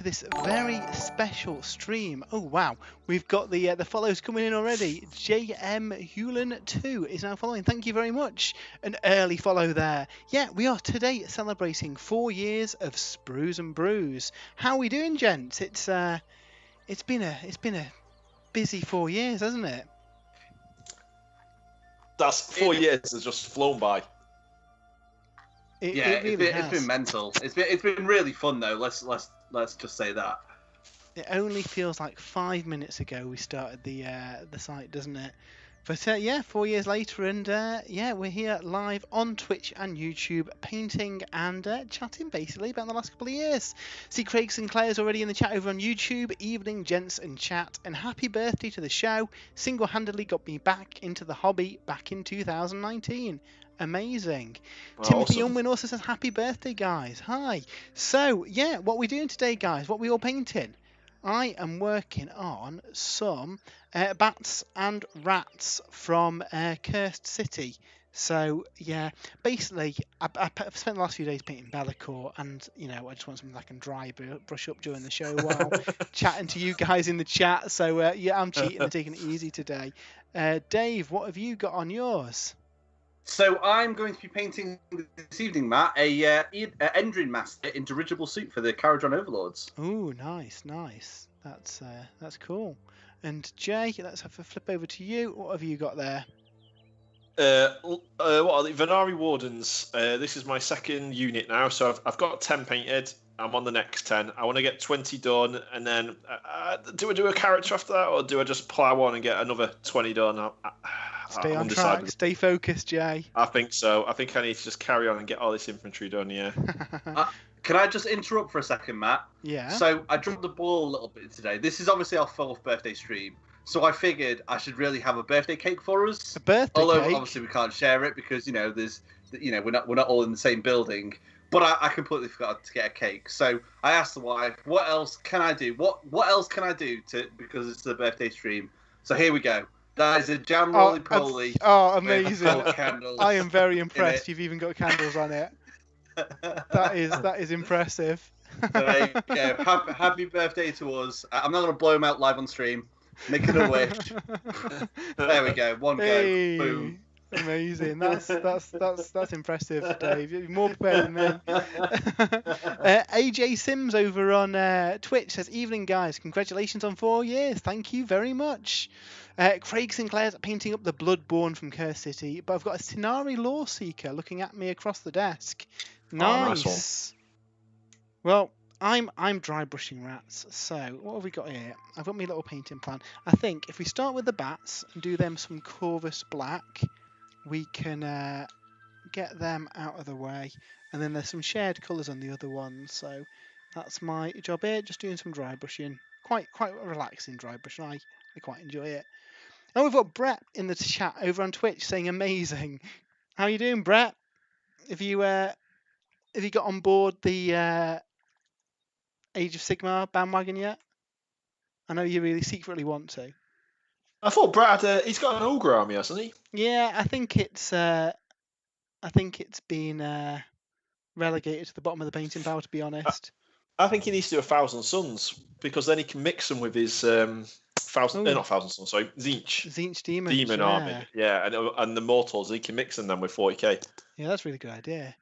to this very special stream. Oh wow, we've got the follows coming in already. JM Hewlin 2 is now following. Thank you very much. An early follow there. Yeah, we are today celebrating 4 years of Sprues and Brews. How are we doing, gents? It's been a busy 4 years, hasn't it? That's 4 years has just flown by. It's been mental. It's been really fun though. Let's just say that. It only feels like 5 minutes ago we started the site, doesn't it? But yeah, 4 years later, and yeah, we're here live on Twitch and YouTube, painting and chatting basically about the last couple of years. See, Craig Sinclair's already in the chat over on YouTube. Evening, gents, and chat, and happy birthday to the show. Single-handedly got me back into the hobby back in 2019. Amazing. Well, Timothy awesome. Unwin also says happy birthday, guys. Hi. So yeah, what are we doing today, guys? What are we all painting? I am working on some bats and rats from Cursed City. So yeah, basically I've spent the last few days painting Bellicore, and you know, I just want something I can dry brush up during the show while chatting to you guys in the chat. So yeah, I'm cheating and taking it easy today. Dave, what have you got on yours? So I'm going to be painting this evening, Matt, a Endrin Master in dirigible suit for the Caradron Overlords. Oh, nice. That's cool. And Jay, let's have a flip over to you. What have you got there? What are the Venari Wardens? This is my second unit now, so I've got 10 painted. I'm on the next 10. I want to get 20 done, and then do I do a character after that, or do I just plow on and get another 20 done? Stay on track, stay focused, Jay. I think so. I think I need to just carry on and get all this infantry done, yeah. Can I just interrupt for a second, Matt? Yeah. So I dropped the ball a little bit today. This is obviously our 4th birthday stream, so I figured I should really have a birthday cake for us. A birthday cake? Although obviously we can't share it because we're not all in the same building. But I completely forgot to get a cake. So I asked the wife, what else can I do? What else can I do because it's the birthday stream? So here we go. That is a jam roly-poly. Oh, amazing. I am very impressed. You've even got candles on it. That is impressive. So there you go. Happy birthday to us. I'm not going to blow them out live on stream. Making a wish. There we go. One go. Boom. Amazing. That's impressive, Dave. You're more prepared than me. AJ Sims over on Twitch says, "Evening, guys. Congratulations on 4 years. Thank you very much." Craig Sinclair's painting up the Bloodborne from Curse City, but I've got a Sinari Lawseeker looking at me across the desk. Nice. Well, I'm dry brushing rats. So what have we got here? I've got my little painting plan. I think if we start with the bats and do them some Corvus Black, we can get them out of the way, and then there's some shared colours on the other ones. So that's my job here, just doing some dry brushing. Quite relaxing dry brushing. I quite enjoy it. And we've got Brett in the chat over on Twitch saying amazing. How are you doing, Brett? Have you got on board the Age of Sigmar bandwagon yet? I know you really secretly want to. I thought Brad he's got an ogre army, hasn't he? Yeah, I think it's been relegated to the bottom of the painting pile, to be honest. I think he needs to do 1,000 Suns, because then he can mix them with his not 1,000 Suns, sorry, Tzeentch demon army. Yeah, and the mortals, he can mix them with 40k. Yeah, that's a really good idea.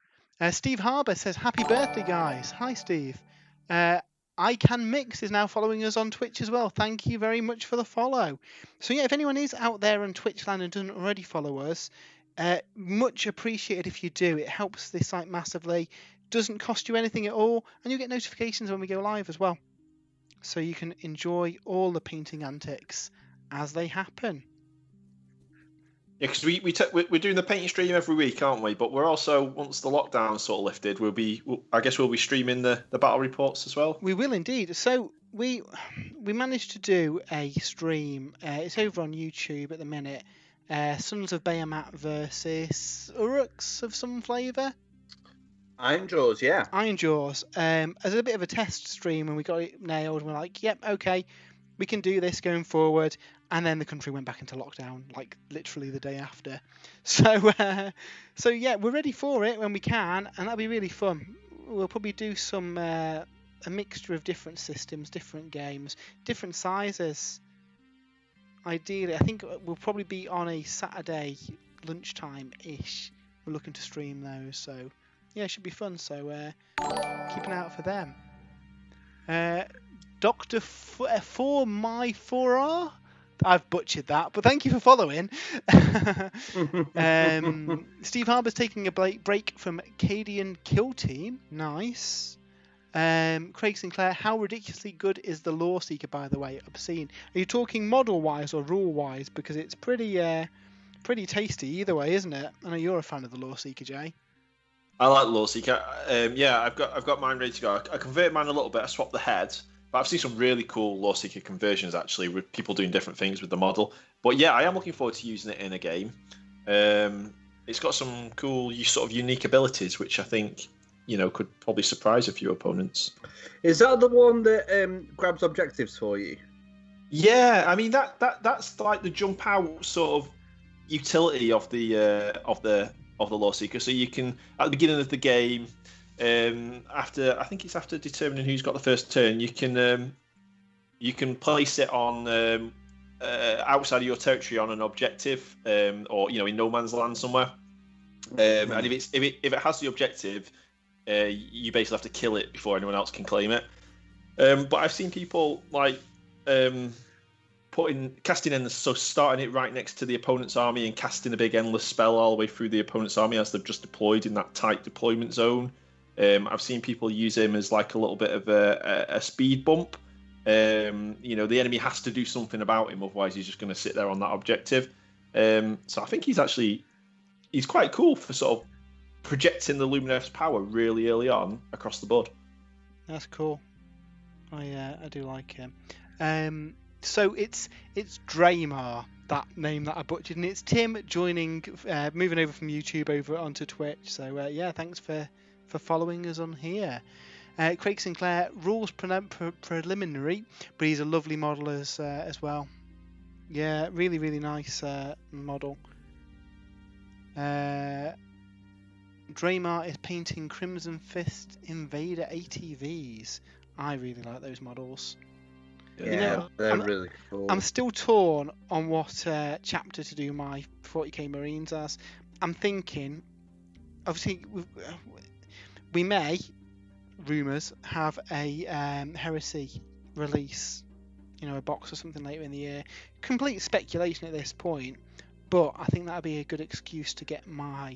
Steve Harbour says, "Happy birthday, guys." Hi, Steve. I Can Mix is now following us on Twitch as well. Thank you very much for the follow. So yeah, if anyone is out there on Twitchland and doesn't already follow us, much appreciated if you do. It helps this site massively. Doesn't cost you anything at all, and you get notifications when we go live as well. So you can enjoy all the painting antics as they happen. Yeah, because we're doing the painting stream every week, aren't we? But we're also, once the lockdown sort of lifted, we'll be streaming the battle reports as well. We will indeed. So we managed to do a stream. It's over on YouTube at the minute. Sons of Bahamut versus Uruks of some flavour. Iron Jaws, yeah. Iron Jaws. As a bit of a test stream, and we got it nailed, and we're like, yep, okay, we can do this going forward. And then the country went back into lockdown, like literally the day after. So yeah, we're ready for it when we can, and that'll be really fun. We'll probably do some a mixture of different systems, different games, different sizes. Ideally, I think we'll probably be on a Saturday lunchtime-ish. We're looking to stream those, so yeah, it should be fun. So keep an eye out for them. Dr. For My 4R? I've butchered that, but thank you for following. Steve Harbour's taking a break from Cadian Kill Team. Nice. Craig Sinclair, how ridiculously good is the Law Seeker, by the way? Obscene. Are you talking model-wise or rule-wise? Because it's pretty tasty either way, isn't it? I know you're a fan of the Law Seeker, Jay. I like Law Seeker. Yeah, I've got mine ready to go. I converted mine a little bit. I swapped the head, but I've seen some really cool Law Seeker conversions actually, with people doing different things with the model. But yeah, I am looking forward to using it in a game. It's got some cool, sort of unique abilities, which I think could probably surprise a few opponents. Is that the one that grabs objectives for you? Yeah, I mean that's like the jump out sort of utility of the Law Seeker. So you can, at the beginning of the game, after determining who's got the first turn, you can place it on outside of your territory on an objective, or in no man's land somewhere. And if it has the objective, you basically have to kill it before anyone else can claim it. But I've seen people starting it right next to the opponent's army and casting a big endless spell all the way through the opponent's army as they've just deployed in that tight deployment zone. I've seen people use him as like a little bit of a speed bump. The enemy has to do something about him, otherwise he's just going to sit there on that objective. So I think he's quite cool for sort of projecting the Lumineth's power really early on across the board. That's cool. I do like him. So it's Draymar, that name that I butchered, and it's Tim joining, moving over from YouTube over onto Twitch. So yeah, thanks for following us on here. Craig Sinclair, rules preliminary, but he's a lovely model as well. Yeah, really, really nice model. Draymar is painting Crimson Fist Invader ATVs. I really like those models. Yeah, they're really cool. I'm still torn on what chapter to do my 40k Marines as. I'm thinking, obviously, we may, rumours, have a Heresy release, a box or something later in the year. Complete speculation at this point. But I think that'd be a good excuse to get my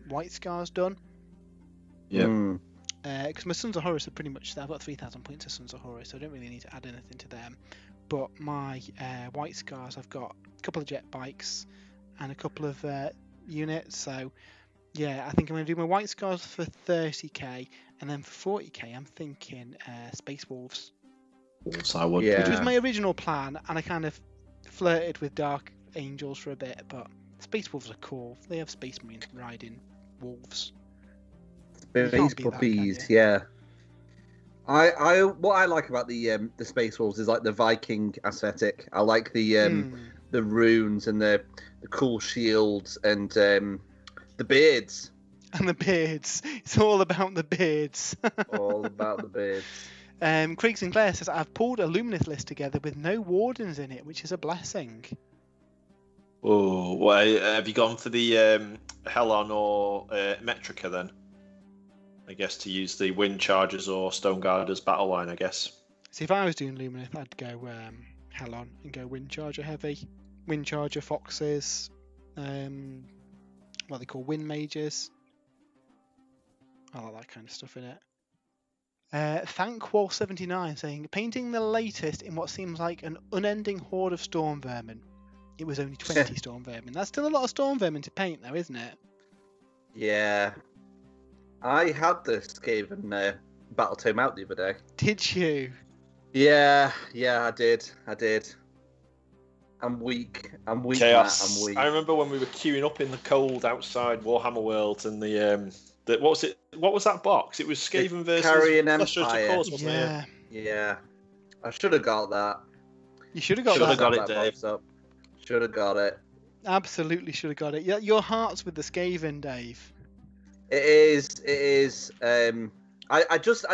White Scars done. Yeah. Because my Sons of Horus are pretty much there. I've got 3,000 points of Sons of Horus, so I don't really need to add anything to them. But my White Scars, I've got a couple of jet bikes and a couple of units. So yeah, I think I'm going to do my White Scars for 30k, and then for 40k, I'm thinking Space Wolves. So I would. Which was my original plan, and I kind of flirted with Dark Angels for a bit, but Space Wolves are cool. They have Space Marines riding wolves. Space puppies, yeah. What I like about the Space Wolves is like the Viking aesthetic. I like the runes and the cool shields and the beards. And the beards. It's all about the beards. All about the beards. Craig Sinclair says, I've pulled a Lumineth list together with no wardens in it, which is a blessing. Oh, well, have you gone for the Helon or Metrica then? I guess to use the Wind Chargers or Stone Guarders battle line, I guess. See, if I was doing Lumineth, I'd go Helon and go Wind Charger heavy. Wind Charger Foxes, what they call Wind Mages. I like that kind of stuff in it. Thankwall79 saying, painting the latest in what seems like an unending horde of storm vermin. It was only 20 storm vermin. That's still a lot of storm vermin to paint, though, isn't it? Yeah. I had the Skaven Battle Tome out the other day. Did you? Yeah, I did. I'm weak. Chaos. I'm weak. I remember when we were queuing up in the cold outside Warhammer World, and what was it? What was that box? It was Skaven versus Carrion Clusters of Empire. Course, wasn't it? Yeah. I should have got that. You should have got Should have that. got it, Dave. Should have got it. Absolutely should have got it. Your heart's with the Skaven, Dave. It is. I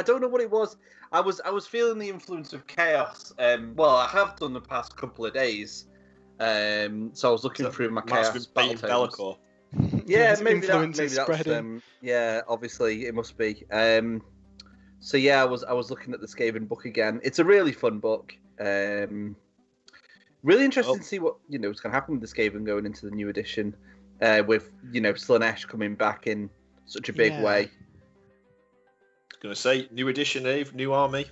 don't know what it was. I was feeling the influence of chaos. Well, I have done the past couple of days. So I was looking through my Matt's chaos been battle painting tomes. Bellicor. Yeah, Yes, maybe influence maybe is that's spreading. yeah. Obviously, it must be. So yeah, I was looking at the Skaven book again. It's a really fun book. Really interesting Oh. to see what is going to happen with the Skaven going into the new edition, with Slanesh coming back in such a big Yeah. way. Going to say new edition, Eve, new army.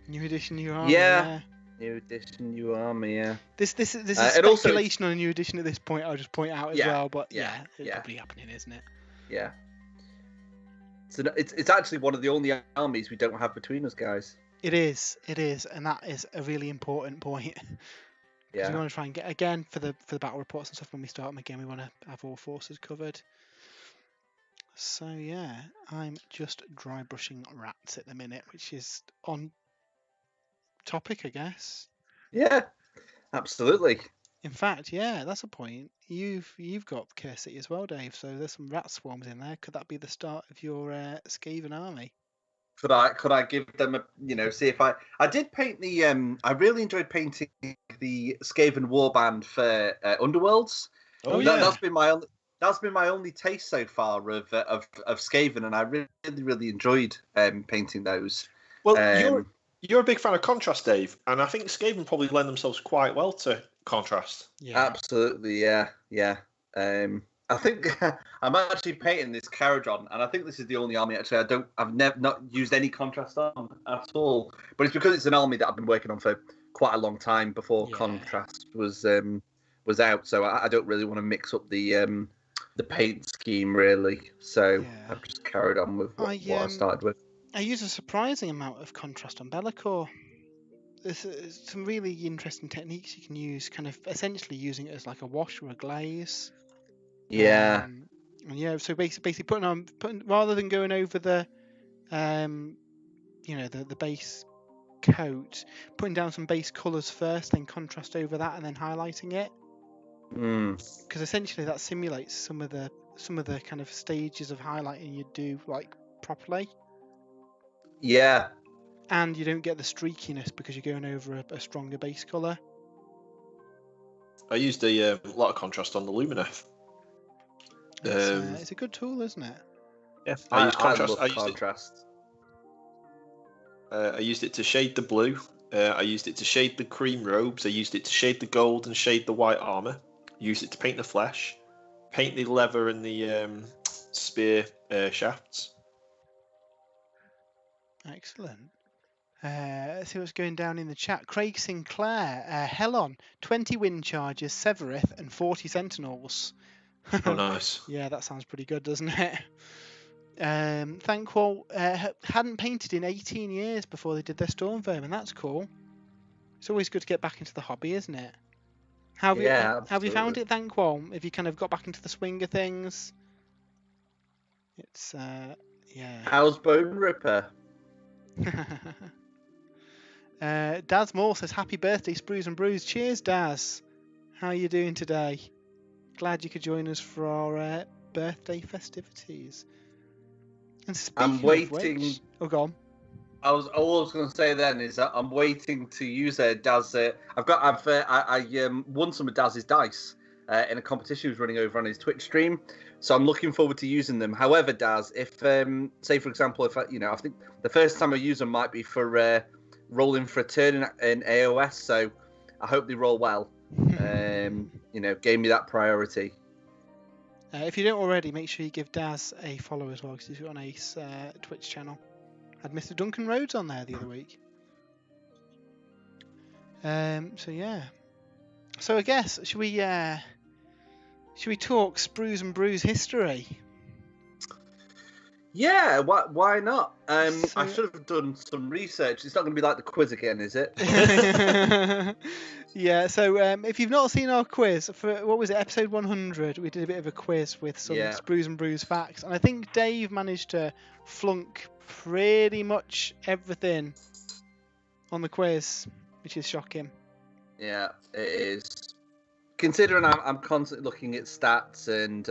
New edition, new army. Yeah. Yeah. New edition, new army. Yeah. This is and also speculation on a new edition at this point. I'll just point out as Yeah, well, but yeah, it's yeah. probably happening, isn't it? Yeah. So it's actually one of the only armies we don't have between us, guys. It is, and that is a really important point. Because we Yeah. want to try and get, again, for the battle reports and stuff, when we start them again, we want to have all forces covered. So yeah, I'm just dry brushing rats at the minute, which is on topic, I guess. Yeah. Absolutely. In fact, yeah, that's a point. You've got Curse City as well, Dave. So there's some rat swarms in there. Could that be the start of your Skaven army? Could I give them a see if I did paint the I really enjoyed painting the Skaven warband for Underworlds. Oh, yeah. That's been my only taste so far of Skaven, and I really enjoyed painting those. Well, you're a big fan of contrast, Dave, and I think Skaven probably lend themselves quite well to contrast. Yeah, Absolutely, yeah. I think I'm actually painting this Caradron, and I think this is the only army actually I've never not used any contrast on at all. But it's because it's an army that I've been working on for quite a long time before contrast was out. So I don't really want to mix up the paint scheme really. So I've just carried on with what I started with. I use a surprising amount of contrast on Bellicor. There's some really interesting techniques you can use, kind of essentially using it as like a wash or a glaze. Yeah. And yeah, so basically putting rather than going over the the base coat, putting down some base colours first, then contrast over that, and then highlighting it. Because essentially that simulates some of the kind of stages of highlighting you do like properly. Yeah. And you don't get the streakiness because you're going over a stronger base colour. I used a lot of contrast on the Lumineth. It's a good tool, isn't it? Yeah, I used contrast. I love contrast. I used it to shade the blue. I used it to shade the cream robes. I used it to shade the gold and shade the white armor. Used it to paint the flesh, paint the leather and the spear shafts. Excellent. Let's see what's going down in the chat. Craig Sinclair, Helon, 20 wind charges, Severith, and 40 sentinels. Oh, nice. Yeah, that sounds pretty good, doesn't it? Thankwall hadn't painted in 18 years before they did their Storm Vermin. That's cool. It's always good to get back into the hobby, isn't it? How have you found it, Thankwall? Have you kind of got back into the swing of things? It's yeah. How's Bone Ripper? Daz Moore says, "Happy birthday, Sprues and Brews." Cheers, Daz. How are you doing today? Glad you could join us for our birthday festivities. And speaking I'm waiting. Of which, oh, go on. All I was going to say then is that I'm waiting to use Daz. I won some of Daz's dice in a competition he was running over on his Twitch stream, so I'm looking forward to using them. However, Daz, if say for example, if I think the first time I use them might be for rolling for a turn in AOS, so I hope they roll well. Gave me that priority. If you don't already, make sure you give Daz a follow as well, because he's got an ace Twitch channel. Had Mr. Duncan Rhodes on there the other week. So yeah. So I guess should we talk Sprues and Brews history? Yeah, why not? I should have done some research. It's not going to be like the quiz again, is it? Yeah, so if you've not seen our quiz, for what was it, episode 100, we did a bit of a quiz with some Sprues and Brews facts, and I think Dave managed to flunk pretty much everything on the quiz, which is shocking. Yeah, it is. Considering I'm constantly looking at stats and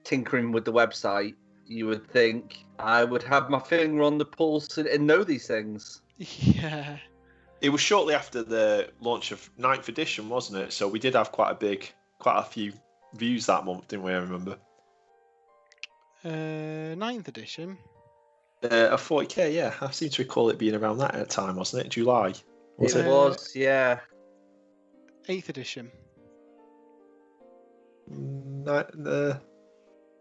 tinkering with the website, you would think I would have my finger on the pulse and know these things. Yeah. It was shortly after the launch of 9th edition, wasn't it? So we did have quite a few views that month, didn't we? I remember. 9th edition. A 40k, yeah. I seem to recall it being around that at the time, wasn't it? July. Was It it? was, yeah. 8th edition.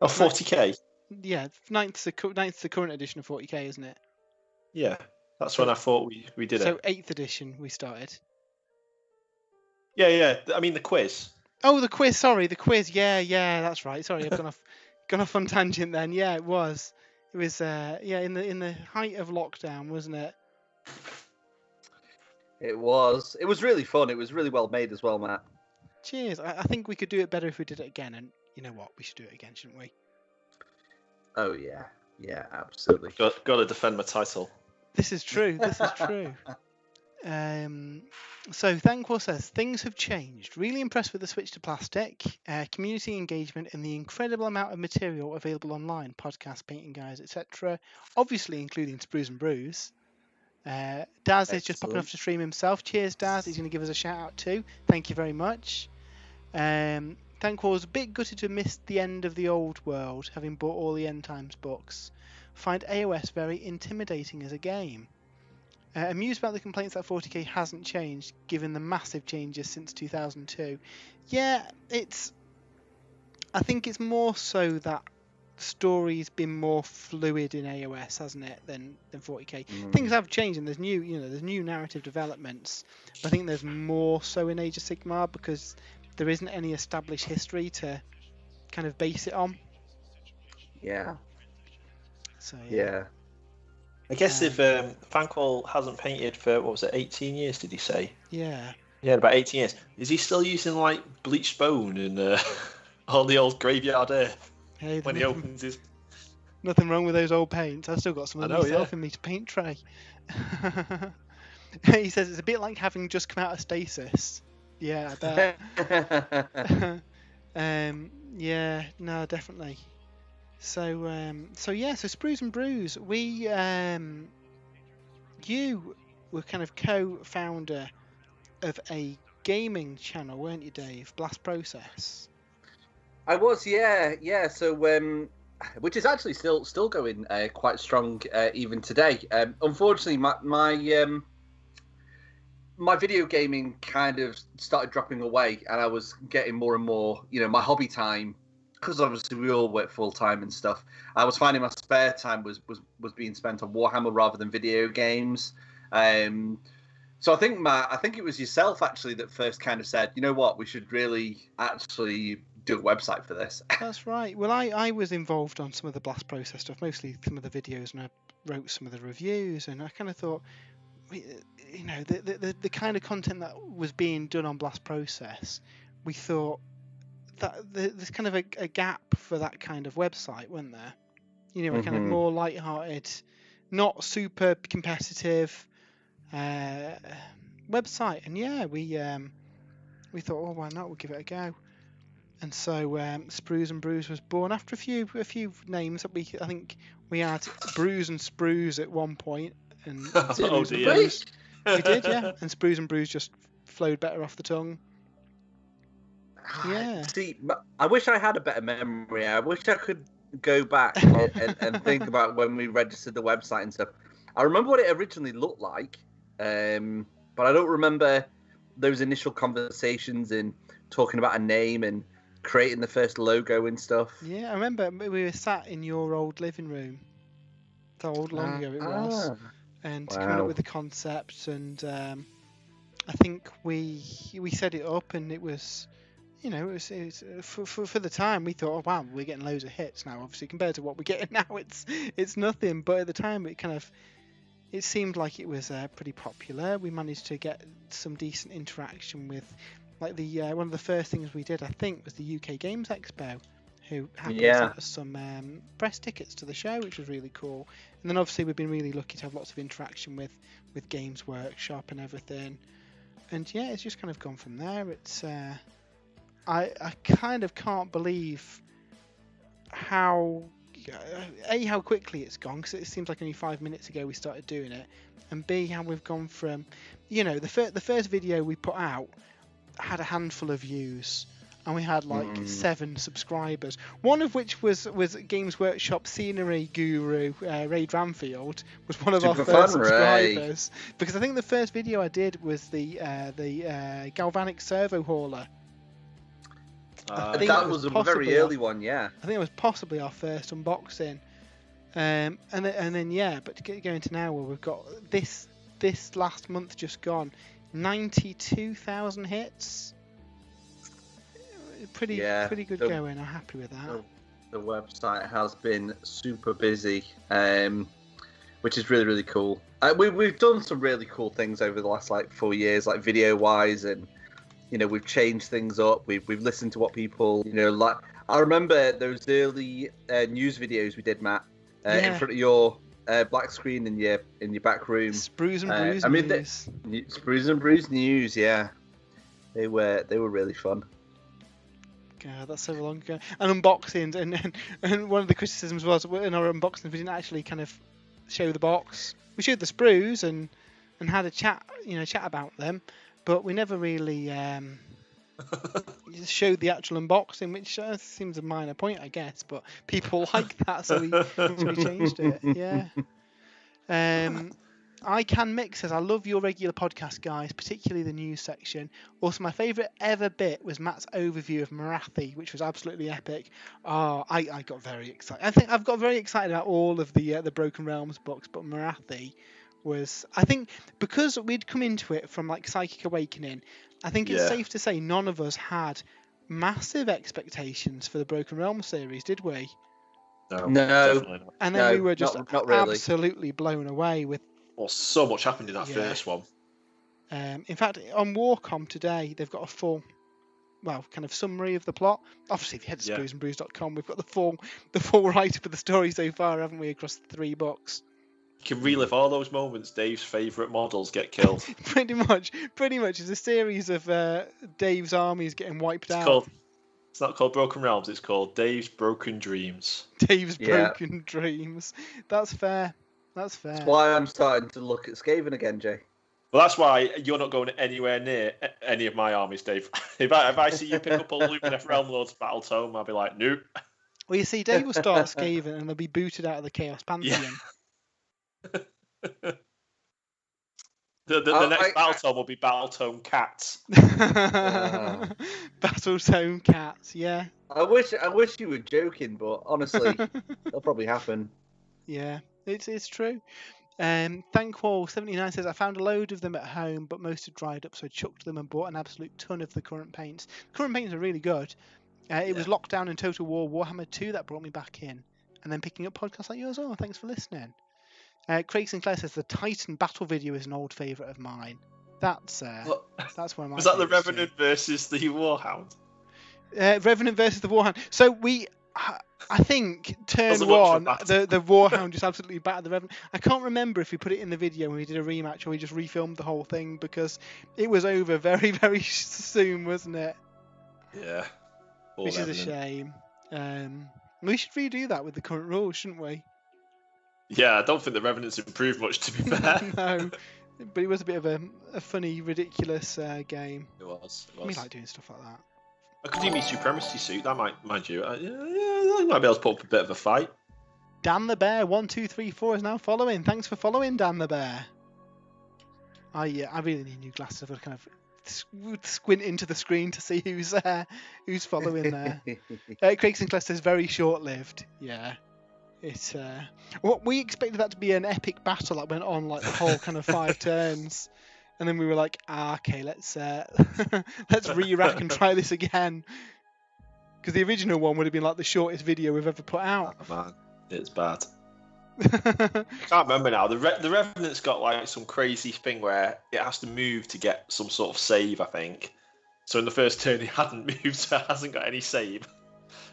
40k. Yeah, 9th's the current edition of 40k, isn't it? Yeah, that's when I thought we did So it. 8th edition we started. Yeah. I mean the quiz. Oh, the quiz. Sorry, the quiz. Yeah, that's right. Sorry, I've gone off on tangent then. Yeah, it was. It was. In the height of lockdown, wasn't it? It was. It was really fun. It was really well made as well, Matt. Cheers. I think we could do it better if we did it again. And you know what? We should do it again, shouldn't we? Oh yeah, absolutely. Got to defend my title. This is true. So Thankwell says things have changed. Really impressed with the switch to plastic, community engagement, and the incredible amount of material available online, podcasts, painting guides, etc. Obviously, including Sprues and Brews. Daz is just popping off to stream himself. Cheers, Daz. He's going to give us a shout out too. Thank you very much. Thankwell was a bit gutted to miss the end of the old world, having bought all the End Times books. Find AOS very intimidating as a game. Amused about the complaints that 40k hasn't changed, given the massive changes since 2002. Yeah, I think it's more so that story's been more fluid in AOS, hasn't it, than 40k. Things have changed, and there's new narrative developments. But I think there's more so in Age of Sigmar because there isn't any established history to kind of base it on. Yeah. So yeah. I guess if Thankwell hasn't painted for, 18 years, did he say? Yeah. Yeah, about 18 years. Is he still using, bleached bone and all the old graveyard earth when he opens his... Nothing wrong with those old paints. I've still got some of them myself in me to paint tray. He says it's a bit like having just come out of stasis. Yeah, I bet. Yeah, no, definitely. So Sprues and Brews, you were kind of co-founder of a gaming channel, weren't you, Dave? Blast Process. I was, yeah. So, which is actually still going quite strong even today. Unfortunately, my video gaming kind of started dropping away, and I was getting more and more, my hobby time. Because obviously we all work full time and stuff, I was finding my spare time was being spent on Warhammer rather than video games. So I think Matt, it was yourself actually that first kind of said, you know what, we should really actually do a website for this. That's right. Well, I was involved on some of the Blast Process stuff, mostly some of the videos, and I wrote some of the reviews, and I kind of thought, the kind of content that was being done on Blast Process, we thought that there's kind of a gap for that kind of website, wasn't there? A kind of more light-hearted, not super competitive website. And yeah, we thought, well, why not? We'll give it a go. And so Sprues and Brews was born after a few names that I think we had Brews and Sprues at one point, and oh dear, we did, yeah. And Sprues and Brews just flowed better off the tongue. Yeah. See, I wish I had a better memory. I wish I could go back and think about when we registered the website and stuff. I remember what it originally looked like, but I don't remember those initial conversations and talking about a name and creating the first logo and stuff. Yeah, I remember we were sat in your old living room. How long ago it was, and coming up with the concept, and I think we set it up, and it was. It was for the time we thought, oh wow, we're getting loads of hits now. Obviously, compared to what we're getting now, it's nothing. But at the time, it seemed like it was pretty popular. We managed to get some decent interaction with, the one of the first things we did, I think, was the UK Games Expo, who happened to send us some press tickets to the show, which was really cool. And then obviously we've been really lucky to have lots of interaction with Games Workshop and everything. And yeah, it's just kind of gone from there. It's I kind of can't believe how A, how quickly it's gone, because it seems like only 5 minutes ago we started doing it, and B, how we've gone from, the first video we put out had a handful of views, and we had like 7 subscribers. One of which was Games Workshop scenery guru Ray Dramfield was one of our first subscribers. Because I think the first video I did was the galvanic servo hauler. I think that was a very early one, yeah. I think it was possibly our first unboxing. And then yeah, but going to now where we've got this last month just gone, 92,000 hits. Pretty good going. I'm happy with that. The website has been super busy, which is really, really cool. We've done some really cool things over the last 4 years, like video wise, and we've changed things up. We've listened to what people like. I remember those early news videos we did, Matt, in front of your black screen in your back room. Sprues and Brews news. Sprues and Brews news, yeah. They were really fun. God, that's so long ago. And unboxings, and one of the criticisms was in our unboxings we didn't actually kind of show the box. We showed the sprues and had a chat about them, but we never really showed the actual unboxing, which seems a minor point, I guess. But people like that, so we changed it. Yeah. I Can Mix says, I love your regular podcast, guys, particularly the news section. Also, my favourite ever bit was Matt's overview of Marathi, which was absolutely epic. Oh, I got very excited. I think I've got very excited about all of the Broken Realms books, but Marathi was, I think, because we'd come into it from Psychic Awakening, I think it's safe to say none of us had massive expectations for the Broken Realms series, did we? No. And then we were just not really. Absolutely blown away with. Well, so much happened in that first one. In fact, on Warcom today, they've got a full, kind of summary of the plot. Obviously, if you head to spruesandbrews.com, we've got the full write-up of the story so far, haven't we, across the 3 books? You can relive all those moments Dave's favourite models get killed. Pretty much. It's a series of Dave's armies getting wiped out. It's not called Broken Realms, it's called Dave's Broken Dreams. Dave's Broken Dreams. That's fair. That's why I'm starting to look at Skaven again, Jay. Well, that's why you're not going anywhere near any of my armies, Dave. If I see you pick up a Lumineth Realm Lord's Battle Tome, I'll be like, nope. Well, you see, Dave will start Skaven and they'll be booted out of the Chaos Pantheon. Yeah. The next Battle Tome will be Battle Tome Cats. Battle Tome Cats, yeah. I wish you were joking, but honestly, it'll probably happen. Yeah. It's true. Thankwall79 says, I found a load of them at home, but most had dried up, so I chucked them and bought an absolute ton of the current paints. The current paints are really good. It was Lockdown and Total War Warhammer 2 that brought me back in. And then picking up podcasts like yours. Oh, thanks for listening. Craig Sinclair says, the Titan battle video is an old favourite of mine. That's one of my Was that the Revenant versus the Warhound? Revenant versus the Warhound. So I think turn 1, the Warhound just absolutely battered the Revenant. I can't remember if we put it in the video when we did a rematch or we just refilmed the whole thing because it was over very, very soon, wasn't it? Yeah. Which is a shame. We should redo that with the current rules, shouldn't we? Yeah, I don't think the Revenant's improved much, to be fair. No, but it was a bit of a funny, ridiculous game. It was. We like doing stuff like that. I could do me Supremacy suit. That might, mind you, I might be able to put up a bit of a fight. Dan the Bear 1234 is now following. Thanks for following, Dan the Bear. I really need new glasses. I've got to kind of squint into the screen to see who's following there. Craig Sinclair says very short-lived. Yeah. It's we expected that to be an epic battle that went on the whole kind of 5 turns. And then we were like, okay, let's re-rack and try this again. Because the original one would have been the shortest video we've ever put out. Oh, man, it's bad. I can't remember now. The Revenant's got some crazy thing where it has to move to get some sort of save, I think. So in the first turn, he hadn't moved, so it hasn't got any save.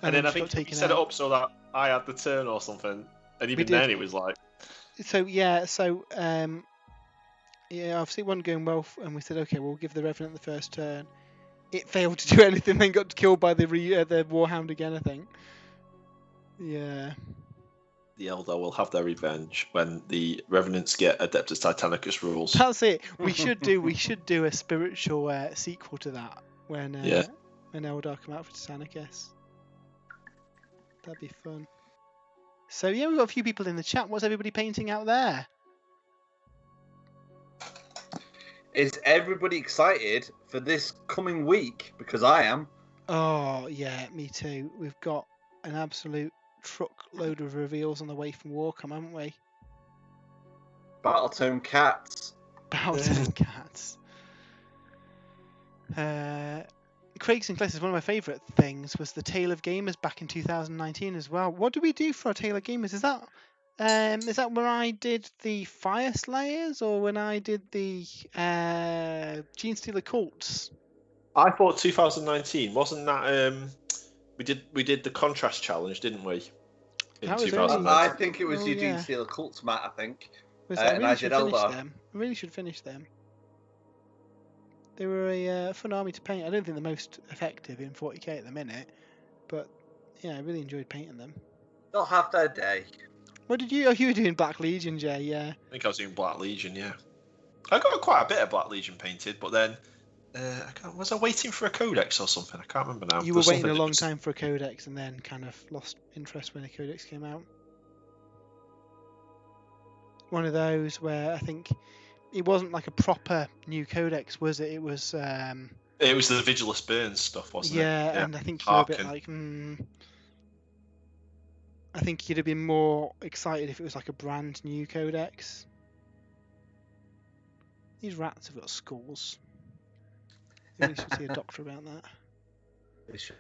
And then I think he set it up so that I had the turn or something. And even then, it was like... Yeah, I've seen one going well, and we said, okay, we'll give the Revenant the first turn. It failed to do anything, then got killed by the Warhound again, I think. Yeah. the Eldar will have their revenge when the Revenants get Adeptus Titanicus rules. That's it. We should do a spiritual sequel to that when Eldar come out for Titanicus. That'd be fun. So yeah, we've got a few people in the chat. What's everybody painting out there? Is everybody excited for this coming week? Because I am. Oh yeah, me too. We've got an absolute truckload of reveals on the way from Warcom, haven't we? Battletome Cats. Battletome Cats. Craig Sinclair says one of my favourite things was the Tale of Gamers back in 2019 as well. What do we do for our Tale of Gamers? Is that when I did the Fire Slayers or when I did the Genestealer Cults? I thought 2019 wasn't that we did the contrast challenge, didn't we? In That was 2019. I think it was Oh, Eugene yeah. Steele Cults, Matt. I think. I And I did Eldar. I really should finish them. They were a fun army to paint. I don't think the most effective in 40k at the minute, but yeah, I really enjoyed painting them. They'll have their day. What did you? Oh, you were doing Black Legion, Jay. Yeah. I think I was doing Black Legion, yeah. I got quite a bit of Black Legion painted, but then was I waiting for a codex or something? I can't remember now. You were There's waiting a something long that was- time for a codex, and then kind of lost interest when a codex came out. One of those where I think it wasn't like a proper new codex, was it? It was. It was the Vigilus Burns stuff, wasn't it? Yeah, and I think you were a bit Harken. like, I think you'd have been more excited if it was like a brand new codex. These rats have got skulls. Maybe we should see a doctor about that. They should.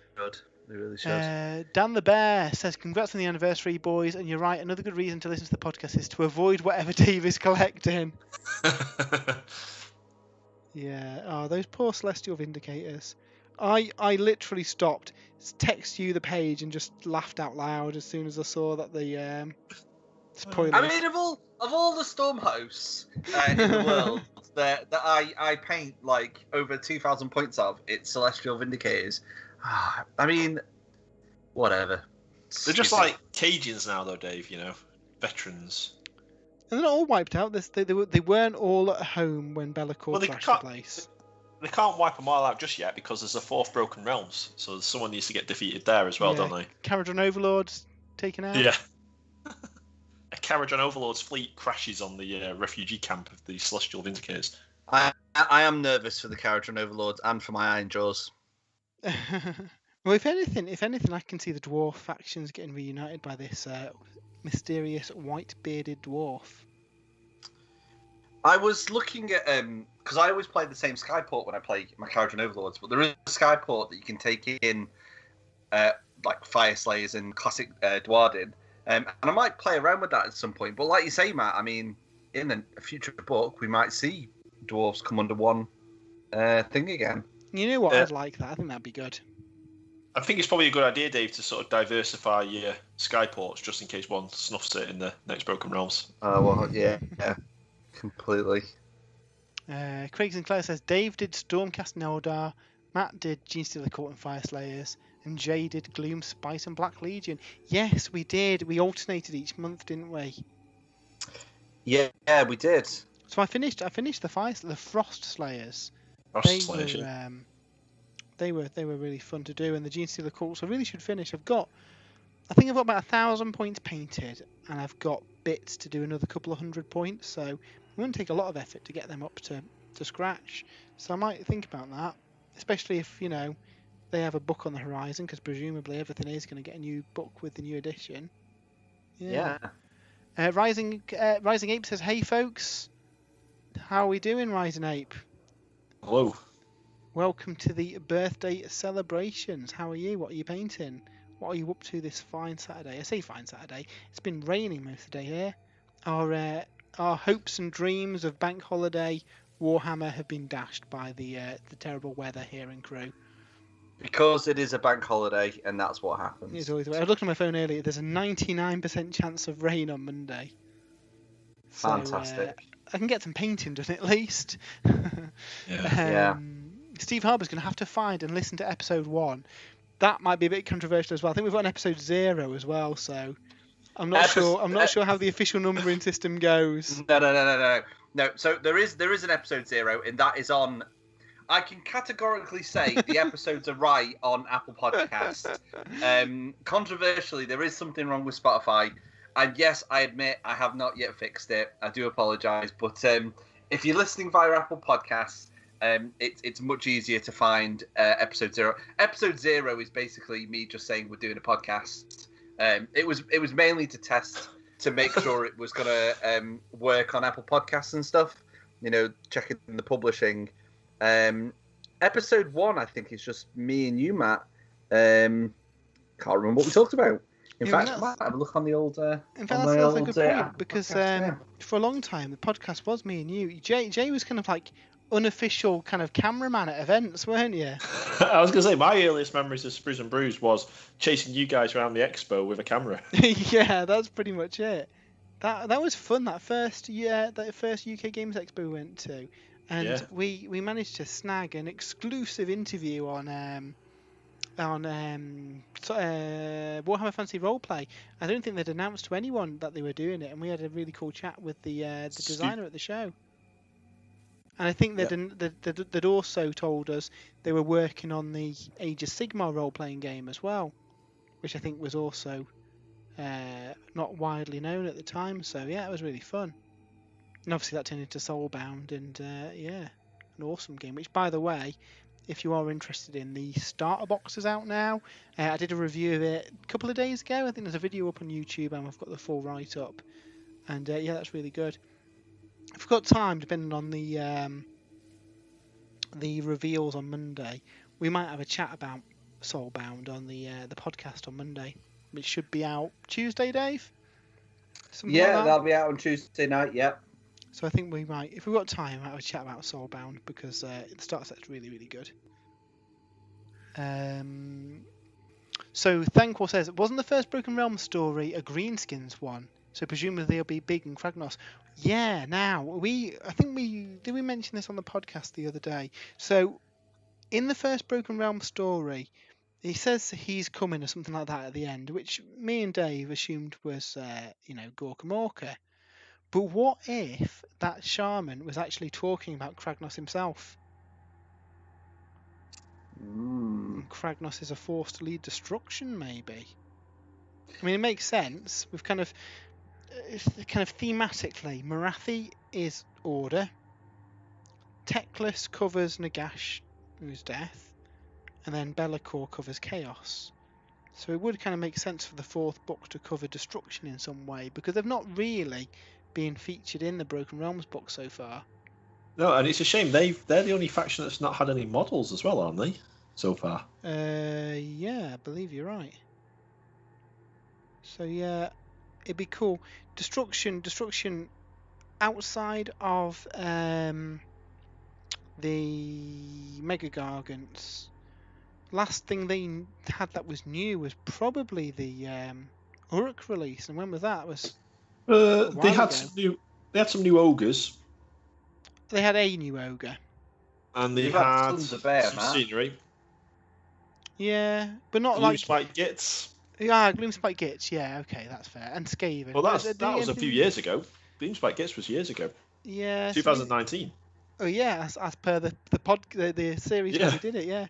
They really should. Dan the Bear says, congrats on the anniversary, boys. And you're right, another good reason to listen to the podcast is to avoid whatever Dave is collecting. Yeah, oh, those poor Celestial Vindicators. I literally stopped, text you the page and just laughed out loud as soon as I saw that the spoilers. I mean, of all the storm hosts in the world that I paint like over 2,000 points of, it's Celestial Vindicators. I mean, whatever. They're just Stupid. like Cajuns now, though, Dave. You know, veterans. And they're not all wiped out. They weren't all at home when Be'lakor Well, they trashed the can't- place. They can't wipe them all out just yet because there's a fourth Broken Realms, so someone needs to get defeated there as well, Yeah. don't they? Caradron Overlord's taken out. Yeah. A Caradron Overlord's fleet crashes on the refugee camp of the Celestial Vindicators. I am nervous for the Caradron Overlords and for my Iron Jaws. Well, if anything, I can see the dwarf factions getting reunited by this mysterious white-bearded dwarf. I was looking at because I always play the same Skyport when I play my Caradron Overlords, but there is a Skyport that you can take in like Fire Slayers and Classic Dwarden, and I might play around with that at some point. But like you say, Matt, I mean, in a future book, we might see dwarves come under one thing again. You know what? Yeah. I'd like that. I think that'd be good. I think it's probably a good idea, Dave, to sort of diversify your Skyports just in case one snuffs it in the next Broken Realms. Oh well, yeah, completely. Craig Sinclair says Dave did Stormcast and Eldar, Matt did Genestealer Cult and Fire Slayers, and Jay did Gloom, Spice and Black Legion. Yes, we did. We alternated each month, didn't we? Yeah, we did. So I finished the Frost Slayers. They were really fun to do, and the Genestealer Cults I really should finish. I think I've got about 1,000 points painted, and I've got bits to do another couple of 100 points. So it won't take a lot of effort to get them up to scratch. So I might think about that, especially if they have a book on the horizon, because presumably everything is going to get a new book with the new edition. Yeah. Rising Ape says, "Hey folks, how are we doing, Rising Ape? Hello. Welcome to the birthday celebrations. How are you? What are you painting? What are you up to this fine Saturday?" I say fine Saturday. It's been raining most of the day here. Our hopes and dreams of bank holiday Warhammer have been dashed by the terrible weather here in Crewe. Because it is a bank holiday, and that's what happens. It's always the way. I looked at my phone earlier. There's a 99% chance of rain on Monday. So, Fantastic. I can get some painting done at least. Yeah. Steve Harbour's going to have to find and listen to episode 1. That might be a bit controversial as well. I think we've got an episode 0 as well, so I'm not sure. I'm not sure how the official numbering system goes. No. So there is an episode 0, and that is on. I can categorically say the episodes are right on Apple Podcasts. Controversially, there is something wrong with Spotify, and yes, I admit I have not yet fixed it. I do apologise, but if you're listening via Apple Podcasts, it's much easier to find episode 0. Episode 0 is basically me just saying we're doing a podcast. It was mainly to test to make sure it was gonna work on Apple Podcasts and stuff. Checking the publishing. Episode 1, I think, is just me and you, Matt. Can't remember what we talked about. In fact, I might have a look on the old. In fact, that's a good point because for a long time the podcast was me and you. Jay was kind of like unofficial kind of cameraman at events, weren't you? I was going to say my earliest memories of Sprues and Brews was chasing you guys around the expo with a camera. Yeah, that's pretty much it. That was fun. That first UK Games Expo we went to, and we managed to snag an exclusive interview on Warhammer Fantasy Roleplay. I don't think they'd announced to anyone that they were doing it, and we had a really cool chat with the designer at the show. And I think they'd also told us they were working on the Age of Sigmar role-playing game as well, which I think was also not widely known at the time. So yeah, it was really fun. And obviously that turned into Soulbound, and an awesome game. Which, by the way, if you are interested in, the starter box is out now. I did a review of it a couple of days ago. I think there's a video up on YouTube, and I've got the full write-up. And that's really good. If we've got time, depending on the reveals on Monday, we might have a chat about Soulbound on the podcast on Monday, which should be out Tuesday, Dave. Something like that. That'll be out on Tuesday night. Yeah. So I think we might, if we've got time, have a chat about Soulbound because the starter set's really, really good. So Thankful says, wasn't the first Broken Realm story a Greenskins one? So presumably they'll be big in Kragnos. Yeah, now did we mention this on the podcast the other day? So in the first Broken Realm story, he says he's coming or something like that at the end, which me and Dave assumed was Gorka Morka. But what if that shaman was actually talking about Kragnos himself? And Kragnos is a force to lead destruction, maybe. I mean, it makes sense. We've kind of thematically, Marathi is order. Teclis covers Nagash, who's death, and then Be'lakor covers chaos. So it would kind of make sense for the fourth book to cover destruction in some way, because they've not really been featured in the Broken Realms book so far. No, and it's a shame they're the only faction that's not had any models as well, aren't they? So far. Yeah, I believe you're right. So yeah, it'd be cool. Destruction outside of the Mega Gargants. Last thing they had that was new was probably the Uruk release, and when was that? It was they had some new ogres. They had a new ogre. And they had some scenery. Yeah, but not Gloom Spike Gits. Yeah, Gloom Spike Gits. Yeah, okay, that's fair. And Skaven. Well, that was a few years ago. Gloom Spike Gits was years ago. Yeah. 2019. Oh yeah, as per the series when we did it. Yeah.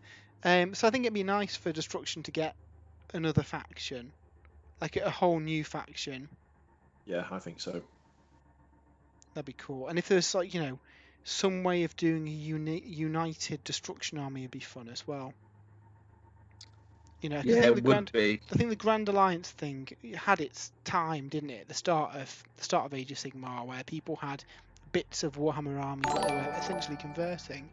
So I think it'd be nice for Destruction to get another faction, like a whole new faction. Yeah, I think so. That'd be cool. And if there's some way of doing a united Destruction army, would be fun as well. I think the Grand Alliance thing had its time, didn't it? The start of Age of Sigmar, where people had bits of Warhammer armies that they were essentially converting.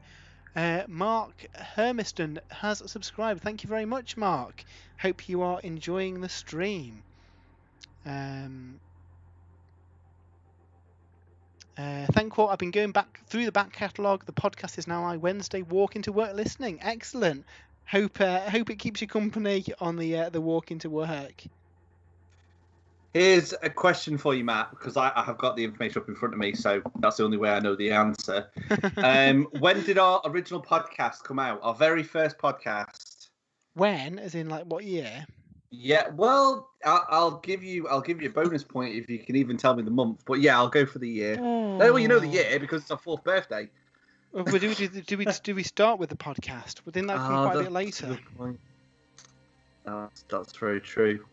Mark Hermiston has subscribed. Thank you very much, Mark. Hope you are enjoying the stream. Thankful. I've been going back through the back catalogue. The podcast is now live Wednesday. Walk into work listening. Excellent. Hope it keeps you company on the walk into work. Here's a question for you, Matt, because I have got the information up in front of me, so that's the only way I know the answer. When did our original podcast come out? Our very first podcast? When? As in, what year? Yeah, well, I'll give you a bonus point if you can even tell me the month. But yeah, I'll go for the year. No, well, you know the year because it's our 4th birthday. But do we start with the podcast? But didn't that come quite a bit That's a later? good point. That's very true.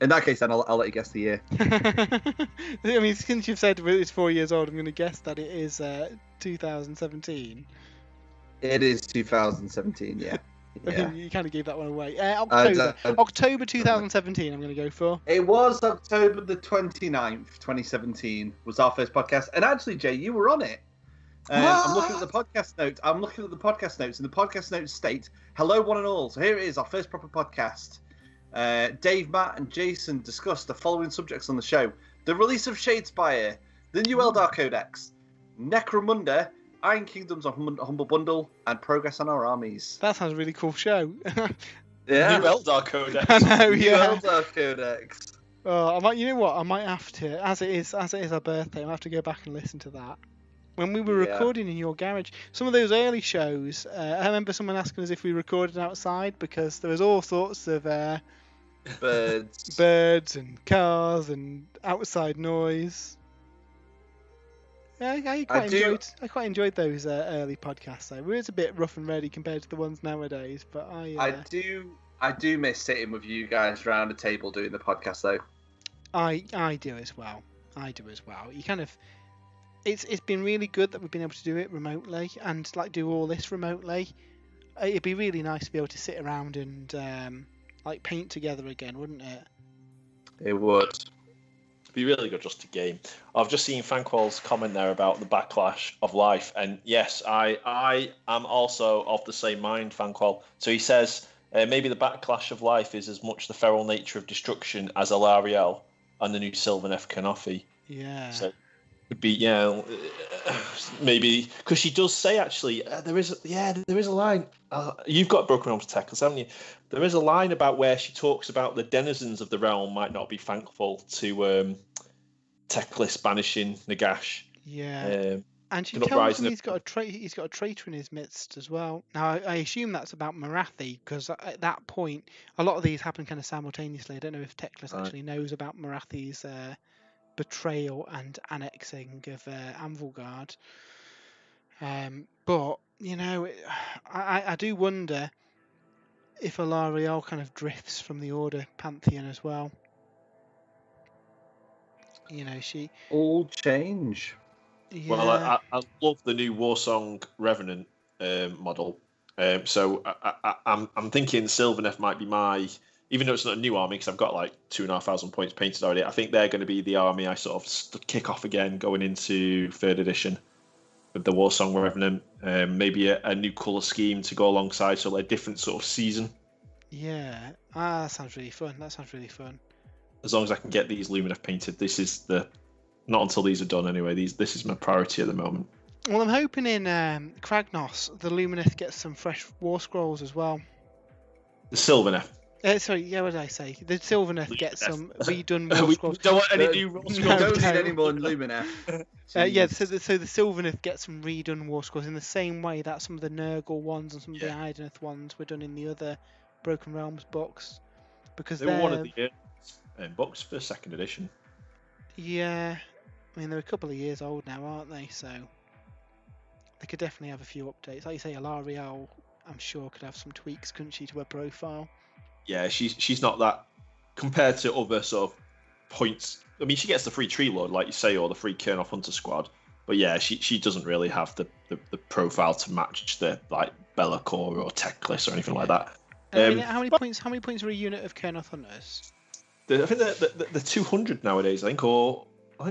In that case, then I'll let you guess the year. I mean, since you've said it's 4 years old, I'm going to guess that it is 2017. It is 2017. Yeah. Yeah. You kind of gave that one away. October 2017. I'm going to go for. It was October the 29th, 2017. Was our first podcast, and actually, Jay, you were on it. I'm looking at the podcast notes. And the podcast notes state, "Hello, one and all." So here it is, our first proper podcast. Dave, Matt, and Jason discussed the following subjects on the show: the release of Shadespire, the new Eldar Codex, Necromunda, Iron Kingdoms on Humble Bundle, and progress on our armies. That sounds a really cool show. Yeah. New Eldar Codex. I know, New yeah. Eldar Codex. Oh, I might. You know what? I might have to, as it is our birthday. I might have to go back and listen to that. When we were recording in your garage, some of those early shows, I remember someone asking us if we recorded outside because there was all sorts of birds and cars and outside noise. Yeah, I quite enjoyed those early podcasts. Though. It's a bit rough and ready compared to the ones nowadays, but I do miss sitting with you guys around a table doing the podcast though. I do as well. You kind of. It's been really good that we've been able to do it remotely and like do all this remotely. It'd be really nice to be able to sit around and like paint together again, wouldn't it? It would. It'd be really good just to game. I've just seen Fanqual's comment there about the backlash of life, and yes, I am also of the same mind, Fanqual. So he says maybe the backlash of life is as much the feral nature of destruction as Alariel and the new Sylvaneth can offer. Yeah. So would be maybe because she does say actually there is a line. You've got Broken Realms Teclis, haven't you? There is a line about where she talks about the denizens of the realm might not be thankful to Teclis banishing Nagash. Yeah, and she tells him he's got a traitor in his midst as well. Now I assume that's about Marathi because at that point a lot of these happen kind of simultaneously. I don't know if Teclis actually knows about Marathi's betrayal and annexing of Anvilgard. But you know, I do wonder if Alariel kind of drifts from the Order pantheon as well. You know, she all change. Yeah. Well, I love the new Warsong Revenant model. So I'm thinking Sylvaneth might be my. Even though it's not a new army, because I've got like 2,500 points painted already, I think they're going to be the army I sort of kick off again going into 3rd edition with the Warsong Revenant. Maybe a new colour scheme to go alongside, so like a different sort of season. Yeah, that sounds really fun. As long as I can get these Lumineth painted, this is not until these are done anyway. This is my priority at the moment. Well, I'm hoping in Kragnos the Lumineth gets some fresh war scrolls as well. The Sylvaneth. What did I say? The Sylvaneth gets some redone war scrolls. Don't want any new war scrolls. Don't need any more Lumineth. So the Sylvaneth gets some redone war scrolls in the same way that some of the Nurgle ones and some of the Ideneth ones were done in the other Broken Realms books. Because they were one of the books for 2nd edition. Yeah, I mean they're a couple of years old now, aren't they? So they could definitely have a few updates. Like you say, Alariel, I'm sure could have some tweaks, couldn't she, to her profile? Yeah, she's not that compared to other sort of points. I mean, she gets the free Tree Lord, like you say, or the free Kernoff Hunter Squad. But yeah, she doesn't really have the profile to match the like Be'lakor or Teclis or anything like that. I mean, how many points are a unit of Kernoff Hunters? I think they're 200 nowadays. I think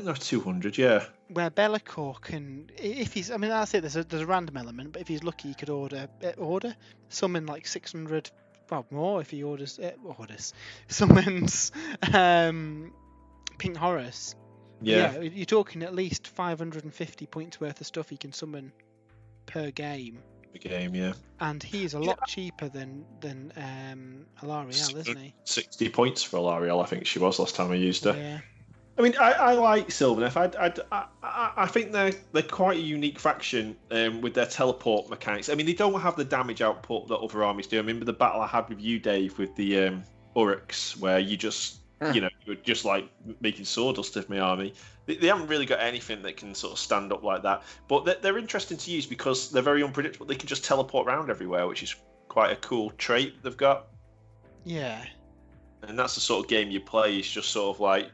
they're 200. Yeah. Where Be'lakor can, if he's, I mean, that's it. There's a random element, but if he's lucky, he could summon like 600. Well, more if he summons Pink Horus. Yeah, you're talking at least 550 points worth of stuff he can summon per game. Yeah. And he's a lot cheaper than Alariel, isn't he? 60 points for Alariel, I think she was last time I used her. Yeah. I mean, I like Sylvaneth. I think they're quite a unique faction with their teleport mechanics. I mean, they don't have the damage output that other armies do. I mean, with the battle I had with you, Dave, with the Uruks, where you just you're just like making sawdust of my army. They haven't really got anything that can sort of stand up like that. But they're interesting to use because they're very unpredictable. They can just teleport around everywhere, which is quite a cool trait they've got. Yeah. And that's the sort of game you play. Is just sort of like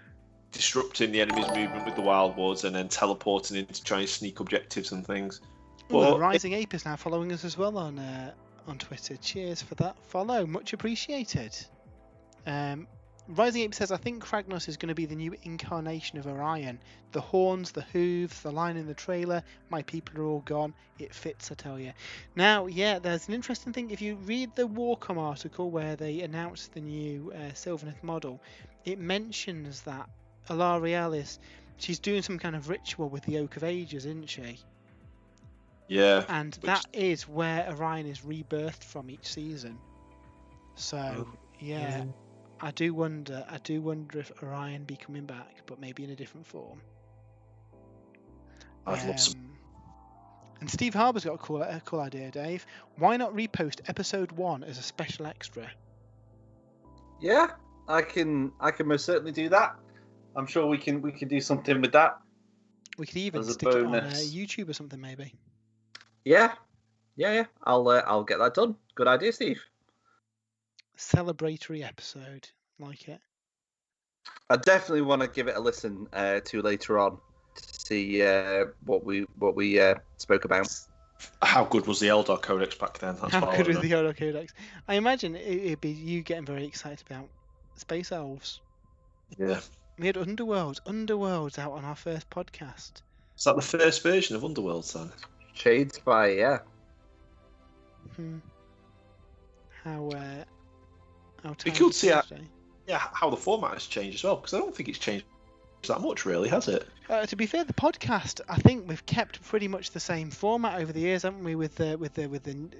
disrupting the enemy's movement with the wild wards and then teleporting in to try and sneak objectives and things. Well, Rising Ape is now following us as well on Twitter. Cheers for that follow, much appreciated. Rising Ape says, I think Kragnos is going to be the new incarnation of Orion. The horns, the hooves, the line in the trailer, my people are all gone. It fits, I tell you. Now, yeah, there's an interesting thing. If you read the Warcom article where they announced the new Sylvaneth model, it mentions that Alariel she's doing some kind of ritual with the Oak of Ages, isn't she? Yeah. And that is where Orion is rebirthed from each season. So, yeah. I do wonder if Orion be coming back, but maybe in a different form. I'd love some. And Steve Harbour's got a cool idea, Dave. Why not repost episode 1 as a special extra? Yeah, I can most certainly do that. I'm sure we can do something with that. We could even as stick it on bonus. YouTube or something, maybe. Yeah. I'll get that done. Good idea, Steve. Celebratory episode, like it. I definitely want to give it a listen to later on to see what we spoke about. How good was the Eldar Codex back then? That's How good was the Eldar Codex? I imagine it'd be you getting very excited about space elves. Yeah. We had Underworlds out on our first podcast. Is that the first version of Underworlds then? Shades by How Be cool to see how the format has changed as well, because I don't think it's changed that much, really, has it? To be fair, the podcast, I think we've kept pretty much the same format over the years, haven't we? With the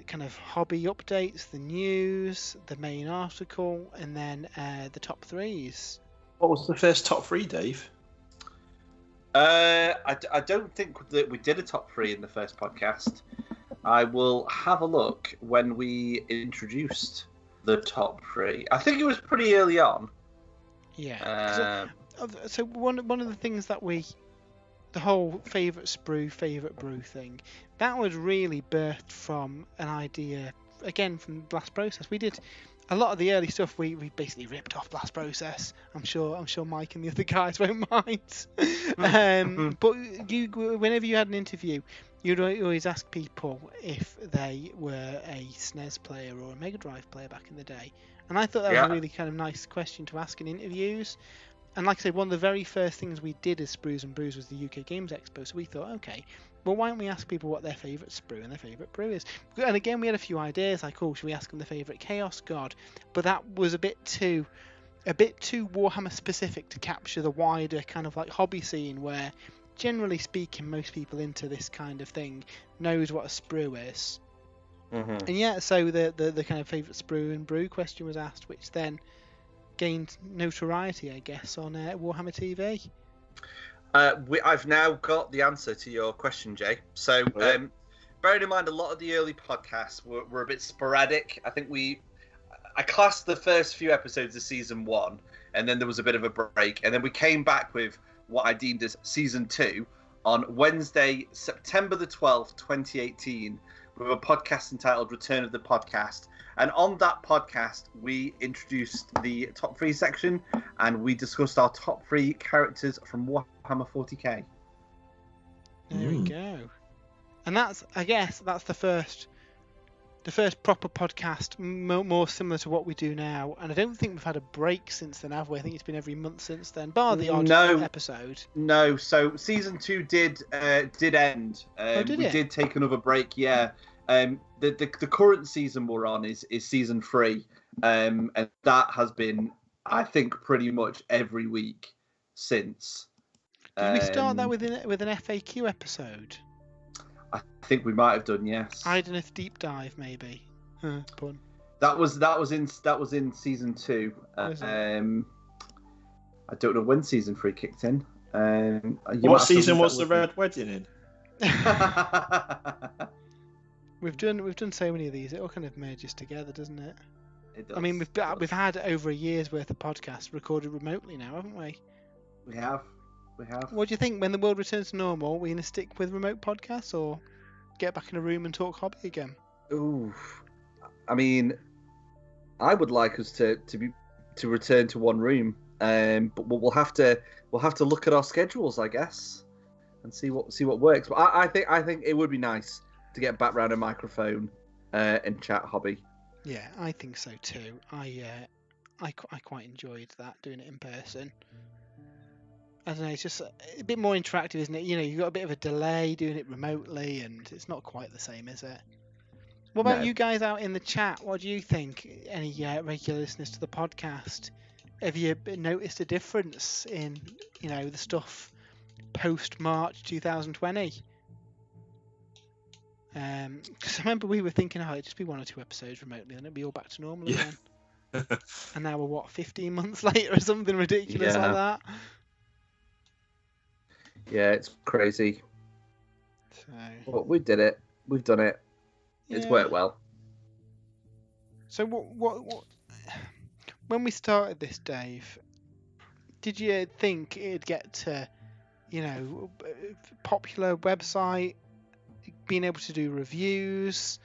kind of hobby updates, the news, the main article, and then the top threes. What was the first top 3, Dave? I don't think that we did a top 3 in the first podcast. I will have a look when we introduced the top 3. I think it was pretty early on. Yeah. So one of the things that the whole favourite sprue, favourite brew thing, that was really birthed from an idea, again, from Blast Process. We did a lot of the early stuff, we basically ripped off Blast Process. I'm sure Mike and the other guys won't mind. But whenever you had an interview, you'd always ask people if they were a SNES player or a Mega Drive player back in the day. And I thought that was a really kind of nice question to ask in interviews. And like I said, one of the very first things we did as Sprues and Brews was the UK Games Expo. So we thought, okay, well, why don't we ask people what their favourite sprue and their favourite brew is? And again, we had a few ideas, like, should we ask them their favourite Chaos God? But that was a bit too Warhammer specific to capture the wider kind of like hobby scene, where generally speaking, most people into this kind of thing knows what a sprue is. Mm-hmm. And yeah, so the kind of favourite sprue and brew question was asked, which then gained notoriety, I guess, on Warhammer TV. I've now got the answer to your question, Jay. So, bearing in mind, a lot of the early podcasts were a bit sporadic. I think I classed the first few episodes as season 1, and then there was a bit of a break, and then we came back with what I deemed as season 2 on Wednesday, September the 12th, 2018, with a podcast entitled Return of the Podcast. And on that podcast, we introduced the top 3 section, and we discussed our top 3 characters from Warhammer 40k. There we go. And I guess that's the first proper podcast, more similar to what we do now. And I don't think we've had a break since then, have we? I think it's been every month since then, bar the odd episode. No, so season 2 did end. We did take another break, yeah. The current season we're on is season 3, and that has been, I think, pretty much every week since. Did we start that with an FAQ episode? I think we might have done, yes. Ideneth deep dive, maybe. Pun. That was in season 2. I don't know when season 3 kicked in. What season was the Red Wedding in? We've done so many of these. It all kind of merges together, doesn't it? It does. I mean, It does. we've had over a year's worth of podcasts recorded remotely now, haven't we? We have. What do you think when the world returns to normal? Are we going to stick with remote podcasts or get back in a room and talk hobby again? Ooh, I mean, I would like us to return to one room, but we'll have to look at our schedules, I guess, and see what works. But I think it would be nice to get back round a microphone and chat hobby. Yeah, I think so too. I quite enjoyed that, doing it in person. I don't know, it's just a bit more interactive, isn't it? You know, you've got a bit of a delay doing it remotely, and it's not quite the same, is it? What about No. you guys out in the chat? What do you think? Any regular listeners to the podcast? Have you noticed a difference in, you know, the stuff post March 2020? Because I remember we were thinking, oh, it'd just be 1 or 2 episodes remotely, and it'd be all back to normal again. And now we're what, 15 months later or something ridiculous like that. Yeah, it's crazy. So, But we did it. We've done it. It's worked well. So what when we started this, Dave, did you think it'd get to, you know, popular website, being able to do reviews,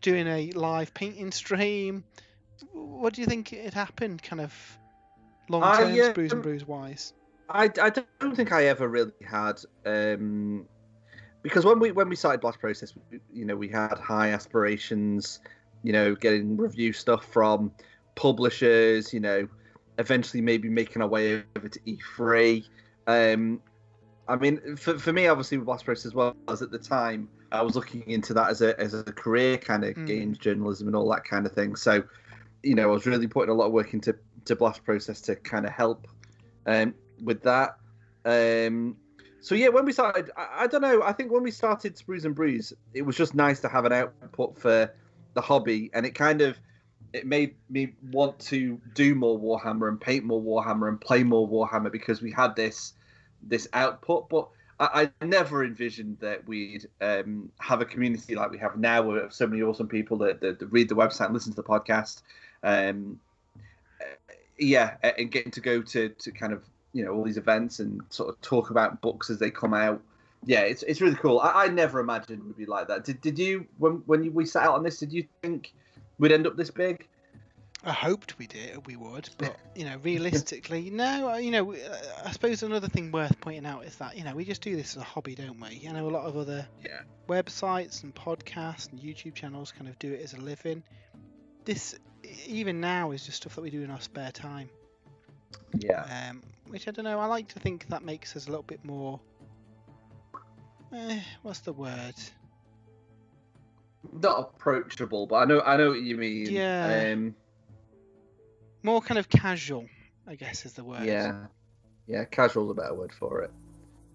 doing a live painting stream? What do you think it happened, kind of long term, Sprues and Brews wise? I don't think I ever really had, because when we started Blast Process, you know, we had high aspirations, you know, getting review stuff from publishers, you know, eventually maybe making our way over to E3. I mean, for me, obviously, with Blast Process as well, as at the time, I was looking into that as a career, kind of games journalism and all that kind of thing. So, you know, I was really putting a lot of work into Blast Process to kind of help with that. So yeah, when we started, I don't know. I think when we started Sprues and Brews, it was just nice to have an output for the hobby, and it made me want to do more Warhammer and paint more Warhammer and play more Warhammer because we had this output. But I never envisioned that we'd have a community like we have now, with so many awesome people that read the website and listen to the podcast. Yeah, and getting to go to kind of, you know, all these events and sort of talk about books as they come out. Yeah, it's really cool. I never imagined it would be like that. Did you, when we set out on this, did you think we'd end up this big? I hoped we would, but, you know, realistically, no. You know, I suppose another thing worth pointing out is that, you know, we just do this as a hobby, don't we? You know, a lot of other websites and podcasts and YouTube channels kind of do it as a living. This, even now, is just stuff that we do in our spare time. Yeah. Which, I don't know, I like to think that makes us a little bit more, what's the word? Not approachable, but I know what you mean. Yeah. More kind of casual, I guess, is the word. Yeah, casual's a better word for it.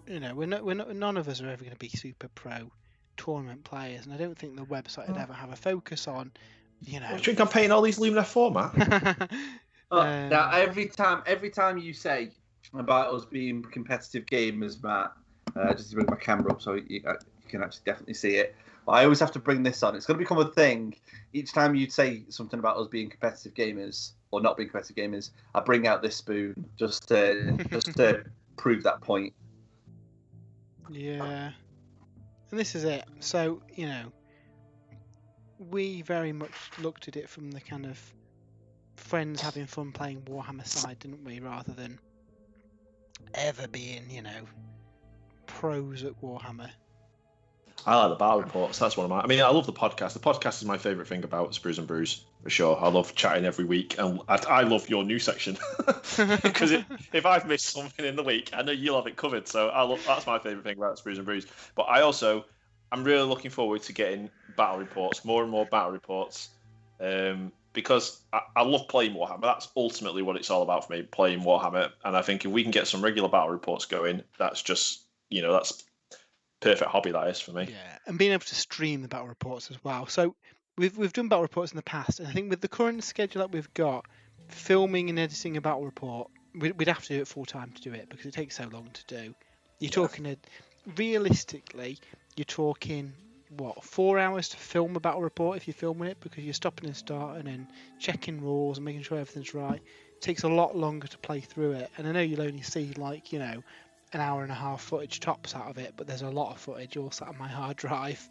You know, none of us are ever going to be super pro tournament players, and I don't think the website would ever have a focus on, you know. Do you think I'm paying all these Lumineth for, Matt? Now, every time you say about us being competitive gamers, Matt, just to bring my camera up so you can actually definitely see it. But I always have to bring this on. It's going to become a thing. Each time you say something about us being competitive gamers or not being competitive gamers, I bring out this spoon just to prove that point. Yeah. And this is it. So, you know, we very much looked at it from the kind of friends having fun playing Warhammer side, didn't we? Rather than ever being, you know, pros at Warhammer. I like the battle reports. That's one of my. I mean, I love the podcast. The podcast is my favourite thing about Sprues and Brews, for sure. I love chatting every week, and I love your news section because if I've missed something in the week, I know you'll have it covered. So that's my favourite thing about Sprues and Brews. But I'm really looking forward to getting battle reports, more and more battle reports, because I love playing Warhammer. That's ultimately what it's all about for me, playing Warhammer. And I think if we can get some regular battle reports going, that's just, you know, that's perfect hobby, that is, for me. Yeah, and being able to stream the battle reports as well. So we've done battle reports in the past, and I think with the current schedule that we've got, filming and editing a battle report, we'd have to do it full time to do it because it takes so long to do. You're talking realistically, you're talking what, 4 hours to film a battle report if you're filming it, because you're stopping and starting and checking rules and making sure everything's right. It takes a lot longer to play through it, and I know you'll only see like, you know, an hour and a half footage tops out of it, but there's a lot of footage all sat on my hard drive.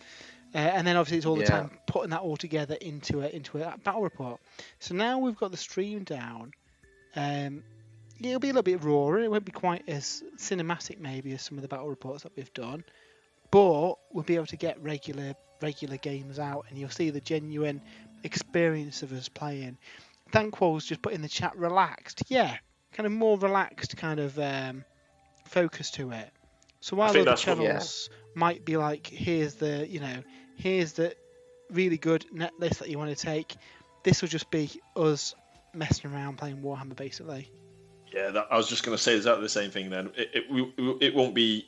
And then obviously it's all the time putting that all together into a battle report. So now we've got the stream down. It'll be a little bit rawer. It won't be quite as cinematic maybe as some of the battle reports that we've done, but we'll be able to get regular games out, and you'll see the genuine experience of us playing. Thankwell's just put in the chat, relaxed. Yeah, kind of more relaxed kind of focus to it. So while other channels might be like, here's the really good net list that you want to take, this will just be us messing around playing Warhammer basically. Yeah, I was just going to say exactly the same thing then. It won't be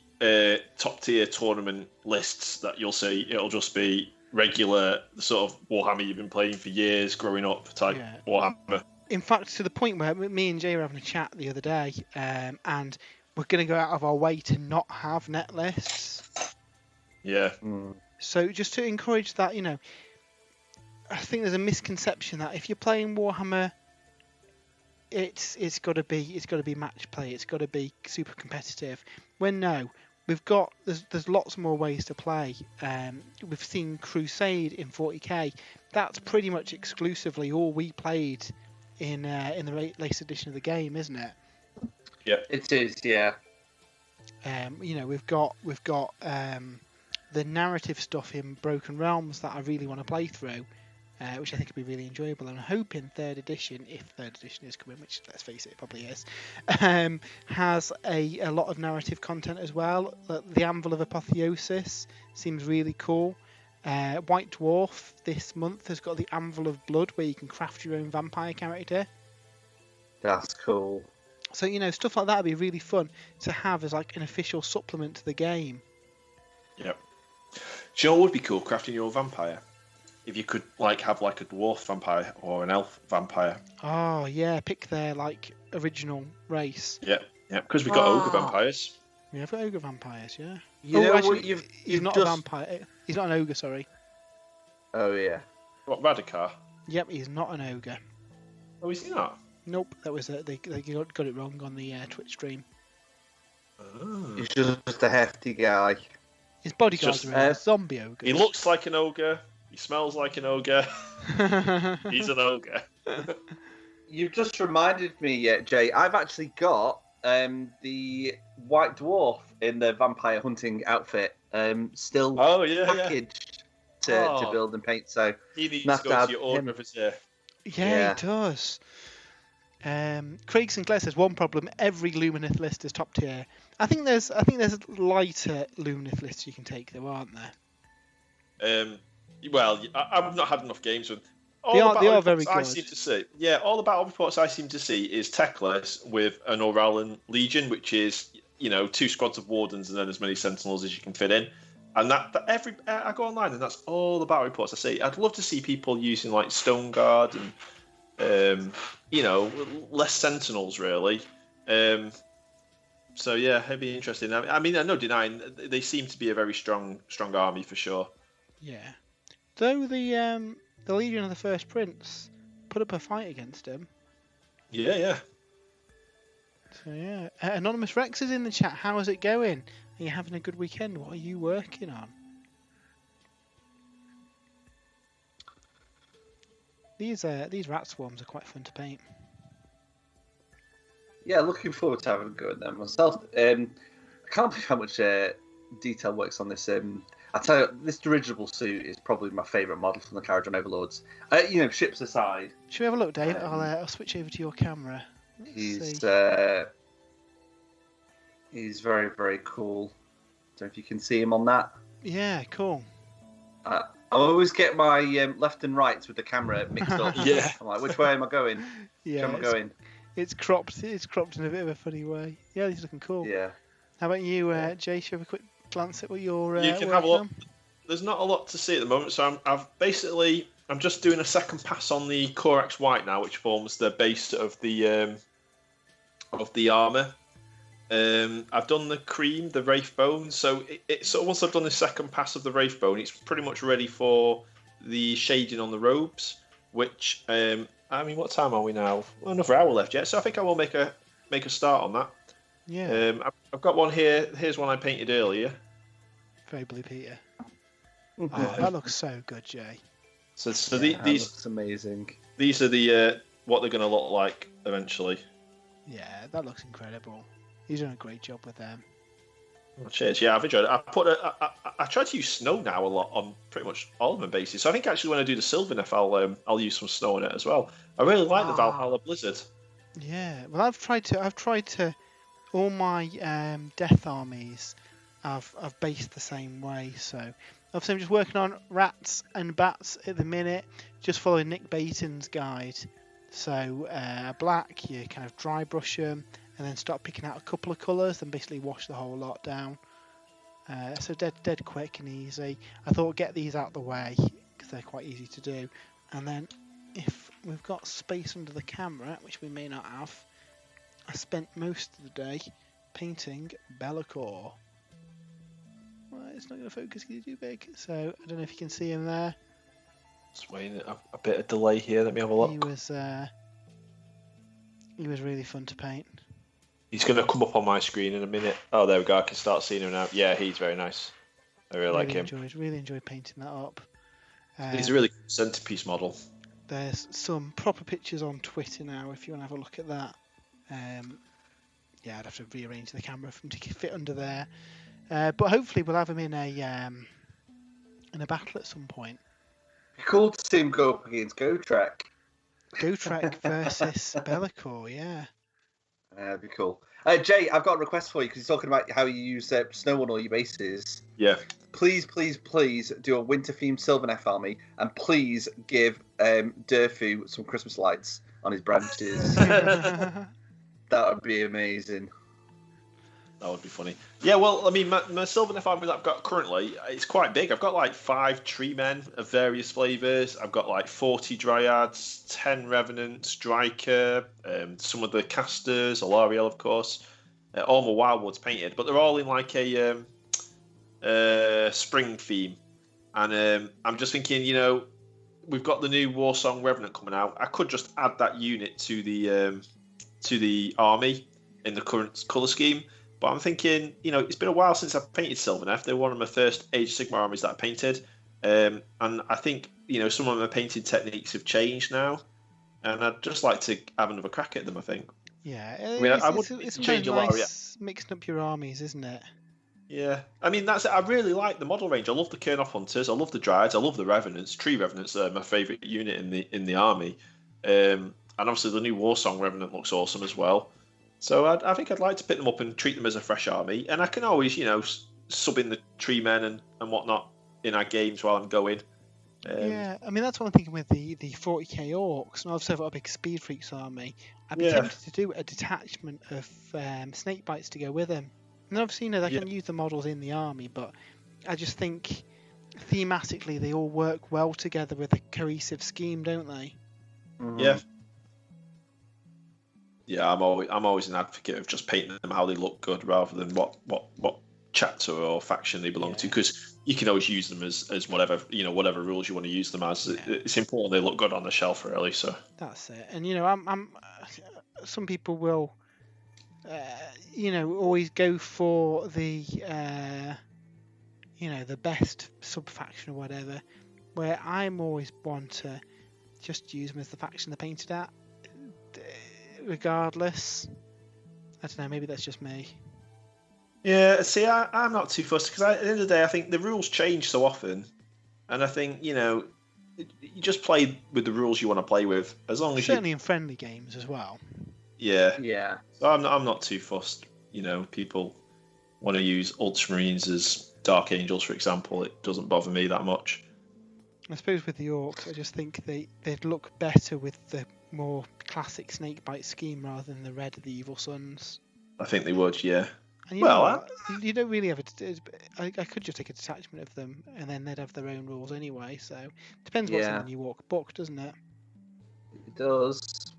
top tier tournament lists that you'll see. It'll just be regular sort of Warhammer you've been playing for years, growing up type Warhammer. In fact, to the point where me and Jay were having a chat the other day, and we're going to go out of our way to not have net lists. Yeah. So just to encourage that, you know, I think there's a misconception that if you're playing Warhammer, it's got to be match play. It's got to be super competitive. When no, there's lots more ways to play. We've seen Crusade in 40k. That's pretty much exclusively all we played in the latest edition of the game, isn't it? Yeah, it is. Yeah. You know, we've got the narrative stuff in Broken Realms that I really want to play through. Which I think will be really enjoyable. And I'm hoping 3rd edition, if 3rd edition is coming, which let's face it, it probably is, has a lot of narrative content as well. The Anvil of Apotheosis seems really cool. White Dwarf this month has got the Anvil of Blood, where you can craft your own vampire character. That's cool. So, you know, stuff like that would be really fun to have as like an official supplement to the game. Yep. Do you know what would be cool? Crafting your own vampire. If you could have a dwarf vampire or an elf vampire. Oh yeah, pick their like original race. Yeah, because we've got ogre vampires. We have got ogre vampires, yeah. He's not a vampire. He's not an ogre, sorry. Oh yeah. What, Radikar? Yep, he's not an ogre. Oh, is he not? Nope, that was they got it wrong on the Twitch stream. Oh. He's just a hefty guy. His bodyguards are zombie ogre. He looks like an ogre. He smells like an ogre. He's an ogre. You've just reminded me, Jay. I've actually got the White Dwarf in the vampire hunting outfit still packaged to build and paint. So he needs to go to your order of his ear. Yeah, he does. Craig Sinclair says one problem: every Lumineth list is top tier. I think there's lighter Lumineth lists you can take, though, aren't there? Well, I've not had enough games with. They are very good. I seem to see, all the battle reports I seem to see is techless with an Oralan Legion, which is 2 squads of Wardens and then as many Sentinels as you can fit in. And that I go online and that's all the battle reports I see. I'd love to see people using like Stone Guard and less Sentinels really. So yeah, it'd be interesting. I mean, I'm no denying they seem to be a very strong army for sure. Yeah. Though the Legion of the First Prince put up a fight against him. Yeah. So yeah, Anonymous Rex is in the chat. How is it going? Are you having a good weekend? What are you working on? These rat swarms are quite fun to paint. Yeah, looking forward to having a go at them myself. I can't believe how much detail works on this. I tell you, this dirigible suit is probably my favourite model from the Caradron Overlords. Ships aside. Should we have a look, Dave? I'll switch over to your camera. He's very, very cool. Don't know if you can see him on that. Yeah, cool. I always get my left and right with the camera mixed up. Yeah. I'm like, which way am I going? Yeah, which way am I going? It's cropped in a bit of a funny way. Yeah, he's looking cool. Yeah. How about you, Jay? Should we have a quick glance at what you're you can have a look. There's not a lot to see at the moment, so I'm just doing a second pass on the Corax White now, which forms the base of the armor. I've done the cream, the Wraith Bone. So so once I've done the second pass of the Wraith Bone, it's pretty much ready for the shading on the robes. Which I mean, what time are we now? Well, another hour left yet. So I think I will make a start on that. Yeah. I've got one here. Here's one I painted earlier. Very Blue Peter. Oh, that looks so good, Jay. So That these looks amazing. these are the what they're going to look like eventually. Yeah, that looks incredible. He's done a great job with them. Oh, cheers. Yeah, I've enjoyed it. I try to use snow now a lot on pretty much all of my bases. So I think actually when I do the Sylvaneth, I'll use some snow in it as well. I really like the Valhalla Blizzard. Yeah, well, I've tried to all my death armies. I've based the same way. So obviously I'm just working on rats and bats at the minute, just following Nick Baton's guide. So black, you kind of dry brush them, and then start picking out a couple of colours, then basically wash the whole lot down. So dead quick and easy. I thought get these out the way because they're quite easy to do, and then if we've got space under the camera, which we may not have, I spent most of the day painting Be'lakor. Well, it's not going to focus because he's too big, so I don't know if you can see him there. Just waiting a bit of delay here. Let me have a look. He was really fun to paint. He's going to come up on my screen in a minute. Oh, there we go. I can start seeing him now. Yeah, he's very nice. I really like him. Really enjoyed painting that up. He's a really good centerpiece model. There's some proper pictures on Twitter now if you want to have a look at that. Yeah, I'd have to rearrange the camera for him to fit under there. But hopefully we'll have him in a battle at some point. Cool to see him go up against GoTrek. GoTrek versus Be'lakor, yeah. That'd be cool. Jay, I've got a request for you because you're talking about how you use snow on all your bases. Yeah. Please do a winter-themed Sylvaneth army, and please give Durfu some Christmas lights on his branches. That would be amazing. That would be funny. Yeah, well, I mean, my Sylvaneth army that I've got currently, it's quite big. I've got like 5 tree men of various flavours. I've got like 40 dryads, 10 revenants, Dryker, some of the casters, Alariel, of course. All my wildwoods painted, but they're all in like a spring theme. And I'm just thinking, we've got the new Warsong Revenant coming out. I could just add that unit to the army in the current colour scheme. But I'm thinking, it's been a while since I've painted Sylvaneth. They're one of my first Age of Sigmar armies that I painted. And I think, some of my painting techniques have changed now. And I'd just like to have another crack at them, I think. Yeah, I mean, I would change a lot. Nice mixing up your armies, isn't it? Yeah. I mean, that's it. I really like the model range. I love the Kernoth Hunters. I love the Dryads. I love the Revenants. Tree Revenants are my favourite unit in the army. And obviously the new Warsong Revenant looks awesome as well. So I think I'd like to pick them up and treat them as a fresh army. And I can always, sub in the tree men and whatnot in our games while I'm going. Yeah, I mean, that's what I'm thinking with the 40k orcs. And obviously I've got a big Speed Freaks army. I'd be tempted to do a detachment of snake bites to go with them. And obviously, they can use the models in the army, but I just think thematically they all work well together with a cohesive scheme, don't they? Mm-hmm. Yeah. Yeah, I'm always an advocate of just painting them how they look good rather than what chapter or faction they belong to, because you can always use them as whatever whatever rules you want to use them as. Yeah. It's important they look good on the shelf, really. So that's it. And I'm some people will always go for the the best sub faction or whatever, where I'm always one to just use them as the faction they're painted at, regardless. I don't know, maybe that's just me. Yeah, see, I'm not too fussed because at the end of the day, I think the rules change so often, and I think you just play with the rules you want to play with, as long as certainly in friendly games as well. Yeah. So I'm not too fussed. People want to use Ultramarines as Dark Angels, for example. It doesn't bother me that much. I suppose with the Orcs, I just think they'd look better with the more classic Snakebite scheme rather than the red of the Evil Suns. I think they would, yeah. And you don't really have I could just take a detachment of them, and then they'd have their own rules anyway. So depends what's in the new Orc book, doesn't it? It does.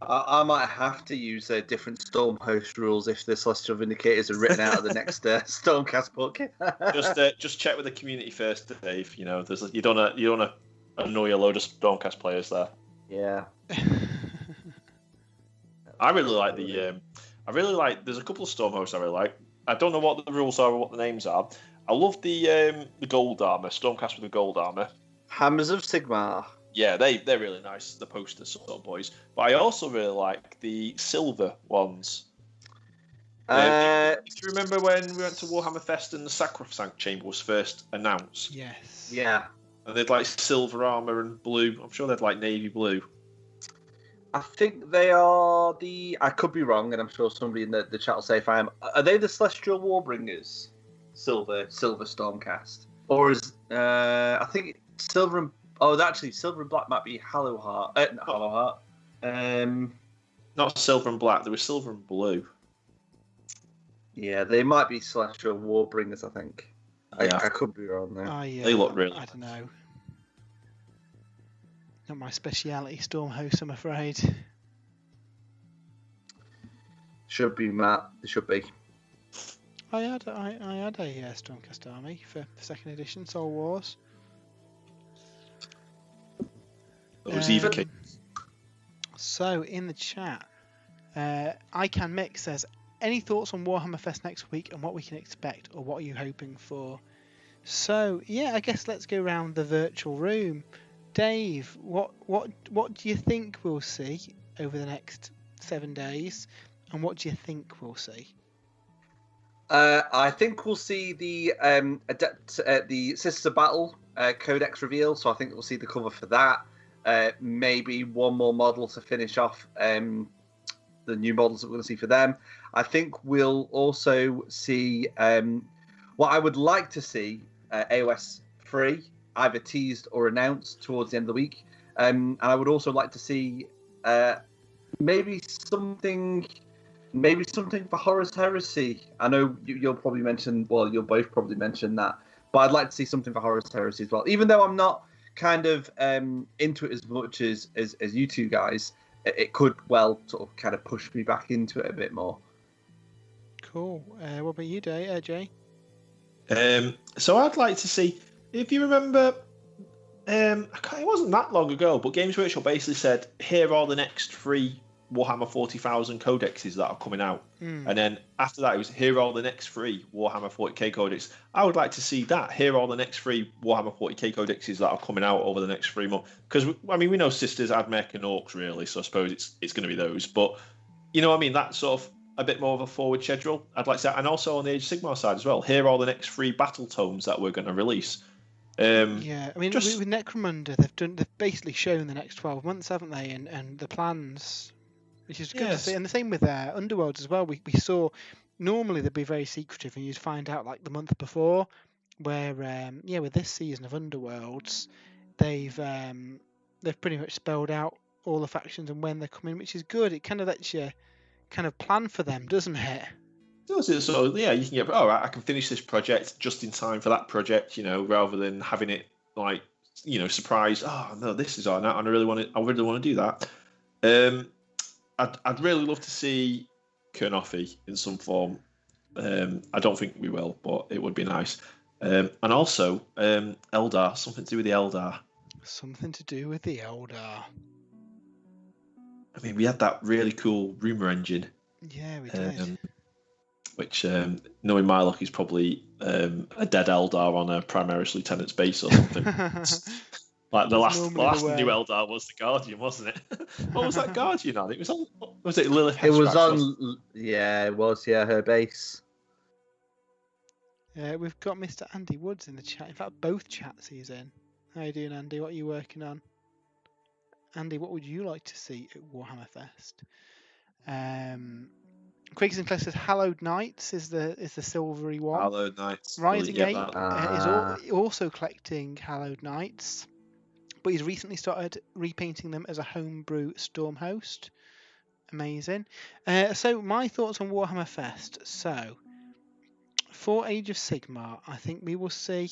I might have to use different Stormhost rules if the Celestial Vindicators are written out of the next Stormcast book. Just check with the community first, Dave. You know, you don't want to annoy a load of Stormcast players there. Yeah. I really like There's a couple of Stormhosts I really like. I don't know what the rules are or what the names are. I love the gold armor, Stormcast with the gold armor. Hammers of Sigmar. Yeah, they're really nice, the poster sort of boys. But I also really like the silver ones. If you remember when we went to Warhammer Fest and the Sacrosanct Chamber was first announced? Yes. Yeah. And they'd like silver armor and blue. I'm sure they'd like navy blue. I think they are I could be wrong, and I'm sure somebody in the chat will say if I am. Are they the Celestial Warbringers? Silver Stormcast? Or is, I think silver and, actually silver and black might be Hollowheart. Not Hollowheart. Not silver and black, there was silver and blue. Yeah, they might be Celestial Warbringers, I think. Yeah. I could be wrong there. They look really I don't know. Not my speciality, Stormhost, I'm afraid. Should be, Matt. They should be. I had a Stormcast army for second edition Soul Wars. It was Eva King. So in the chat, I Can Mix says, any thoughts on Warhammer Fest next week and what we can expect, or what are you hoping for? So yeah, I guess let's go around the virtual room. Dave, what do you think we'll see over the next 7 days, and what do you think we'll see? I think we'll see the the Sisters of Battle Codex reveal. So I think we'll see the cover for that. Maybe one more model to finish off the new models that we're going to see for them. I think we'll also see what I would like to see AOS 3 either teased or announced towards the end of the week. And I would also like to see maybe something for Horus Heresy. I know you'll probably mention, well, you'll both probably mention that, but I'd like to see something for Horus Heresy as well. Even though I'm not kind of into it as much as you two guys, it could well sort of kind of push me back into it a bit more. Cool. What about you, Jay? So I'd like to see, if you remember, it wasn't that long ago, but Games Workshop basically said, here are the next 3 Warhammer 40,000 codexes that are coming out. And then after that, it was, here are the next 3 Warhammer 40k codex. I would like to see that. Here are the next 3 Warhammer 40k codexes that are coming out over the next 3 months. Because, I mean, we know Sisters, Admech, and Orcs, really, so I suppose it's going to be those. But, you know what I mean? That's sort of a bit more of a forward schedule, I'd like to say. And also on the Age of Sigmar side as well. Here are the next 3 battle tomes that we're going to release. Yeah, I mean, with Necromunda, they've basically shown the next 12 months, haven't they? And the plans, which is good to see. And the same with Underworlds as well. We saw, normally they'd be very secretive, and you'd find out like the month before. Where with this season of Underworlds, they've pretty much spelled out all the factions and when they're coming, which is good. It kind of lets you kind of plan for them, doesn't it? So yeah, you can get, all right, I can finish this project just in time for that project, you know, rather than having it like, you know, surprise. Oh no, this is on out, and I really want to do that. I'd really love to see Kernoffy in some form. I don't think we will, but it would be nice. And also Eldar, something to do with the Eldar. Something to do with the Eldar. I mean, we had that really cool rumor engine. Yeah, we did. Which, knowing my luck, is probably a dead Eldar on a Primaris Lieutenant's base or something. Like the last new Eldar was the Guardian, wasn't it? What was that Guardian on? It was on. Was it Lilith? It was on. Yeah, it was. Yeah, her base. We've got Mr. Andy Woods in the chat. In fact, both chats he's in. How you doing, Andy? What are you working on? Andy, what would you like to see at Warhammer Fest? Quakers and Clay says Hallowed Knights is the silvery one. Hallowed Knights. Rising 8 is also collecting Hallowed Knights, but he's recently started repainting them as a homebrew Stormhost. Amazing. So my thoughts on Warhammer Fest. So for Age of Sigmar, I think we will see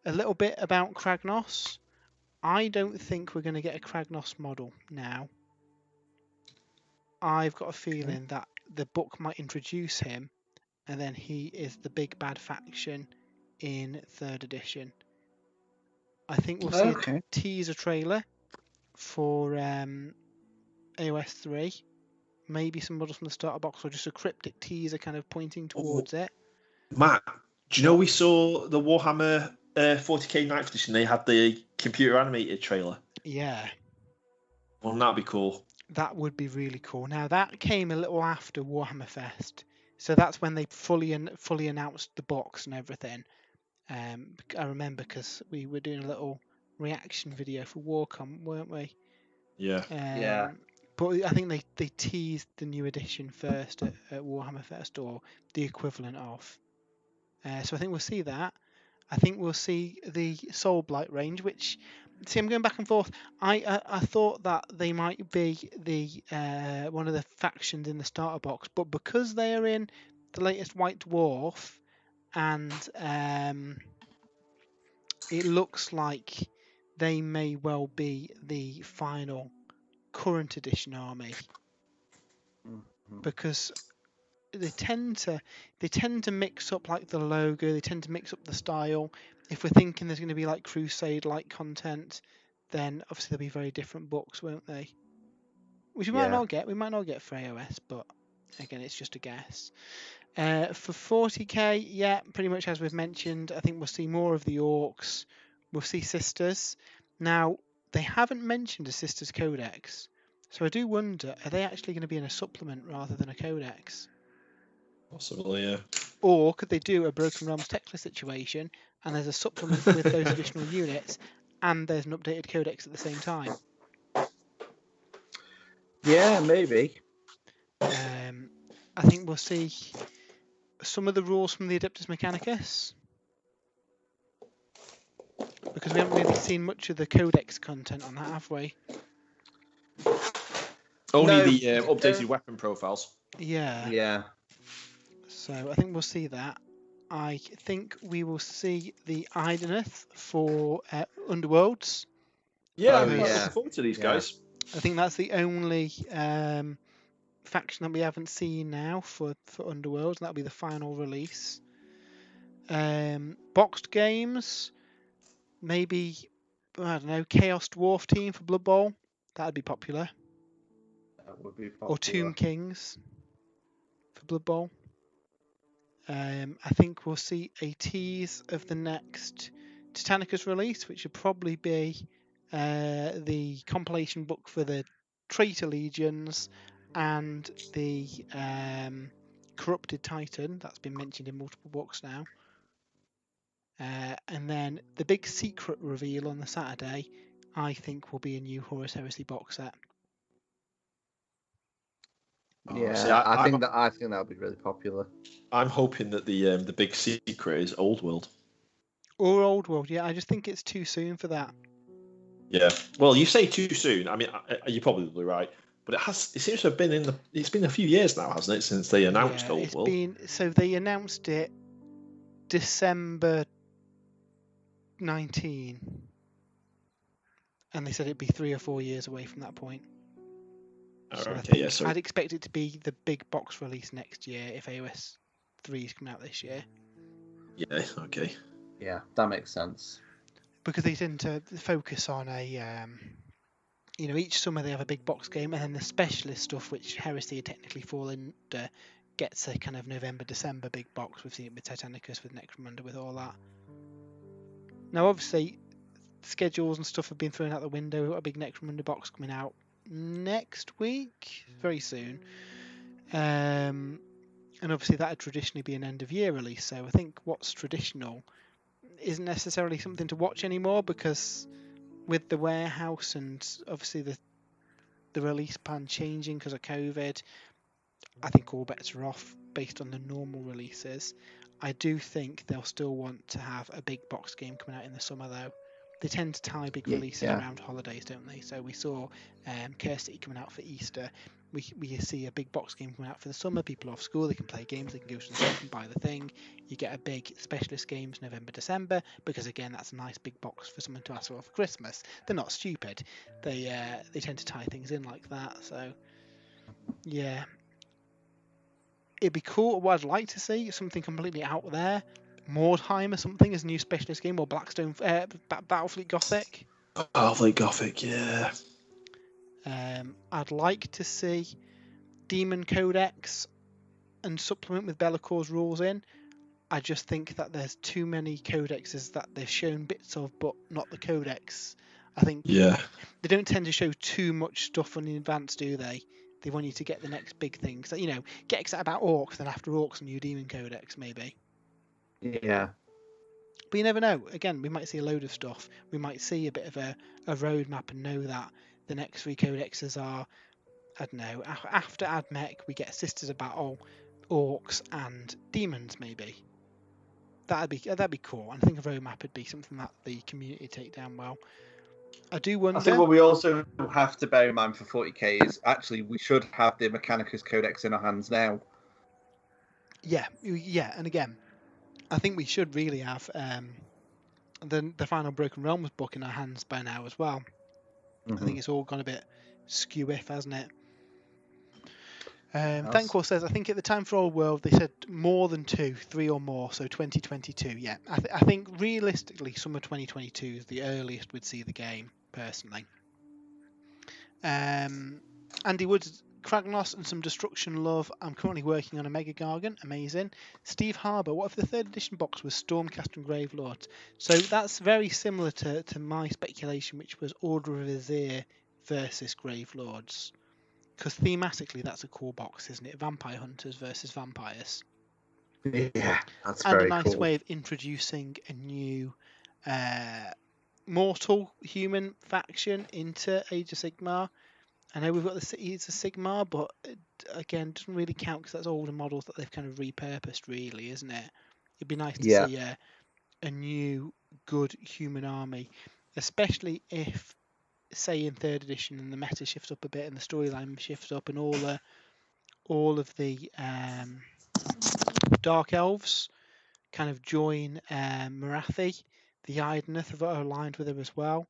a little bit about Kragnos. I don't think we're going to get a Kragnos model now. I've got a feeling that the book might introduce him, and then he is the big bad faction in 3rd edition. I think we'll see a teaser trailer for AOS 3. Maybe some models from the starter box, or just a cryptic teaser kind of pointing towards it. Matt, do you know we saw the Warhammer 40k 9th edition? They had the computer animated trailer. Yeah. Well, that'd be cool. That would be really cool. Now that came a little after Warhammer Fest, so that's when they fully announced the box and everything. I remember because we were doing a little reaction video for Warcom, weren't we? Yeah. Yeah. But I think they teased the new edition first at Warhammer Fest, or the equivalent of. So I think we'll see that. I think we'll see the Soulblight range, which, see, I'm going back and forth. I thought that they might be the one of the factions in the starter box, but because they are in the latest White Dwarf, and it looks like they may well be the final current edition army, because they tend to mix up like the logo, they tend to mix up the style. If we're thinking there's going to be like Crusade like content, then obviously there'll be very different books, won't they? Which we might not get. We might not get for AOS, but again, it's just a guess. For 40k, yeah, pretty much as we've mentioned, I think we'll see more of the Orcs. We'll see Sisters. Now, they haven't mentioned a Sisters Codex, so I do wonder, are they actually going to be in a supplement rather than a Codex? Possibly, yeah. Or could they do a Broken Realms Tecla situation, and there's a supplement with those additional units, and there's an updated Codex at the same time? Yeah, maybe. I think we'll see some of the rules from the Adeptus Mechanicus, because we haven't really seen much of the Codex content on that, have we? Only the updated weapon profiles. Yeah. Yeah. So I think we'll see that. I think we will see the Ideneth for Underworlds. Yeah, I'm quite looking forward to these guys. I think that's the only faction that we haven't seen now for Underworlds, and that'll be the final release. Boxed games, maybe, I don't know, Chaos Dwarf Team for Blood Bowl. That'd be popular. That would be popular. Or Tomb Kings for Blood Bowl. I think we'll see a tease of the next Titanicus release, which would probably be the compilation book for the Traitor Legions and the Corrupted Titan. That's been mentioned in multiple books now. And then the big secret reveal on the Saturday, I think, will be a new Horus Heresy box set. Yeah, I think that'll be really popular. I'm hoping that the big secret is Old World. Or Old World, yeah. I just think it's too soon for that. Yeah. Well, you say too soon. I mean, you're probably right, but it seems to have been it's been a few years now, hasn't it, since they announced Old World? So they announced it December 19, and they said it'd be 3 or 4 years away from that point. So I'd expect it to be the big box release next year if AOS 3 is coming out this year. Yeah, okay. Yeah, that makes sense. Because they tend to focus on each summer they have a big box game, and then the specialist stuff, which Heresy technically fall under, gets a kind of November, December big box. We've seen it with Titanicus, with Necromunda, with all that. Now, obviously, schedules and stuff have been thrown out the window. We've got a big Necromunda box coming out next week, very soon. And obviously that would traditionally be an end of year release, so I think what's traditional isn't necessarily something to watch anymore, because with the warehouse and obviously the release plan changing because of COVID, I think all bets are off based on the normal releases. I do think they'll still want to have a big box game coming out in the summer, though. They tend to tie big releases around holidays, don't they? So we saw Curse City coming out for Easter. We see a big box game coming out for the summer. People are off school, they can play games, they can go to the shop and buy the thing. You get a big specialist games November, December, because again, that's a nice big box for someone to ask for Christmas. They're not stupid. They tend to tie things in like that. So Yeah. It'd be cool. What I'd like to see something completely out there. Mordheim or something as a new specialist game, or Blackstone Battlefleet Gothic. Battlefleet Gothic, yeah. I'd like to see Demon Codex and supplement with Bellacor's rules in. I just think that there's too many codexes that they've shown bits of, but not the codex. I think Yeah. they don't tend to show too much stuff in advance, do they? They want you to get the next big thing. So, get excited about Orcs, then after Orcs, a new Demon Codex, maybe. Yeah. But you never know. Again, we might see a load of stuff. We might see a bit of a roadmap and know that the next 3 codexes are, I don't know, after Admech, we get Sisters of Battle, Orcs, and Demons, maybe. That'd be cool. And I think a roadmap would be something that the community would take down well. I do wonder. I think what we also have to bear in mind for 40k is actually we should have the Mechanicus Codex in our hands now. Yeah, and again, I think we should really have the final Broken Realms book in our hands by now as well. I think it's all gone a bit skew-if, hasn't it? Thankor says, I think at the time for Old World they said more than 2, 3 or more, so 2022. Yeah, I think realistically summer 2022 is the earliest we'd see the game, personally. Andy Woods, Kragnos and some Destruction Love. I'm currently working on a Mega Gargant. Amazing. Steve Harbour, what if the 3rd edition box was Stormcast and Gravelords? So that's very similar to my speculation, which was Order of Azir versus Gravelords. Because thematically, that's a cool box, isn't it? Vampire Hunters versus Vampires. Yeah, that's and very a nice cool. way of introducing a new mortal human faction into Age of Sigmar. I know we've got the Cities of Sigmar, but again, doesn't really count because that's older models that they've kind of repurposed, really, isn't it? It'd be nice to see a new, good human army, especially if, say, in 3rd edition and the meta shifts up a bit and the storyline shifts up and all of the Dark Elves kind of join Marathi. The Idoneth are aligned with her as well.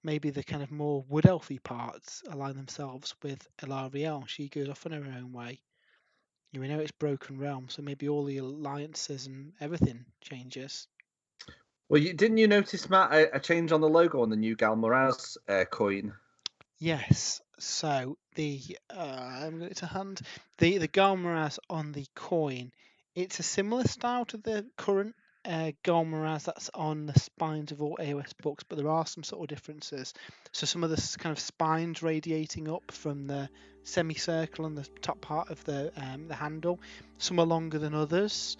Maybe the kind of more Wood Elfy parts align themselves with Elariel. She goes off on her own way. We know it's Broken Realm, so maybe all the alliances and everything changes. Well, didn't you notice, Matt, a change on the logo on the new Galmoraz coin? Yes. So I'm going to hand the Galmaraz on the coin. It's a similar style to the current Galmaraz that's on the spines of all AOS books, but there are some sort of differences. So some of the kind of spines radiating up from the semicircle on the top part of the handle. Some are longer than others.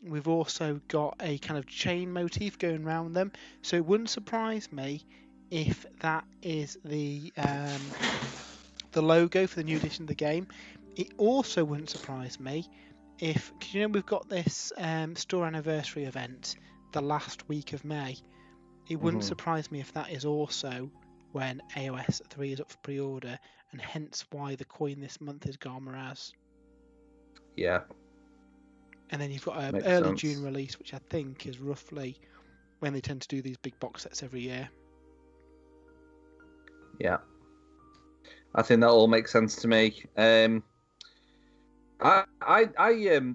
We've also got a kind of chain motif going around them, so it wouldn't surprise me if that is the logo for the new edition of the game. It also wouldn't surprise me if, because we've got this store anniversary event the last week of May. It wouldn't surprise me if that is also when AOS 3 is up for pre-order, and hence why the coin this month is Galmaraz. Yeah. And then you've got an early June release, which I think is roughly when they tend to do these big box sets every year. Yeah, I think that all makes sense to me. I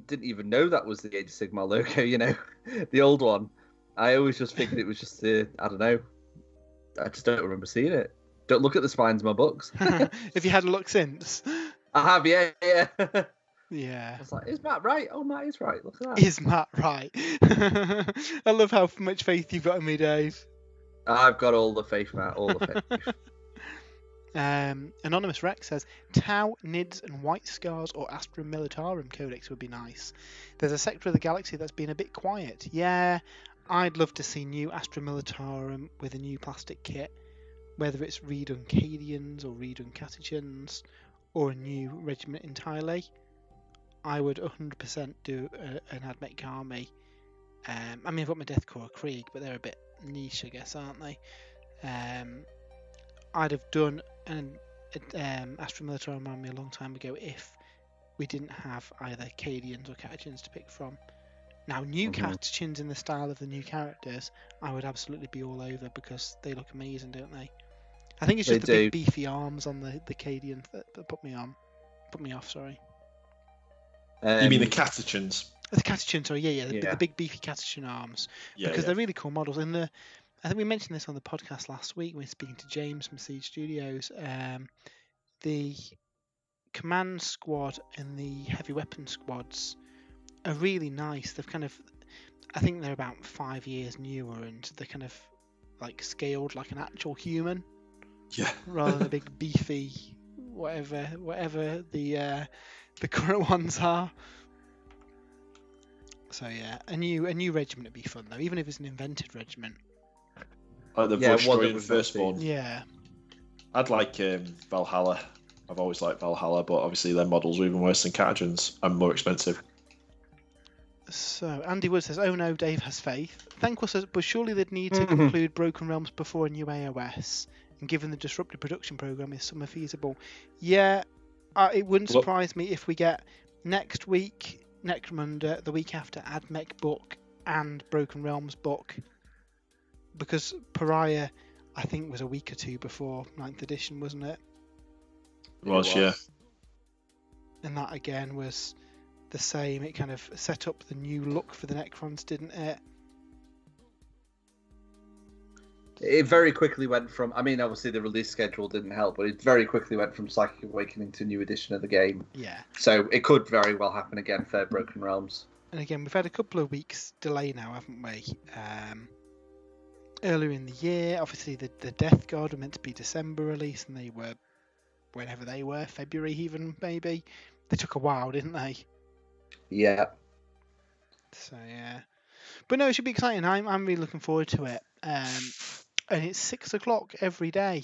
didn't even know that was the Age of Sigmar logo. The old one. I always just figured it was just I don't know. I just don't remember seeing it. Don't look at the spines of my books. Have you had a look since? I have, yeah. Yeah. I was like, is Matt right? Oh, Matt is right. Look at that. Is Matt right? I love how much faith you've got in me, Dave. I've got all the faith, Matt. All the faith. Anonymous Rex says Tau, Nids, and White Scars or Astra Militarum Codex would be nice. There's a sector of the galaxy that's been a bit quiet. Yeah, I'd love to see new Astra Militarum with a new plastic kit, whether it's redone Cadians or redone Catechans or a new regiment entirely. I would 100% do an Admech army. I mean, I've got my Deathcore Krieg, but they're a bit niche, I guess, aren't they? I'd have done an Astra Militarum army a long time ago if we didn't have either Cadians or Catechins to pick from. Now, new Catechins in the style of the new characters, I would absolutely be all over because they look amazing, don't they? I think it's They just the big do. beefy arms on the Cadian that put me off. Sorry. You mean the catechins? The Catechin, sorry, yeah, Yeah. the big beefy Catechin arms, Yeah, because yeah. they're really cool models. And I think we mentioned this on the podcast last week when we were speaking to James from Siege Studios. The command squad and the heavy weapon squads are really nice. They've kind of, I think they're about 5 years newer, and they're kind of like scaled like an actual human, Yeah. rather than a big beefy whatever the current ones are. So yeah, a new regiment would be fun though, even if it's an invented regiment. Like the Yeah, one that Voice-Destroying we've not Firstborn. seen. Yeah. I'd like Valhalla. I've always liked Valhalla, but obviously their models are even worse than catechins and more expensive. So Andy Wood says, "Oh no, Dave has faith. Thank us, but surely they'd need to Mhm. conclude Broken Realms before a new AOS, and given the disrupted production program is somewhat feasible." Yeah, it wouldn't Well- surprise me if we get next week, Necromunda, the week after, AdMech book and Broken Realms book, because Pariah, I think, was a week or two before 9th edition, wasn't it? Yeah. And that again was the same. It kind of set up the new look for the Necrons, didn't it? It very quickly went from, I mean, obviously the release schedule didn't help, but it very quickly went from Psychic Awakening to new edition of the game. Yeah. So it could very well happen again for Broken Realms. And again, we've had a couple of weeks delay now, haven't we? Earlier in the year, obviously the Death Guard were meant to be December release, and they were whenever they were, February even maybe. They took a while, didn't they? Yeah. So yeah, but no, it should be exciting. I'm really looking forward to it. And it's 6 o'clock every day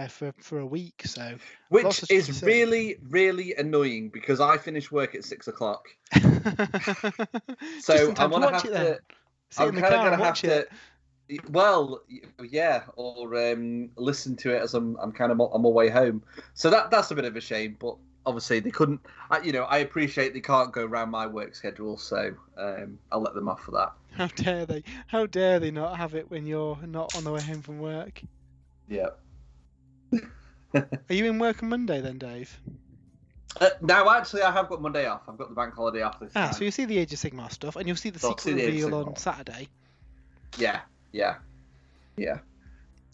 for a week. So lots Which of stuff is to see. really, really annoying because I finish work at 6 o'clock. Just So in time I'm to gonna watch have it then. to. Sit I'm in the kind of car and gonna have watch to. it. Well, yeah, or listen to it as I'm kind of on my way home. So that's a bit of a shame, but obviously they couldn't. I appreciate they can't go around my work schedule, so I'll let them off for that. How dare they? How dare they not have it when you're not on the way home from work? Yeah. Are you in work on Monday then, Dave? No, actually, I have got Monday off. I've got the bank holiday off this time. So you'll see the Age of Sigmar stuff, and you'll see the I'll secret see the Age of reveal on Sigmar. Saturday. Yeah.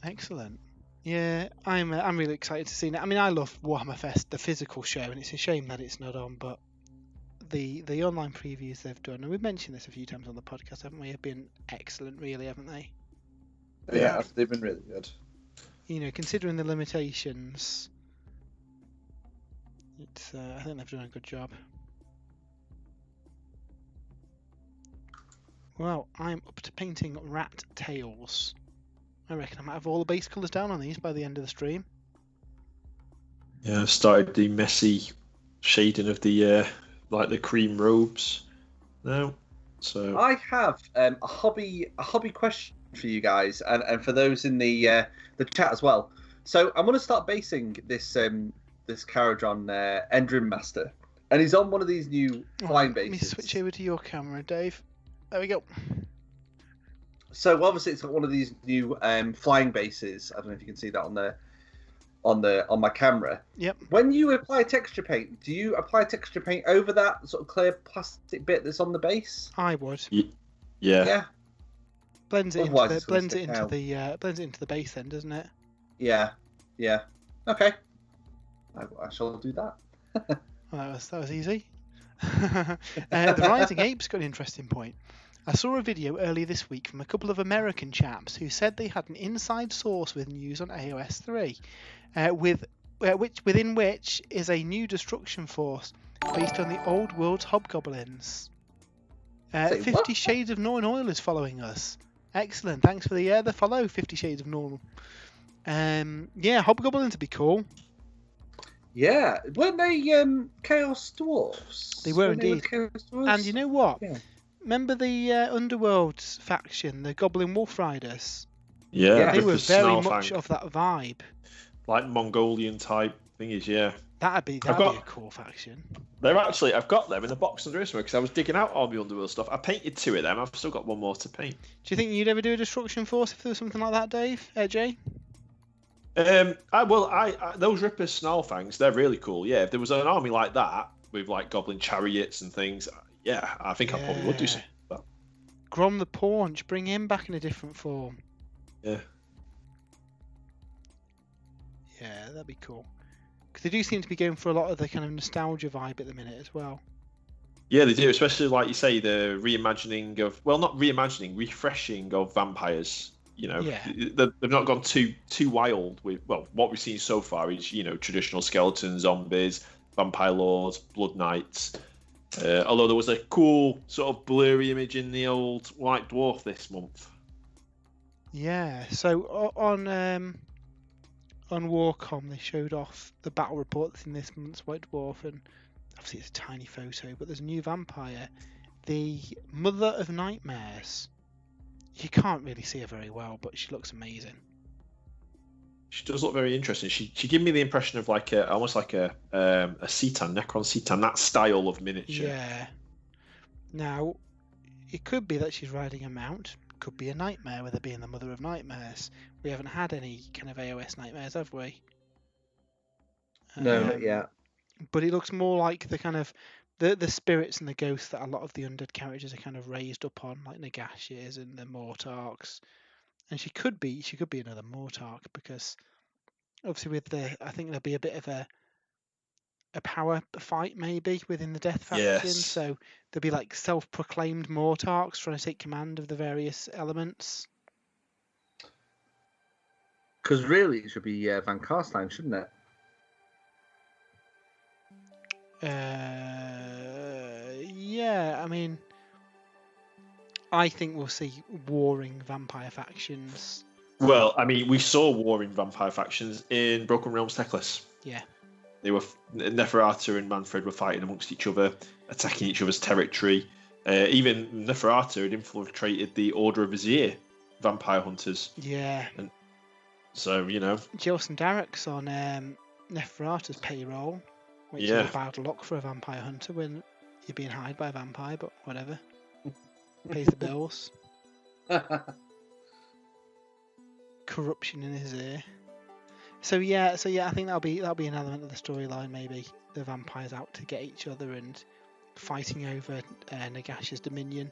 Excellent. Yeah, I'm really excited to see it. I mean, I love Warhammer Fest, the physical show, and it's a shame that it's not on. But the online previews they've done, and we've mentioned this a few times on the podcast, haven't we? Have been excellent, really, haven't they? Yeah, they've been really good. You know, considering the limitations, it's I think they've done a good job. Well, I'm up to painting rat tails. I reckon I might have all the base colours down on these by the end of the stream. Yeah, I've started the messy shading of the like the cream robes now. So I have a hobby question for you guys, and for those in the chat as well. So I'm going to start basing this this carriage on Endrin Master, and he's on one of these new flying Let me bases. switch over to your camera, Dave. There we go. So obviously it's got one of these new flying bases. I don't know if you can see that on my camera. Yep. When you apply texture paint, do you apply texture paint over that sort of clear plastic bit that's on the base? I would. yeah, Yeah. Blends it Otherwise into it's gonna blends it stick into out. the blends it into the base then, doesn't it? Yeah. Okay. I shall do that. Well, that was easy. The Rising Apes got an interesting point. I saw a video earlier this week from a couple of American chaps who said they had an inside source with news on AOS 3, within which is a new destruction force based on the old world's hobgoblins. Say 50 what? Shades of Norn Oil is following us. Excellent. Thanks for the follow, 50 Shades of Norn. Yeah, hobgoblins would be cool. Yeah, weren't they Chaos Dwarfs? They were Weren't indeed. Chaos Dwarfs? And you know what? Yeah. Remember the Underworld faction, the Goblin Wolf Riders? yeah. They with were the very Snarl much Fang. of that vibe. Like Mongolian type thingies. Yeah, That'd be I've got- a cool faction. they're actually I've got them in the box under this one because I was digging out all the Underworld stuff. I painted 2 of them. I've still got 1 more to paint. Do you think you'd ever do a destruction force if there was something like that, Dave? Jay? Those Ripper Snarlfangs, they're really cool. Yeah, if there was an army like that with like goblin chariots and things, yeah, I think I probably would do something like that. Grom the Paunch, bring him back in a different form. Yeah. Yeah, that'd be cool. Because they do seem to be going for a lot of the kind of nostalgia vibe at the minute as well. Yeah, they do, especially like you say, the reimagining of, well, not reimagining, refreshing of vampires. You know, Yeah. they've not gone too wild with, well, what we've seen so far is, you know, traditional skeletons, zombies, vampire lords, blood knights. Although there was a cool sort of blurry image in the old White Dwarf this month. Yeah. So on Warcom they showed off the battle report that's in this month's White Dwarf, and obviously it's a tiny photo, but there's a new vampire, the Mother of Nightmares. You can't really see her very well, but she looks amazing. She does look very interesting. She gave me the impression of like almost like a Cetan, Necron Cetan, that style of miniature. Yeah. Now, it could be that she's riding a mount. Could be a nightmare with her being the Mother of Nightmares. We haven't had any kind of AOS nightmares, have we? No, not yet. But it looks more like the kind of the spirits and the ghosts that a lot of the undead characters are kind of raised up on, like Nagash's and the Mortarks. And she could be another Mortark, because obviously I think there'll be a bit of a power fight maybe within the Death faction. Yes. So there'll be like self-proclaimed Mortarks trying to take command of the various elements. Because really, it should be Van Karstein, shouldn't it? Yeah, I mean, I think we'll see warring vampire factions. Well, I mean, we saw warring vampire factions in Broken Realms Teclis. Yeah. They were Neferata and Manfred were fighting amongst each other, attacking each other's territory. Even Neferata had infiltrated the Order of Azir vampire hunters. Yeah. And so, you know, Jilson Darrick's on Neferata's payroll, which is a bad luck for a vampire hunter when you're being hired by a vampire, but whatever. Pays the bills. Corruption in his ear. So yeah, I think that'll be an element of the storyline. Maybe the vampires out to get each other and fighting over Nagash's dominion.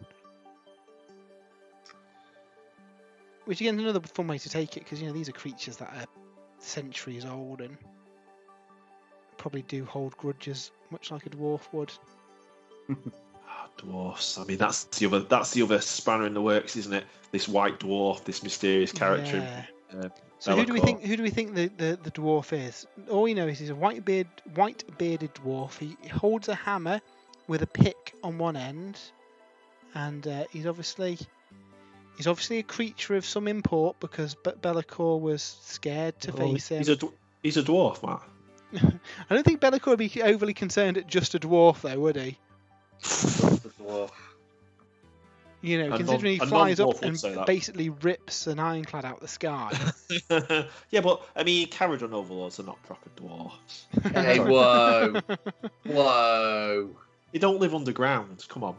Which again is another fun way to take it, because you know these are creatures that are centuries old and probably do hold grudges, much like a dwarf would. Dwarfs. I mean, that's the other spanner in the works, isn't it? This white dwarf, this mysterious character. Yeah. So who do we think the dwarf is? All we know is he's a white bearded dwarf. He holds a hammer with a pick on one end, and he's obviously a creature of some import, because Be'lakor was scared to face him. He's a dwarf, Matt. I don't think Be'lakor would be overly concerned at just a dwarf, though, would he? The dwarf. You know, considering he flies up and basically rips an ironclad out the sky. Yeah, but I mean, Caradon overlords are not proper dwarfs. Hey, whoa, whoa! They don't live underground. Come on.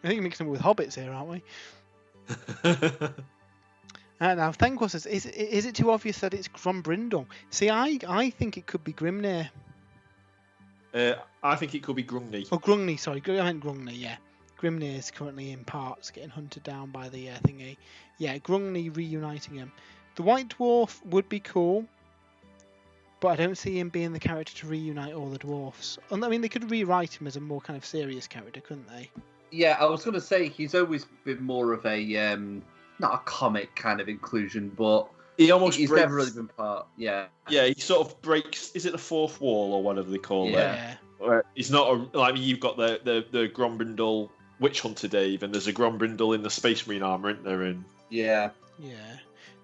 I think you're mixing them with hobbits here, aren't we? Now, Thengor says, is it too obvious that it's Grombrindle? See, I think it could be Grimnir. I think it could be Grungni. Oh, Grungni, sorry. I meant Grungni, yeah. Grimnir is currently in parts, getting hunted down by the thingy. Yeah, Grungni reuniting him. The White Dwarf would be cool, but I don't see him being the character to reunite all the dwarfs. I mean, they could rewrite him as a more kind of serious character, couldn't they? Yeah, I was going to say he's always been more of a not a comic kind of inclusion, but he's never really been part. Yeah, yeah, he sort of breaks. Is it the fourth wall or whatever they call it? Yeah, he's not like you've got the Grombrindle Witch Hunter Dave, and there's a Grombrindle in the Space Marine armor, isn't there? And yeah.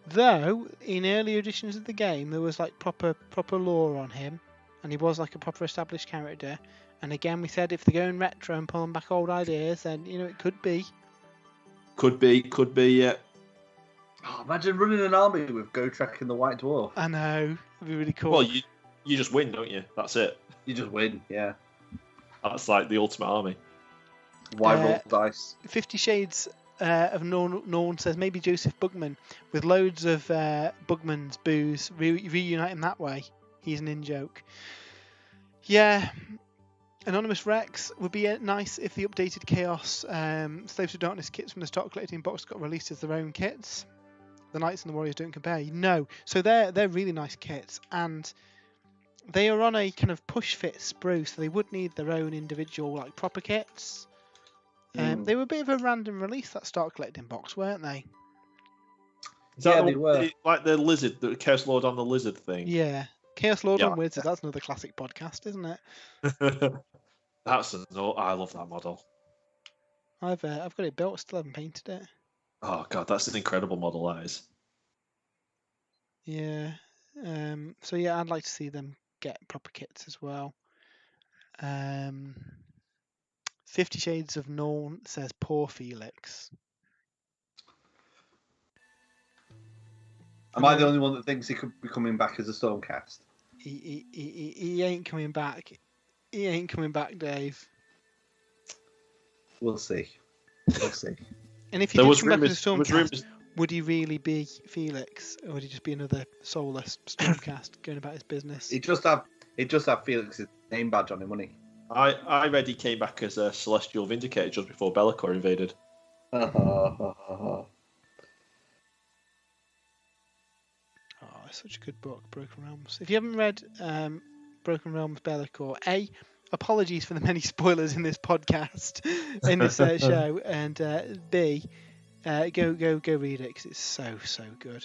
Though in earlier editions of the game, there was like proper lore on him, and he was like a proper established character. And again, we said if they're going retro and pulling back old ideas, then you know it could be. Could be, yeah. Oh, imagine running an army with Gotrek and the White Dwarf. I know, it'd be really cool. Well, you just win, don't you? That's it. You just win, yeah. That's like the ultimate army. Why roll dice? 50 Shades of Norn says maybe Joseph Bugman with loads of Bugman's booze reunite him that way. He's an in-joke. Yeah. Anonymous Rex would be nice if the updated Chaos Slaves to Darkness kits from the stock collecting box got released as their own kits. The Knights and the Warriors don't compare. No. So they're really nice kits, and they are on a kind of push fit sprue, so they would need their own individual like proper kits. They were a bit of a random release, that start collecting box, weren't they? Is that they were. like the lizard, the Chaos Lord on the lizard thing? Yeah. Chaos Lord Yeah. on Wizard, that's another classic podcast, isn't it? I love that model. I've got it built, still haven't painted it. Oh god, that's an incredible model, that is. Yeah. So yeah, I'd like to see them get proper kits as well. 50 Shades of Norn says poor Felix. Am I the only one that thinks he could be coming back as a Stormcast? He ain't coming back. He ain't coming back, Dave. We'll see. We'll see. And if he did come back as a Stormcast, would he really be Felix, or would he just be another soulless Stormcast going about his business? He'd just have Felix's name badge on him, wouldn't he? I read he came back as a Celestial Vindicator just before Be'lakor invaded. Oh, it's such a good book, Broken Realms. If you haven't read Broken Realms Be'lakor, A, apologies for the many spoilers in this podcast, in this show, and B, go read it, because it's so good.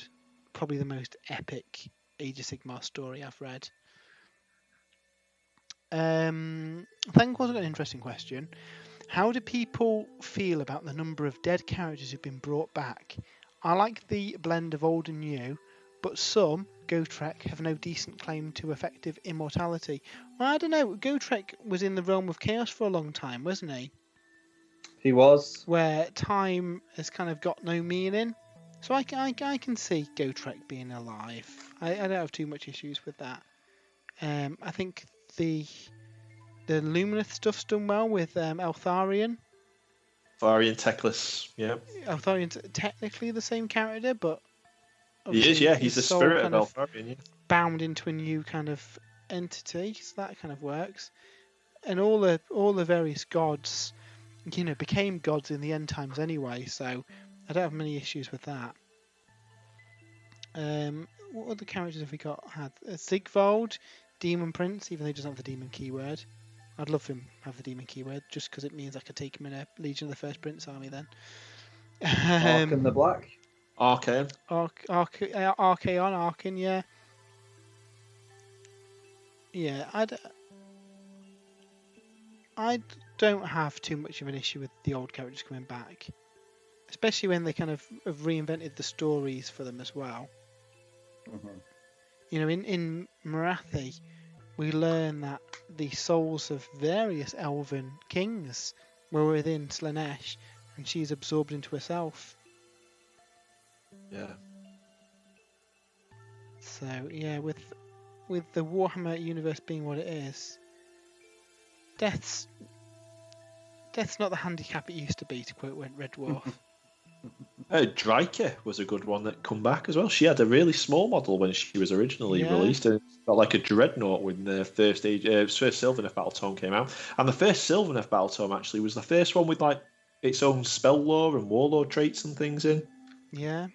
Probably the most epic Age of Sigmar story I've read. Thankwell's got an interesting question. How do people feel about the number of dead characters who've been brought back? I like the blend of old and new, but some, Gotrek, have no decent claim to effective immortality. Well, I don't know. Gotrek was in the realm of chaos for a long time, wasn't he? He was. Where time has kind of got no meaning. So I can see Gotrek being alive. I don't have too much issues with that. I think the Lumineth stuff's done well with Eltharion. Eltharion Teclis, yeah. Eltharion's technically the same character, but he is, yeah. He's the spirit of Eltharion, yeah. Bound into a new kind of entity, so that kind of works. And all the various gods, became gods in the end times anyway, so I don't have many issues with that. What other characters have we had? Sigvald, Demon Prince, even though he doesn't have the demon keyword. I'd love him to have the demon keyword, just because it means I could take him in a Legion of the First Prince army then. Arkan the Black. Arcane. Arkan, yeah. Yeah, I don't have too much of an issue with the old characters coming back. Especially when they kind of have reinvented the stories for them as well. Mm-hmm. In Marathi, we learn that the souls of various elven kings were within Slaanesh, and she's absorbed into herself. Yeah. So yeah, with the Warhammer universe being what it is, death's not the handicap it used to be, to quote Red Dwarf. Dryke was a good one that come back as well. She had a really small model when she was originally released, and got like a dreadnought when the first Sylvaneth Battle Tome came out. And the first Sylvaneth Battle Tome actually was the first one with like its own spell lore and warlord traits and things in. Yeah.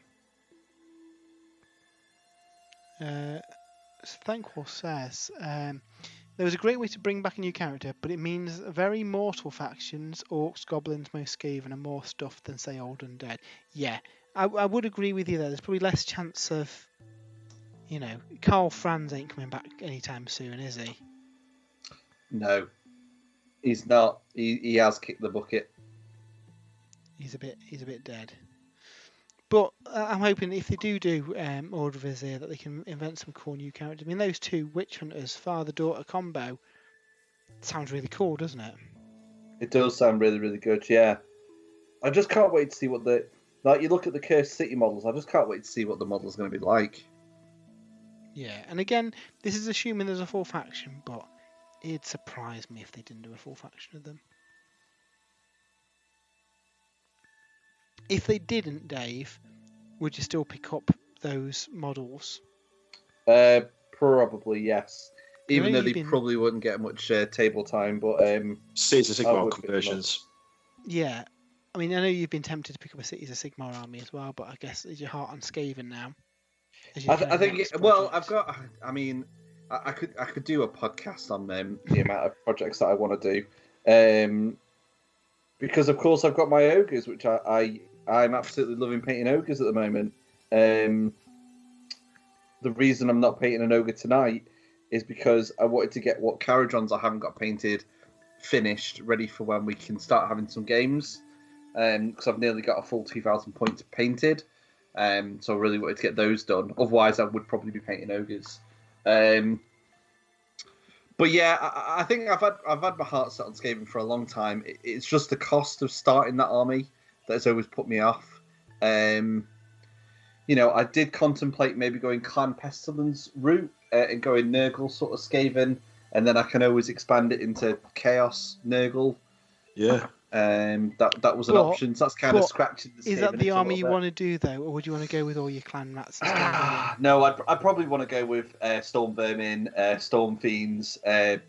Thankwell says, there was a great way to bring back a new character, but it means very mortal factions, orcs, goblins, most Skaven, and more stuff than, say, old undead. Yeah, I would agree with you there. There's probably less chance of, Karl Franz ain't coming back anytime soon, is he? No, he's not. He has kicked the bucket. He's a bit dead. But I'm hoping if they do Order of Vizier, that they can invent some cool new characters. I mean, those two Witch Hunters, father-daughter combo, sounds really cool, doesn't it? It does sound really, really good, yeah. I just can't wait to see what you look at the Cursed City models, I just can't wait to see what the model's going to be like. Yeah, and again, this is assuming there's a full faction, but it'd surprise me if they didn't do a full faction of them. If they didn't, Dave, would you still pick up those models? Probably yes. I know Even though you've they been- probably wouldn't get much table time, but Cities of I Sigmar would pick them up. conversions. Yeah. I mean, I know you've been tempted to pick up a Cities of Sigmar army as well, but I guess is your heart on Skaven now? As your I kind of think. next Well, project? I've got. I mean, I could do a podcast on the amount of projects that I want to do, because of course I've got my ogres, which I'm absolutely loving painting ogres at the moment. The reason I'm not painting an ogre tonight is because I wanted to get what Caradrons I haven't got painted finished, ready for when we can start having some games. Because I've nearly got a full 2,000 points painted. So I really wanted to get those done. Otherwise, I would probably be painting ogres. But yeah, I think I've had my heart set on Skaven for a long time. It's just the cost of starting that army that has always put me off. I did contemplate maybe going Clan Pestilence route and going Nurgle sort of Skaven, and then I can always expand it into Chaos Nurgle. Yeah. That was an But- option. So that's kind of but scratching the Is Skaven that the itch a army little you bit. want to do though, or would you want to go with all your clan rats and Storm Vermin? No, I'd probably want to go with Storm Vermin, Storm Fiends, the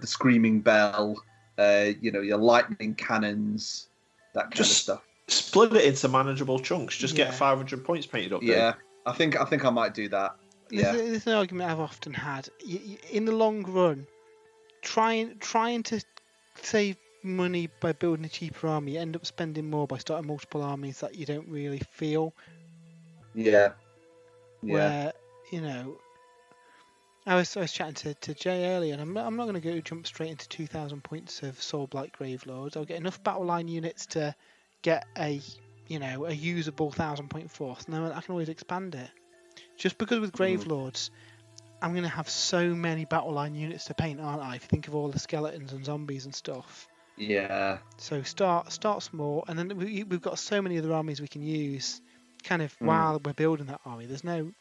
Screaming Bell, your Lightning Cannons, that kind of Just stuff. split it into manageable chunks. Just Yeah. get 500 points painted up. Yeah, I think I might do that. Yeah, There's an argument I've often had. In the long run, trying to save money by building a cheaper army, you end up spending more by starting multiple armies that you don't really feel. yeah. Where I was chatting to Jay earlier, and I'm not going to jump straight into 2,000 points of Soulblight Gravelords. I'll get enough battle line units to get a usable 1,000-point force, and then I can always expand it. Just because with Gravelords, I'm going to have so many battle line units to paint, aren't I? If you think of all the skeletons and zombies and stuff. Yeah. So start small, and then we've got so many other armies we can use. Kind of while we're building that army, there's no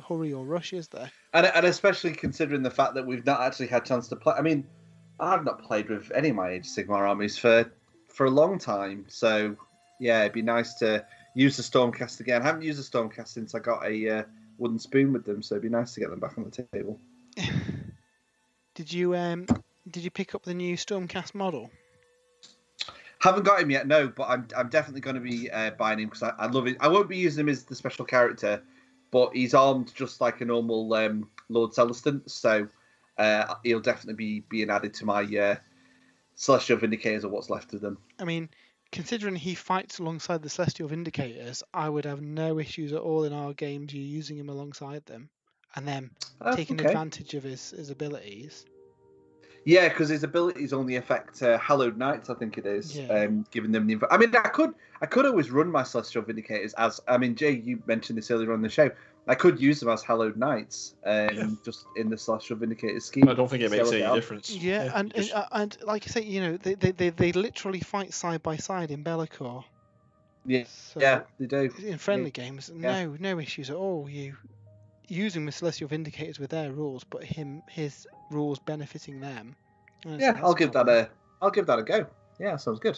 hurry or rush, is there? And especially considering the fact that we've not actually had a chance to play. I mean, I've not played with any of my Age of Sigmar armies for a long time. So yeah, it'd be nice to use the Stormcast again. I haven't used the Stormcast since I got a wooden spoon with them, so it'd be nice to get them back on the table. Did you pick up the new Stormcast model? Haven't got him yet, no, but I'm definitely going to be buying him because I love it. I won't be using him as the special character, but he's armed just like a normal Lord Celestant, so he'll definitely be being added to my Celestial Vindicators or what's left of them. I mean, considering he fights alongside the Celestial Vindicators, I would have no issues at all in our games you using him alongside them, and then taking okay. advantage of his abilities. Yeah, because his abilities only affect Hallowed Knights, I think it is. Yeah. Giving them the. I mean, I could always run my Celestial Vindicators as. I mean, Jay, you mentioned this earlier on in the show. I could use them as Hallowed Knights, just in the Celestial Vindicators scheme. I don't think it makes any difference. Yeah, and like I say, they literally fight side by side in Bellicor. Yeah, So yeah, they do. in friendly games, no issues at all. You using the Celestial Vindicators with their rules, but his rules benefiting them. Yeah, I'll give that a go. Yeah, sounds good.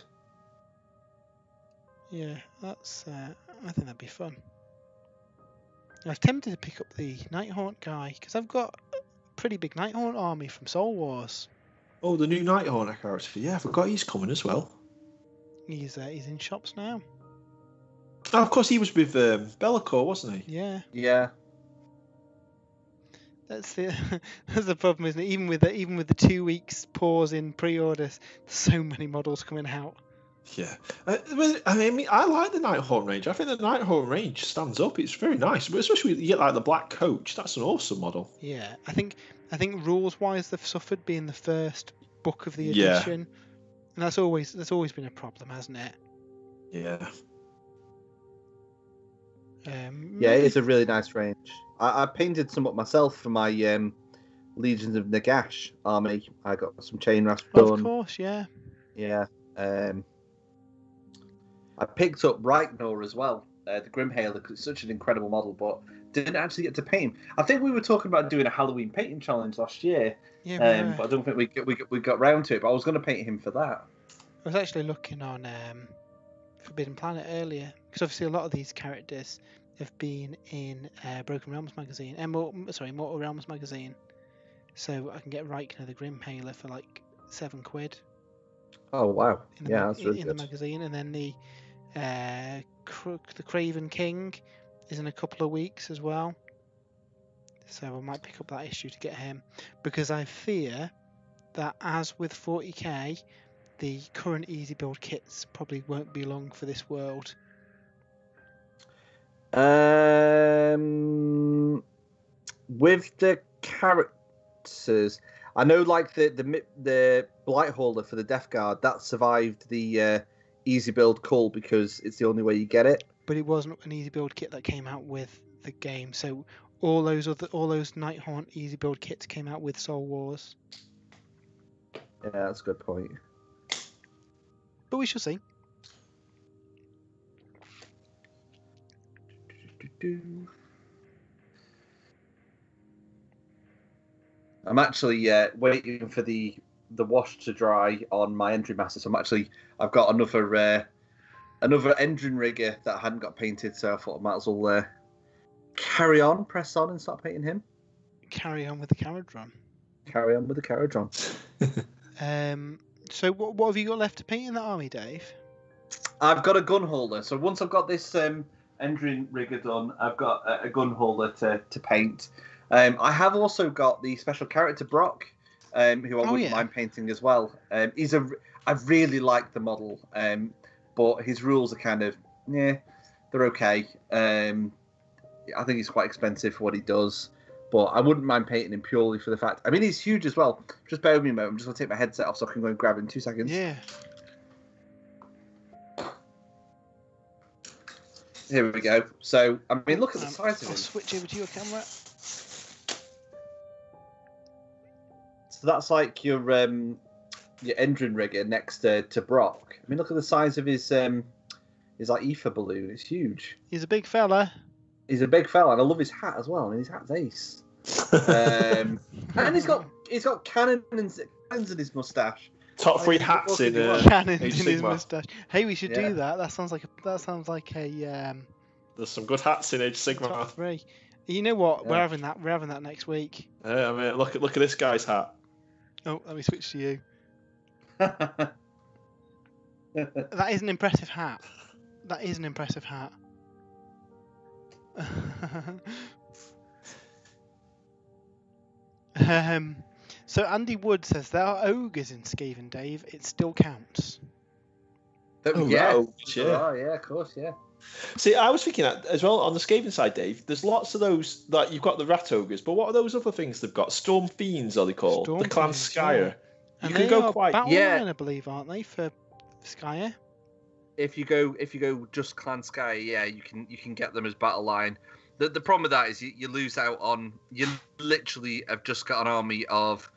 Yeah, that's. I think that'd be fun. I was tempted to pick up the Nighthaunt guy because I've got a pretty big Nighthaunt army from Soul Wars. Oh, the new Nighthaunt character. Yeah, I forgot he's coming as well. He's in shops now. Oh, of course, he was with Bellicor, wasn't he? Yeah. Yeah. That's the problem, isn't it? Even with the 2 weeks pause in pre-orders, there's so many models coming out. Yeah. I mean, I like the Nighthaunt range. I think the Nighthaunt range stands up. It's very nice, but especially when you get like the Black Coach. That's an awesome model. Yeah, I think rules-wise they've suffered being the first book of the Yeah. edition, and that's always been a problem, hasn't it? Yeah. Yeah, it's a really nice range. I painted some up myself for my Legions of Nagash army. I got some chain rasp done. Of course, yeah. Yeah. I picked up Reignor as well, the Grimhaler, because it's such an incredible model, but didn't actually get to paint him. I think we were talking about doing a Halloween painting challenge last year, Yeah, but I don't think we got round to it. But I was going to paint him for that. I was actually looking on Forbidden Planet earlier, because obviously a lot of these characters have been in Broken Realms magazine, Mortal Realms magazine. So I can get Reichner the Grimpaler for like £7 Oh wow! in the Yeah, that's really in the good. magazine, and then the Craven King is in a couple of weeks as well. So I might pick up that issue to get him, because I fear that, as with 40k, the current easy build kits probably won't be long for this world. With the characters, I know like the Blightholder for the Death Guard that survived the easy build cull because it's the only way you get it. But it wasn't an easy build kit that came out with the game. So all those Nighthaunt easy build kits came out with Soul Wars. Yeah, that's a good point. But we shall see. I'm actually waiting for the wash to dry on my Endrin Master. So I've got another Endrin rigger that I hadn't got painted. So I thought I might as well press on and start painting him. Carry on with the Caradron. Carry on with the Caradron. So what have you got left to paint in that army, Dave? I've got a gun holder. So once I've got this Endrin rigger done, I've got a gun holder to paint. I have also got the special character Brock, who I wouldn't mind painting as well. I really like the model, but his rules are kind of, they're okay. I think he's quite expensive for what he does, but I wouldn't mind painting him purely for the fact. I mean, he's huge as well. Just bear with me a moment. I'm just going to take my headset off so I can go and grab it in 2 seconds. Yeah. Here we go. So, I mean, look at the size of him. I'll switch over to your camera. So that's like your Endrin rigger next to Brock. I mean, look at the size of his like ether balloon. It's huge. He's a big fella. He's a big fella, and I love his hat as well. I mean, his hat's ace. And he's got cannons in his mustache. Top 3 hats in cannons Age in his Sigmar. moustache. Hey, we should do that. That sounds like a There's some good hats in Age Sigmar. top 3. You know what? Yeah. We're having that. We're having that next week. I mean, look at this guy's hat. Oh, let me switch to you. That is an impressive hat. That is an impressive hat. So Andy Wood says there are ogres in Skaven, Dave. It still counts. Yeah, yeah, of course, yeah. See, I was thinking that as well on the Skaven side, Dave. There's lots of those that you've got the rat ogres, but what are those other things they've got? Storm fiends, are they called? Storm the Clan Fiends, Skyer. yeah. You And can they go are quite. Battleline, I believe, aren't they, for Skyer? If you go just Clan Sky, yeah, you can get them as battle line. The problem with that is you lose out on. You literally have just got an army of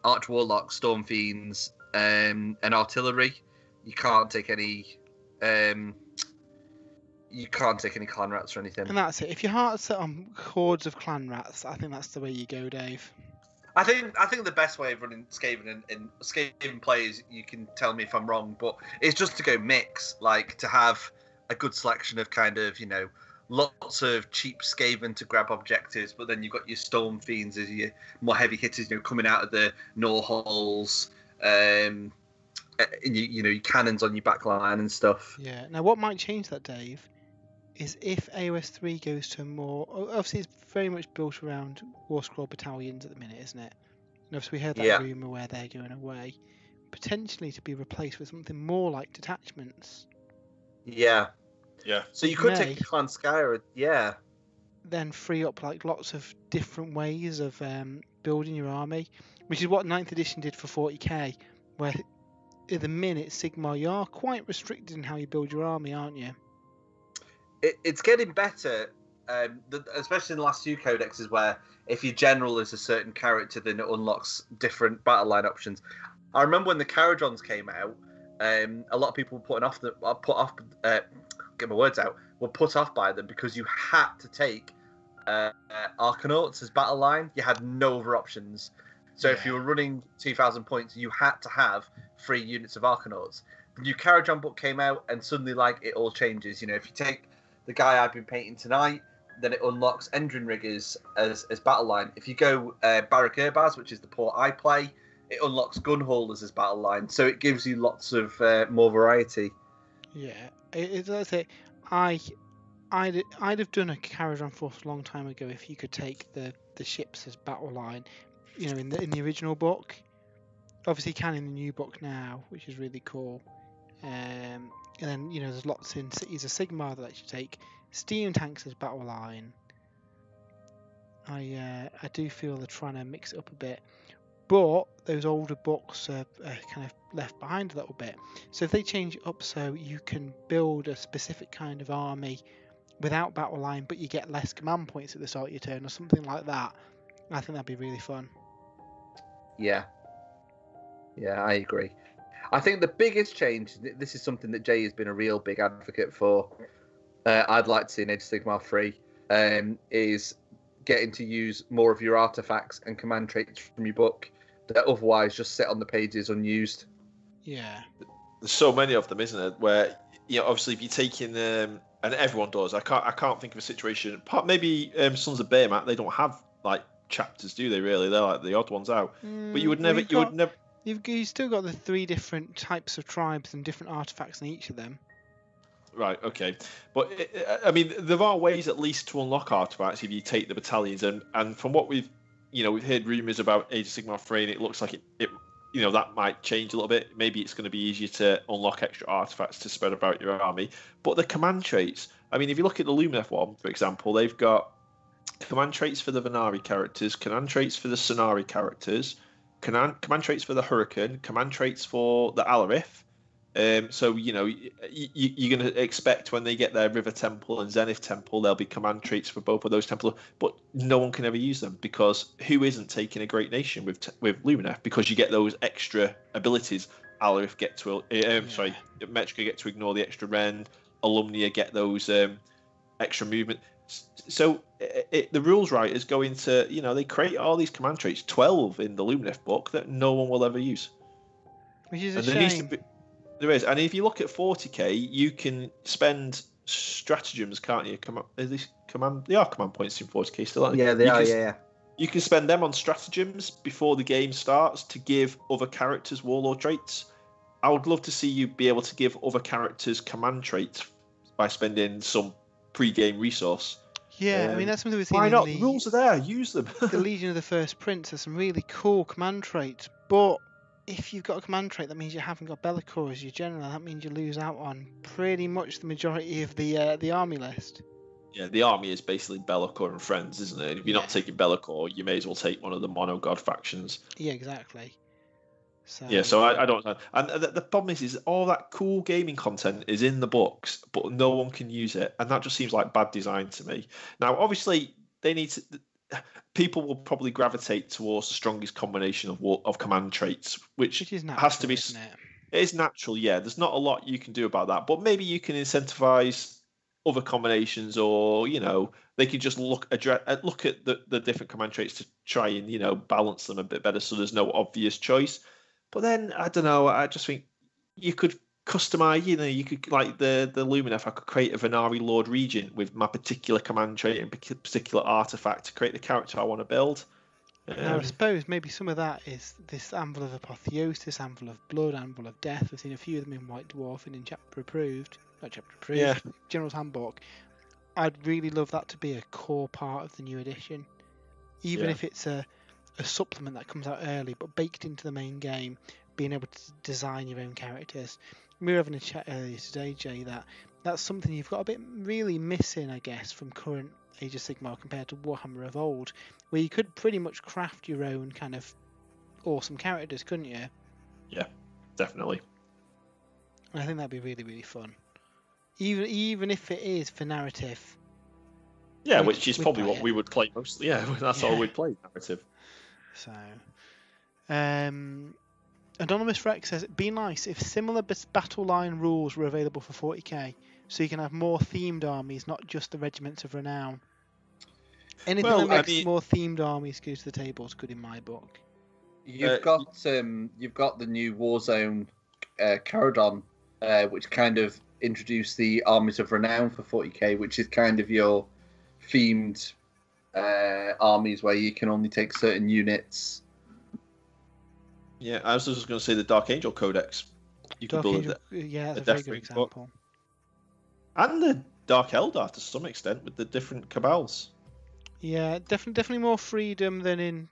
Arch Warlocks, Storm Fiends, and artillery. You can't take any. You can't take any clan rats or anything. And that's it. If your heart's set on hordes of clan rats, I think that's the way you go, Dave. I think the best way of running Skaven and Skaven players, you can tell me if I'm wrong, but it's just to go mix, like to have a good selection of kind of, lots of cheap Skaven to grab objectives, but then you've got your Storm Fiends as your more heavy hitters, coming out of the Gnaw holes, and your cannons on your back line and stuff. Yeah. Now, what might change that, Dave, is if AOS 3 goes to more... Obviously, it's very much built around War Scroll battalions at the minute, isn't it? And obviously, we heard that rumour where they're going away. Potentially to be replaced with something more like detachments. Yeah. Yeah. So you could take Clan Skyra, yeah. Then free up like lots of different ways of building your army, which is what 9th edition did for 40k, where at the minute, Sigmar, you are quite restricted in how you build your army, aren't you? It's getting better, especially in the last few codexes, where if your general is a certain character, then it unlocks different battle line options. I remember when the Caradrons came out, a lot of people were put off by them because you had to take Arcanauts as battle line. You had no other options. So if you were running 2,000 points, you had to have 3 units of Arcanauts. new Karajan book came out, and suddenly like it all changes. You know, if you take the guy I've been painting tonight, then it unlocks Endrin Riggers as battle line. If you go Barak Urbaz, which is the port I play, it unlocks Gunholders as battle line. So it gives you lots of more variety. Yeah, that's it. I'd have done a Karajan Force a long time ago if you could take the ships as battle line, you know, in the original book. Obviously, you can in the new book now, which is really cool. And then, you know, there's lots in Cities of Sigmar that lets you take steam tanks as battle line. I do feel they're trying to mix it up a bit, but those older books are kind of left behind a little bit. So if they change it up so you can build a specific kind of army without battle line, but you get less command points at the start of your turn or something like that, I think that'd be really fun. Yeah, I agree. I think the biggest change, this is something that Jay has been a real big advocate for, I'd like to see in Age of Sigmar 3, is getting to use more of your artifacts and command traits from your book that otherwise just sit on the pages unused. Yeah. There's so many of them, isn't it? Where, you know, obviously if you're taking and everyone does. I can't think of a situation. Maybe Sons of Baymat, they don't have like chapters, do they? Really, they're like the odd ones out. But you would never. You've still got the 3 different types of tribes and different artifacts in each of them. Right. Okay. But I mean, there are ways at least to unlock artifacts if you take the battalions. And from what we've heard rumours about Age of Sigmar 3, and it looks like it that might change a little bit. Maybe it's going to be easier to unlock extra artifacts to spread about your army. But the command traits, I mean, if you look at the Lumineth one, for example, they've got command traits for the Venari characters, command traits for the Sonari characters, command traits for the Hurricane, command traits for the Alarith. So, you're going to expect when they get their River Temple and Zenith Temple, there'll be command traits for both of those temples, but no one can ever use them because who isn't taking a Great Nation with Lumineth? Because you get those extra abilities. Alarith get to, Metrica get to ignore the extra rend, Alumnia get those extra movement. So the rules writers go into, they create all these command traits, 12 in the Lumineth book that no one will ever use. Which is a shame. There is, and if you look at 40k, you can spend stratagems, can't you? They are command points in 40k still, aren't they? Yeah, they are. Yeah. You can spend them on stratagems before the game starts to give other characters warlord traits. I would love to see you be able to give other characters command traits by spending some pre-game resource. Yeah, I mean that's something we've seen. Why not? The rules are there. Use them. The Legion of the First Prince has some really cool command traits, but if you've got a command trait, that means you haven't got Be'lakor as your general. That means you lose out on pretty much the majority of the army list. Yeah, the army is basically Be'lakor and friends, isn't it? If you're not taking Be'lakor, you may as well take one of the mono god factions. Yeah, exactly. So I don't know. And the problem is all that cool gaming content is in the books, but no one can use it, and that just seems like bad design to me. Now, obviously, they need to. People will probably gravitate towards the strongest combination of command traits, which is natural, has to be. Isn't it? It is natural, yeah. There's not a lot you can do about that, but maybe you can incentivize other combinations, or they can just look at the different command traits to try and balance them a bit better, so there's no obvious choice. But then I don't know. I just think you could customize. You could like the Lumineth. I could create a Venari Lord Regent with my particular command trait and particular artifact to create the character I want to build. Now, I suppose maybe some of that is this Anvil of Apotheosis, Anvil of Blood, Anvil of Death. We've seen a few of them in White Dwarf and in General's Handbook. I'd really love that to be a core part of the new edition, even if it's a supplement that comes out early, but baked into the main game, being able to design your own characters. We were having a chat earlier today, Jay, that's something you've got a bit really missing, I guess, from current Age of Sigmar compared to Warhammer of old, where you could pretty much craft your own kind of awesome characters, couldn't you? Yeah, definitely. And I think that'd be really, really fun. Even if it is for narrative. Yeah, which is probably what we would play mostly. Yeah, that's all we'd play, narrative. So, Anonymous Rex says, it'd be nice if similar battle line rules were available for 40k, so you can have more themed armies, not just the regiments of renown. Anything that makes more themed armies go to the table is good in my book. You've got the new Warzone Caradon which kind of introduced the Armies of Renown for 40k, which is kind of your themed armies where you can only take certain units. Yeah, I was just going to say the Dark Angel Codex. You can Dark build Angel, yeah, that's a very good example. And the Dark Eldar to some extent with the different cabals. Yeah, definitely more freedom than in.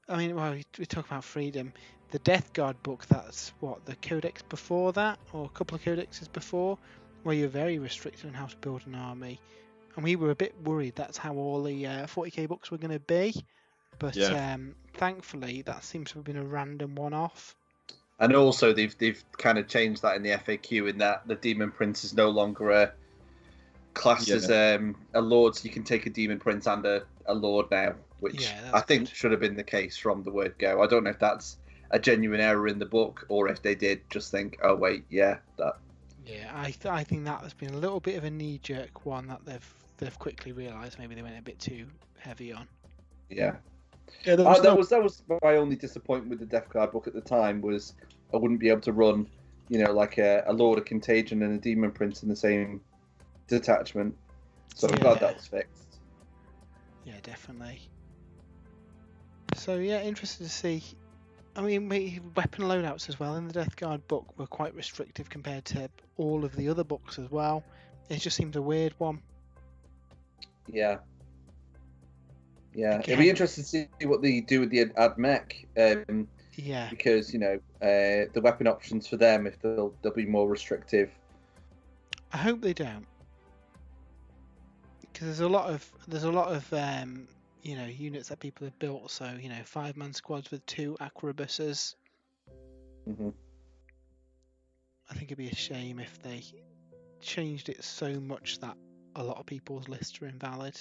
I mean, well, we talk about freedom. The Death Guard book, that's what, the codex before that, or a couple of codexes before, where you're very restricted on how to build an army. And we were a bit worried that's how all the 40k books were going to be. But thankfully, that seems to have been a random one-off. And also, they've kind of changed that in the FAQ in that the Demon Prince is no longer a classed as a lord, so you can take a Demon Prince and a lord now, which I think should have been the case from the word go. I don't know if that's a genuine error in the book or if they did just think, oh wait, that. Yeah, I think that has been a little bit of a knee-jerk one that they've quickly realised maybe they went a bit too heavy on. Yeah. Yeah, that was my only disappointment with the Death Guard book at the time was I wouldn't be able to run, like a Lord of Contagion and a Demon Prince in the same detachment. So I'm glad that was fixed. Yeah, definitely. So yeah, interested to see. I mean, weapon loadouts as well in the Death Guard book were quite restrictive compared to all of the other books as well. It just seemed a weird one. Yeah. Yeah, it'll be interesting to see what they do with the AdMech. Because the weapon options for them, if they'll be more restrictive. I hope they don't, because there's a lot of units that people have built. So 5-man squads with 2 Acrobuses. Mm-hmm. I think it'd be a shame if they changed it so much that a lot of people's lists are invalid.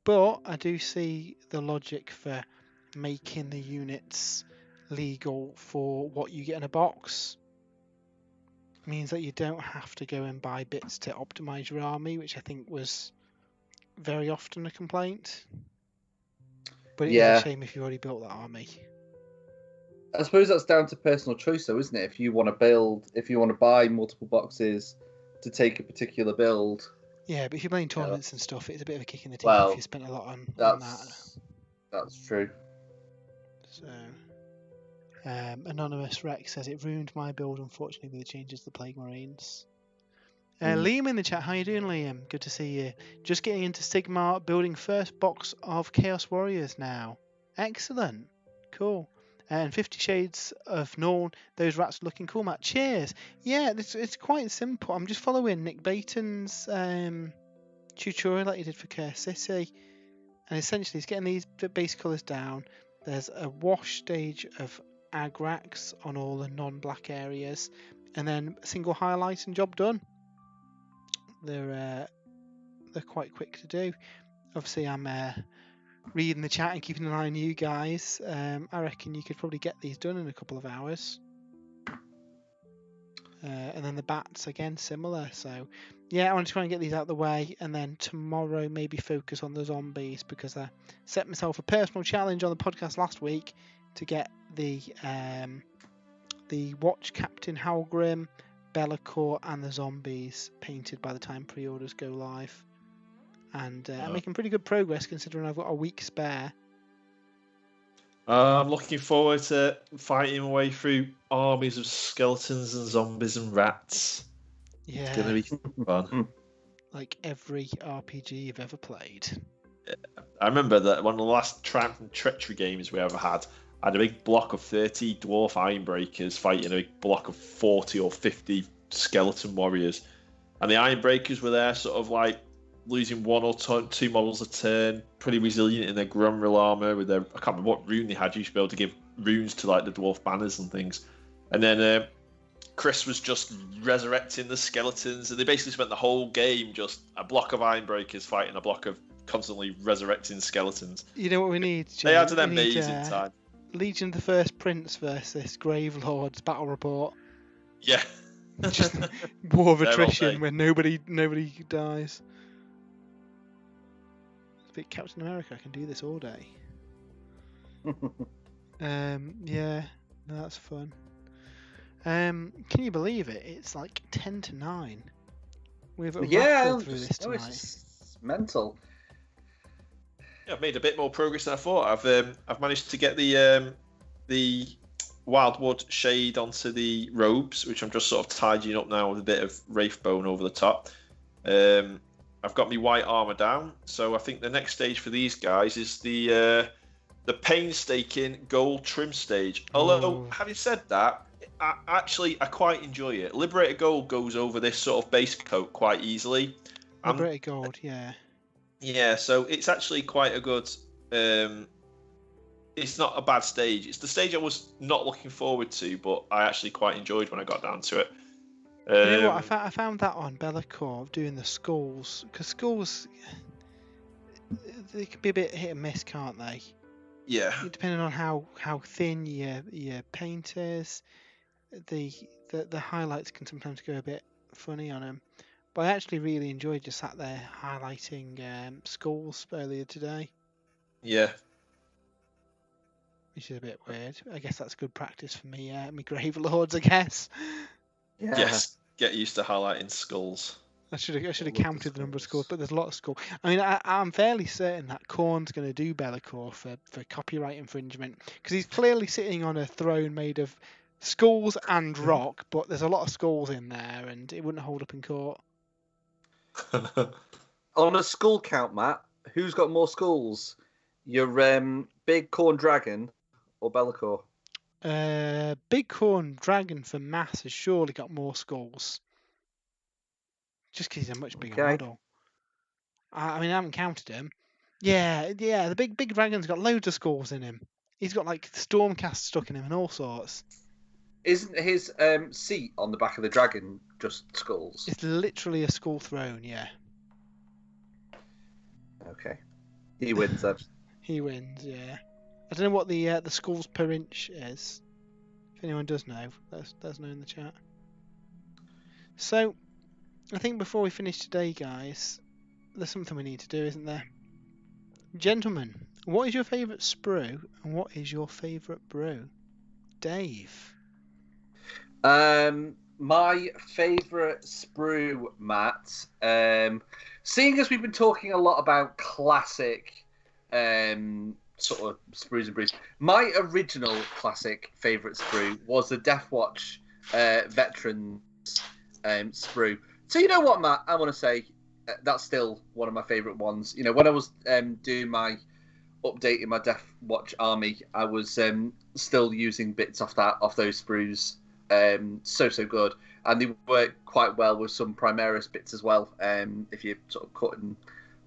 But I do see the logic for making the units legal for what you get in a box. It means that you don't have to go and buy bits to optimize your army, which I think was very often a complaint. But it is a shame if you already built that army. I suppose that's down to personal choice, though, isn't it? If you want to buy multiple boxes to take a particular build. Yeah, but if you're playing tournaments and stuff, it's a bit of a kick in the teeth if you spent a lot on that. That's true. So, Anonymous Rex says it ruined my build, unfortunately, with the changes to the Plague Marines. Liam in the chat, how you doing, Liam? Good to see you. Just getting into Sigmar, building first box of Chaos Warriors now. Excellent. Cool. And 50 Shades of Norn, those rats are looking cool, Matt. Cheers. Yeah, it's quite simple. I'm just following Nick Baton's tutorial that he did for Curse City. And essentially, he's getting these base colours down. There's a wash stage of Agrax on all the non-black areas. And then a single highlight and job done. They're quite quick to do. Obviously, I'm reading the chat and keeping an eye on you guys. I reckon you could probably get these done in a couple of hours. And then the bats again similar. So yeah, I want to try and get these out of the way, and then tomorrow maybe focus on the zombies, because I set myself a personal challenge on the podcast last week to get the Watch Captain Halgrim, Bellacore, and the zombies painted by the time pre-orders go live. And I'm making pretty good progress considering I've got a week spare. I'm looking forward to fighting my way through armies of skeletons and zombies and rats. Yeah. It's going to be fun. Like every RPG you've ever played. I remember that one of the last Triumph and Treachery games we ever had, I had a big block of 30 dwarf Ironbreakers fighting a big block of 40 or 50 skeleton warriors. And the Ironbreakers were there sort of like losing 1 or 2 models a turn, pretty resilient in their Grumril armor with their, I can't remember what rune they had. You used to be able to give runes to like the dwarf banners and things. And then Chris was just resurrecting the skeletons, and they basically spent the whole game just a block of Ironbreakers fighting a block of constantly resurrecting skeletons. You know what we need, Jim? They had an amazing time. Legion of the First Prince versus Grave Lords battle report. Yeah. Just war of attrition where nobody dies. It's a bit Captain America. I can do this all day. Yeah, no, that's fun. Can you believe it? It's like 10 to 9. We've rattled through this tonight. It's mental. Yeah, I've made a bit more progress than I thought. I've managed to get the Wildwood shade onto the robes, which I'm just sort of tidying up now with a bit of Wraithbone over the top. I've got my white armor down, so I think the next stage for these guys is the painstaking gold trim stage. Although, having said that, I quite enjoy it. Liberator Gold goes over this sort of base coat quite easily. Liberator Gold, yeah. Yeah, so it's actually quite a good. It's not a bad stage. It's the stage I was not looking forward to, but I actually quite enjoyed when I got down to it. You know what? I found that on Bellacore doing the skulls, because skulls they can be a bit hit and miss, can't they? Yeah. Depending on how thin your paint is, the highlights can sometimes go a bit funny on them. But I actually really enjoyed just sat there highlighting skulls earlier today. Yeah. Which is a bit weird. I guess that's good practice for me, me Grave Lords, I guess. Yeah. Yes. Get used to highlighting skulls. I should have counted the number of skulls, but there's a lot of skulls. I mean, I'm fairly certain that Korn's going to do Bellacore for copyright infringement, because he's clearly sitting on a throne made of skulls and rock, but there's a lot of skulls in there, and it wouldn't hold up in court. On a skull count, Matt, who's got more skulls? Your big Korn dragon or Bellacore? Big Corn Dragon for mass has surely got more skulls. Just because he's a much bigger model. I mean, I haven't counted him. Yeah, the big dragon's got loads of skulls in him. He's got like Stormcast stuck in him and all sorts. Isn't his seat on the back of the dragon just skulls? It's literally a skull throne, yeah. Okay. He wins then. He wins, yeah. I don't know what the skulls per inch is. If anyone does know, let us know in the chat. So, I think before we finish today, guys, there's something we need to do, isn't there? Gentlemen, what is your favourite sprue and what is your favourite brew? Dave. My favourite sprue, Matt. Seeing as we've been talking a lot about classic sort of sprues and brews, my original classic favourite sprue was the Deathwatch Veterans sprue. So you know what, Matt? I want to say that's still one of my favourite ones. You know, when I was doing my update in my Deathwatch army, I was still using bits off those sprues. So good, and they work quite well with some Primaris bits as well. If you sort of cut and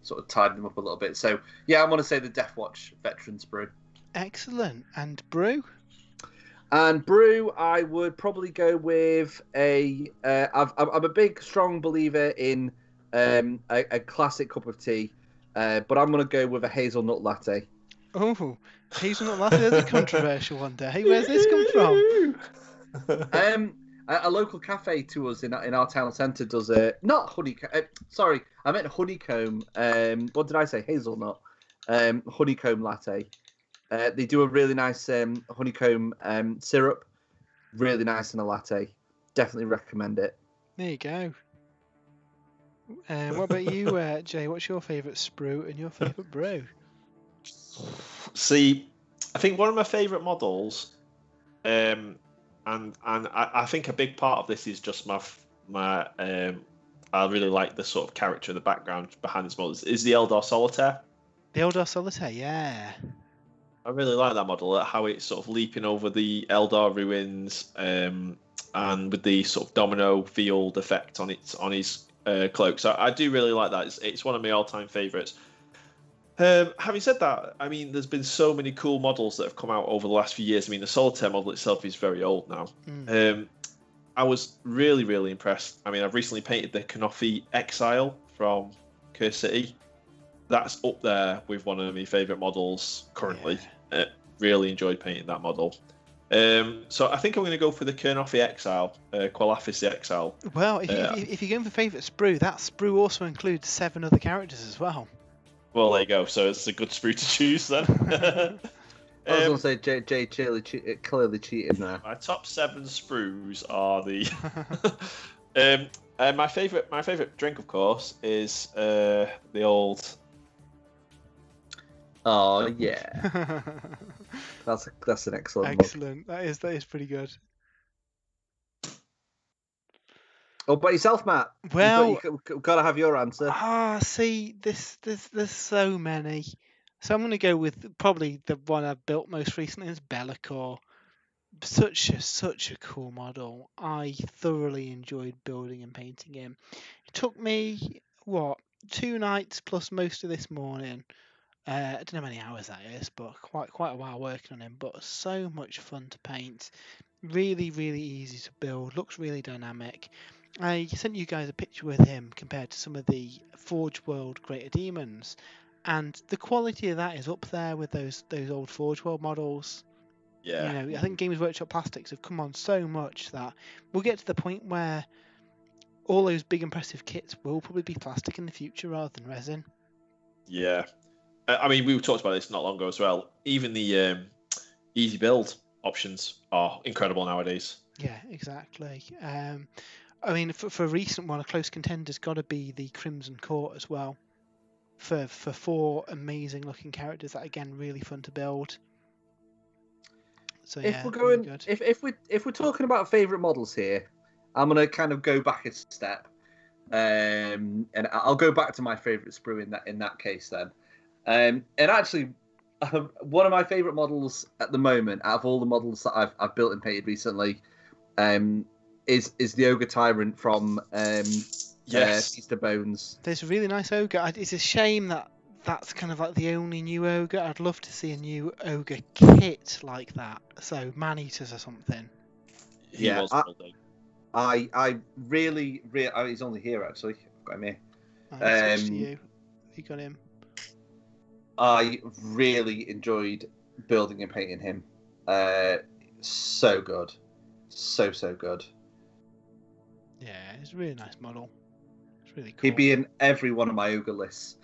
sort of tied them up a little bit. So yeah, I want to say the Deathwatch Veteran Sprue. Excellent. And brew? And brew, I would probably go with I'm a big, strong believer in a classic cup of tea, but I'm going to go with a hazelnut latte. Oh, hazelnut latte is a controversial one, Dave. Where's this come from? A local cafe to us in our town centre does not honeycomb. Sorry, I meant honeycomb. What did I say? Hazelnut. Honeycomb latte. They do a really nice honeycomb syrup. Really nice in a latte. Definitely recommend it. There you go. What about you, Jay? What's your favourite sprue and your favourite brew? See, I think one of my favourite models, and I think a big part of this is just my I really like the sort of character in the background behind this model is the Eldar Solitaire. The Eldar Solitaire, yeah. I really like that model, how it's sort of leaping over the Eldar ruins, and with the sort of domino field effect on his cloak. So I do really like that. It's one of my all-time favourites. Having said that, I mean, there's been so many cool models that have come out over the last few years. I mean, the Solitaire model itself is very old now. I was really, really impressed. I mean, I've recently painted the Kanofi Exile from Curse City. That's up there with one of my favourite models currently. Yeah. Really enjoyed painting that model. So I think I'm going to go for the Kernofi Exile, Qualafis the Exile. Well, if you're going for favourite sprue, that sprue also includes 7 other characters as well. Well, there you go. So it's a good sprue to choose then. I was going to say Jay clearly cheated now. My top 7 sprues are the. My favourite drink, of course, is the old. Oh yeah, that's an excellent. Excellent. That is pretty good. Oh, but yourself, Matt. Well, you've got to have your answer. See, there's so many. So I'm going to go with probably the one I've built most recently is Bellicor. Such a cool model. I thoroughly enjoyed building and painting him. It took me 2 nights plus most of this morning. I don't know how many hours that is, but quite a while working on him. But so much fun to paint. Really easy to build. Looks really dynamic. I sent you guys a picture with him compared to some of the Forge World Greater Demons, and the quality of that is up there with those old Forge World models. Yeah. I think Games Workshop plastics have come on so much that we'll get to the point where all those big impressive kits will probably be plastic in the future rather than resin. Yeah. I mean, we talked about this not long ago as well. Even the easy build options are incredible nowadays. Yeah, exactly. I mean, for a recent one, a close contender's got to be the Crimson Court as well. For 4 amazing looking characters that again really fun to build. So if we're going, really if we're talking about favourite models here, I'm gonna kind of go back a step, and I'll go back to my favourite sprue in that case then. And actually, one of my favourite models at the moment, out of all the models that I've built and painted recently, is the Ogre Tyrant from Feast of Bones. There's a really nice ogre. It's a shame that's kind of like the only new ogre. I'd love to see a new ogre kit like that. So man-eaters or something. I really he's only here actually. I've got him here. Switch to you. You got him. I really enjoyed building and painting him. So good. So good. Yeah, it's a really nice model. It's really cool. He'd be in every one of my ogre lists.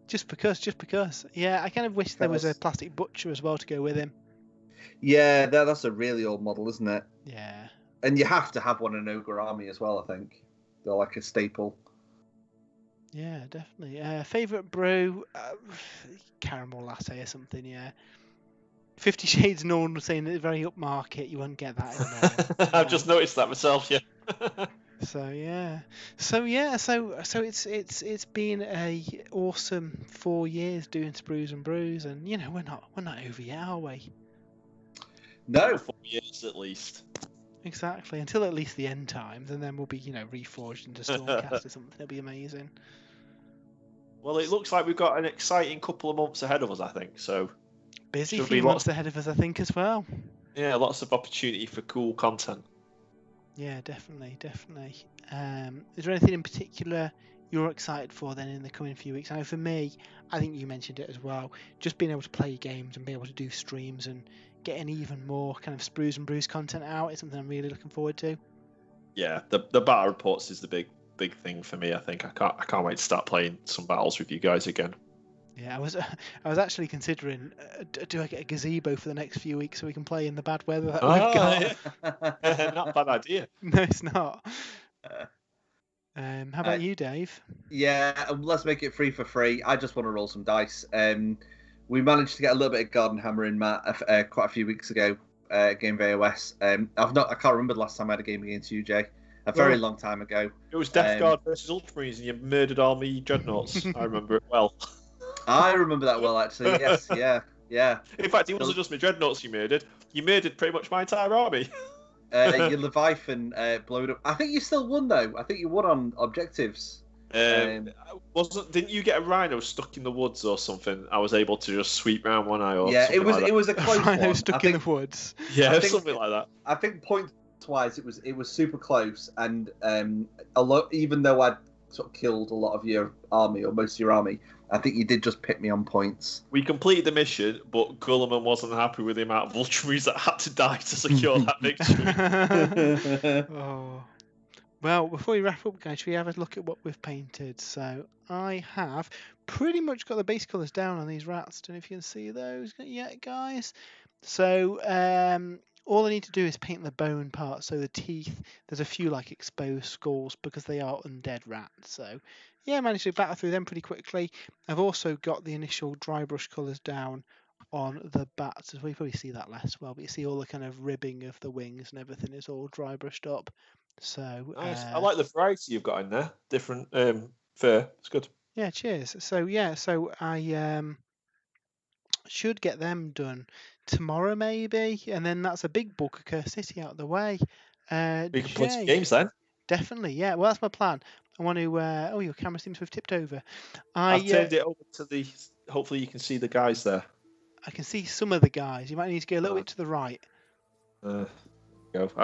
Just because. Yeah, I kind of wish there was a plastic butcher as well to go with him. Yeah, that's a really old model, isn't it? Yeah. And you have to have one in ogre army as well, I think. They're like a staple. Yeah, definitely. Favourite brew? Caramel latte or something, yeah. 50 Shades Norn was saying it's very upmarket. You won't get that anymore. I've just noticed that myself, yeah. So it's been a awesome 4 years doing Sprues and Brews, and we're not over yet, are we? No, 4 years at least. Exactly, until at least the end times, and then we'll be reforged into Stormcast or something. It'll be amazing. Well, it looks like we've got an exciting couple of months ahead of us, I think. So busy few months ahead of us, I think, as well. Yeah, lots of opportunity for cool content. Yeah, definitely. Is there anything in particular you're excited for then in the coming few weeks? I know for me, I think you mentioned it as well, just being able to play games and be able to do streams and getting even more kind of Sprues and Brews content out is something I'm really looking forward to. Yeah, the battle reports is the big thing for me. I think I can't wait to start playing some battles with you guys again. Yeah, I was actually considering, do I get a gazebo for the next few weeks so we can play in the bad weather that we've got? Yeah. Not a bad idea. No, it's not. How about you, Dave? Yeah, let's make it free. I just want to roll some dice. We managed to get a little bit of Garden Hammer in, Matt, quite a few weeks ago. Game of AOS. I can't remember the last time I had a game against you, Jay. A very long time ago. It was Death Guard versus Ultramarines, and you murdered all me dreadnoughts. I remember it well. I remember that well, actually. Yes, yeah. In fact, it wasn't just my dreadnoughts you murdered. You murdered pretty much my entire army. Your Leviathan blowed up. I think you still won, though. I think you won on objectives. Didn't you get a rhino stuck in the woods or something? I was able to just sweep round one eye. Or yeah, it was like it was a close rhino one. stuck in the woods. Yeah, something like that. I think points-wise, it was super close, and even though I'd sort of killed a lot of your army or most of your army, I think you did just pick me on points. We completed the mission, but Gulliman wasn't happy with the amount of Ultramarines that had to die to secure that victory. Well, before we wrap up, guys, should we have a look at what we've painted? So I have pretty much got the base colours down on these rats. Don't know if you can see those yet, guys. So all I need to do is paint the bone part. So the teeth, there's a few like exposed skulls because they are undead rats. So yeah, I managed to battle through them pretty quickly. I've also got the initial dry brush colours down on the bats as well. You probably see that less well, but you see all the kind of ribbing of the wings and everything is all dry brushed up. So Nice. I like the variety you've got in there. Different fur. It's good. yeah, cheers. So yeah, so I should get them done tomorrow maybe, and then that's a big bulk of Curse City out of the way. We can play some Jay, games then. definitely, yeah. Well, that's my plan. I want to. Oh, your camera seems to have tipped over. I've turned it over to the. Hopefully, you can see the guys there. I can see some of the guys. You might need to go a little bit to the right. Go.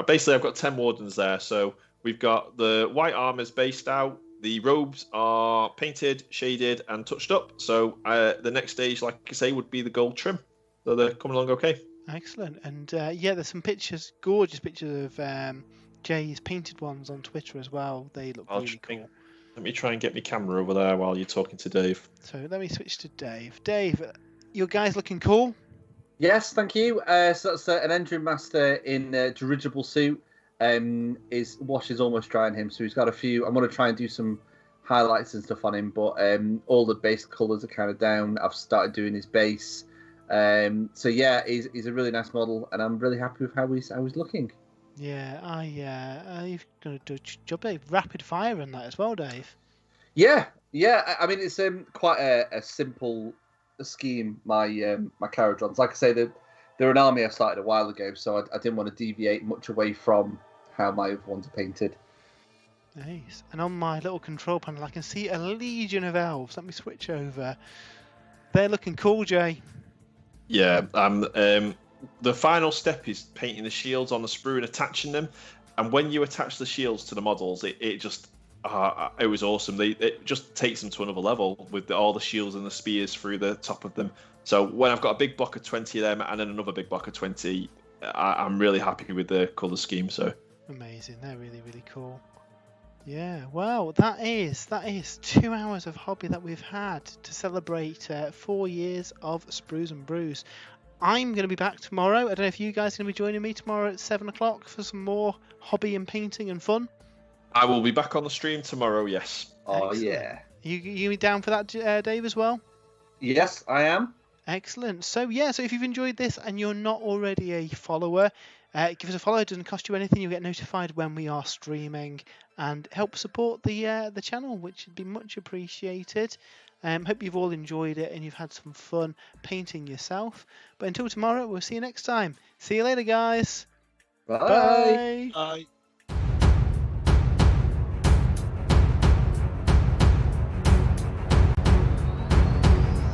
Basically, I've got 10 wardens there. So we've got the white armors based out. The robes are painted, shaded, and touched up. So the next stage, like I say, would be the gold trim. So they're coming along okay. Excellent. And yeah, there's some pictures, gorgeous pictures of Jay's painted ones on Twitter as well. They look really cool. Let me try and get my camera over there while you're talking to Dave. So let me switch to Dave. Dave, your guys looking cool? Yes, thank you. So that's an engine master in a dirigible suit. His wash is almost dry on him, so he's got a few. I'm going to try and do some highlights and stuff on him, but all the base colours are kind of down. I've started doing his base. So yeah, he's a really nice model, and I'm really happy with how he's looking. Yeah, you've done a good job, Dave. Rapid fire on that as well, Dave. Yeah. I mean, it's quite a simple scheme. My my Caradrons, like I say, they're an army I started a while ago, so I didn't want to deviate much away from how my other ones are painted. Nice. And on my little control panel, I can see a legion of elves. Let me switch over. They're looking cool, Jay. Yeah, the final step is painting the shields on the sprue and attaching them. And when you attach the shields to the models, it just it was awesome. It just takes them to another level with all the shields and the spears through the top of them. So when I've got a big block of 20 of them and then another big block of 20, I'm really happy with the colour scheme. So amazing. They're really, really cool. Yeah, well, that is 2 hours of hobby that we've had to celebrate 4 years of Sprues and Brews. I'm going to be back tomorrow. I don't know if you guys are going to be joining me tomorrow at 7 o'clock for some more hobby and painting and fun. I will be back on the stream tomorrow, yes. Oh, excellent. yeah. You be down for that, Dave, as well? Yes, I am. Excellent. So if you've enjoyed this and you're not already a follower, give us a follow. It doesn't cost you anything. You'll get notified when we are streaming and help support the channel, which would be much appreciated. Hope you've all enjoyed it and you've had some fun painting yourself. But until tomorrow, we'll see you next time. See you later, guys. Bye. Bye. Bye.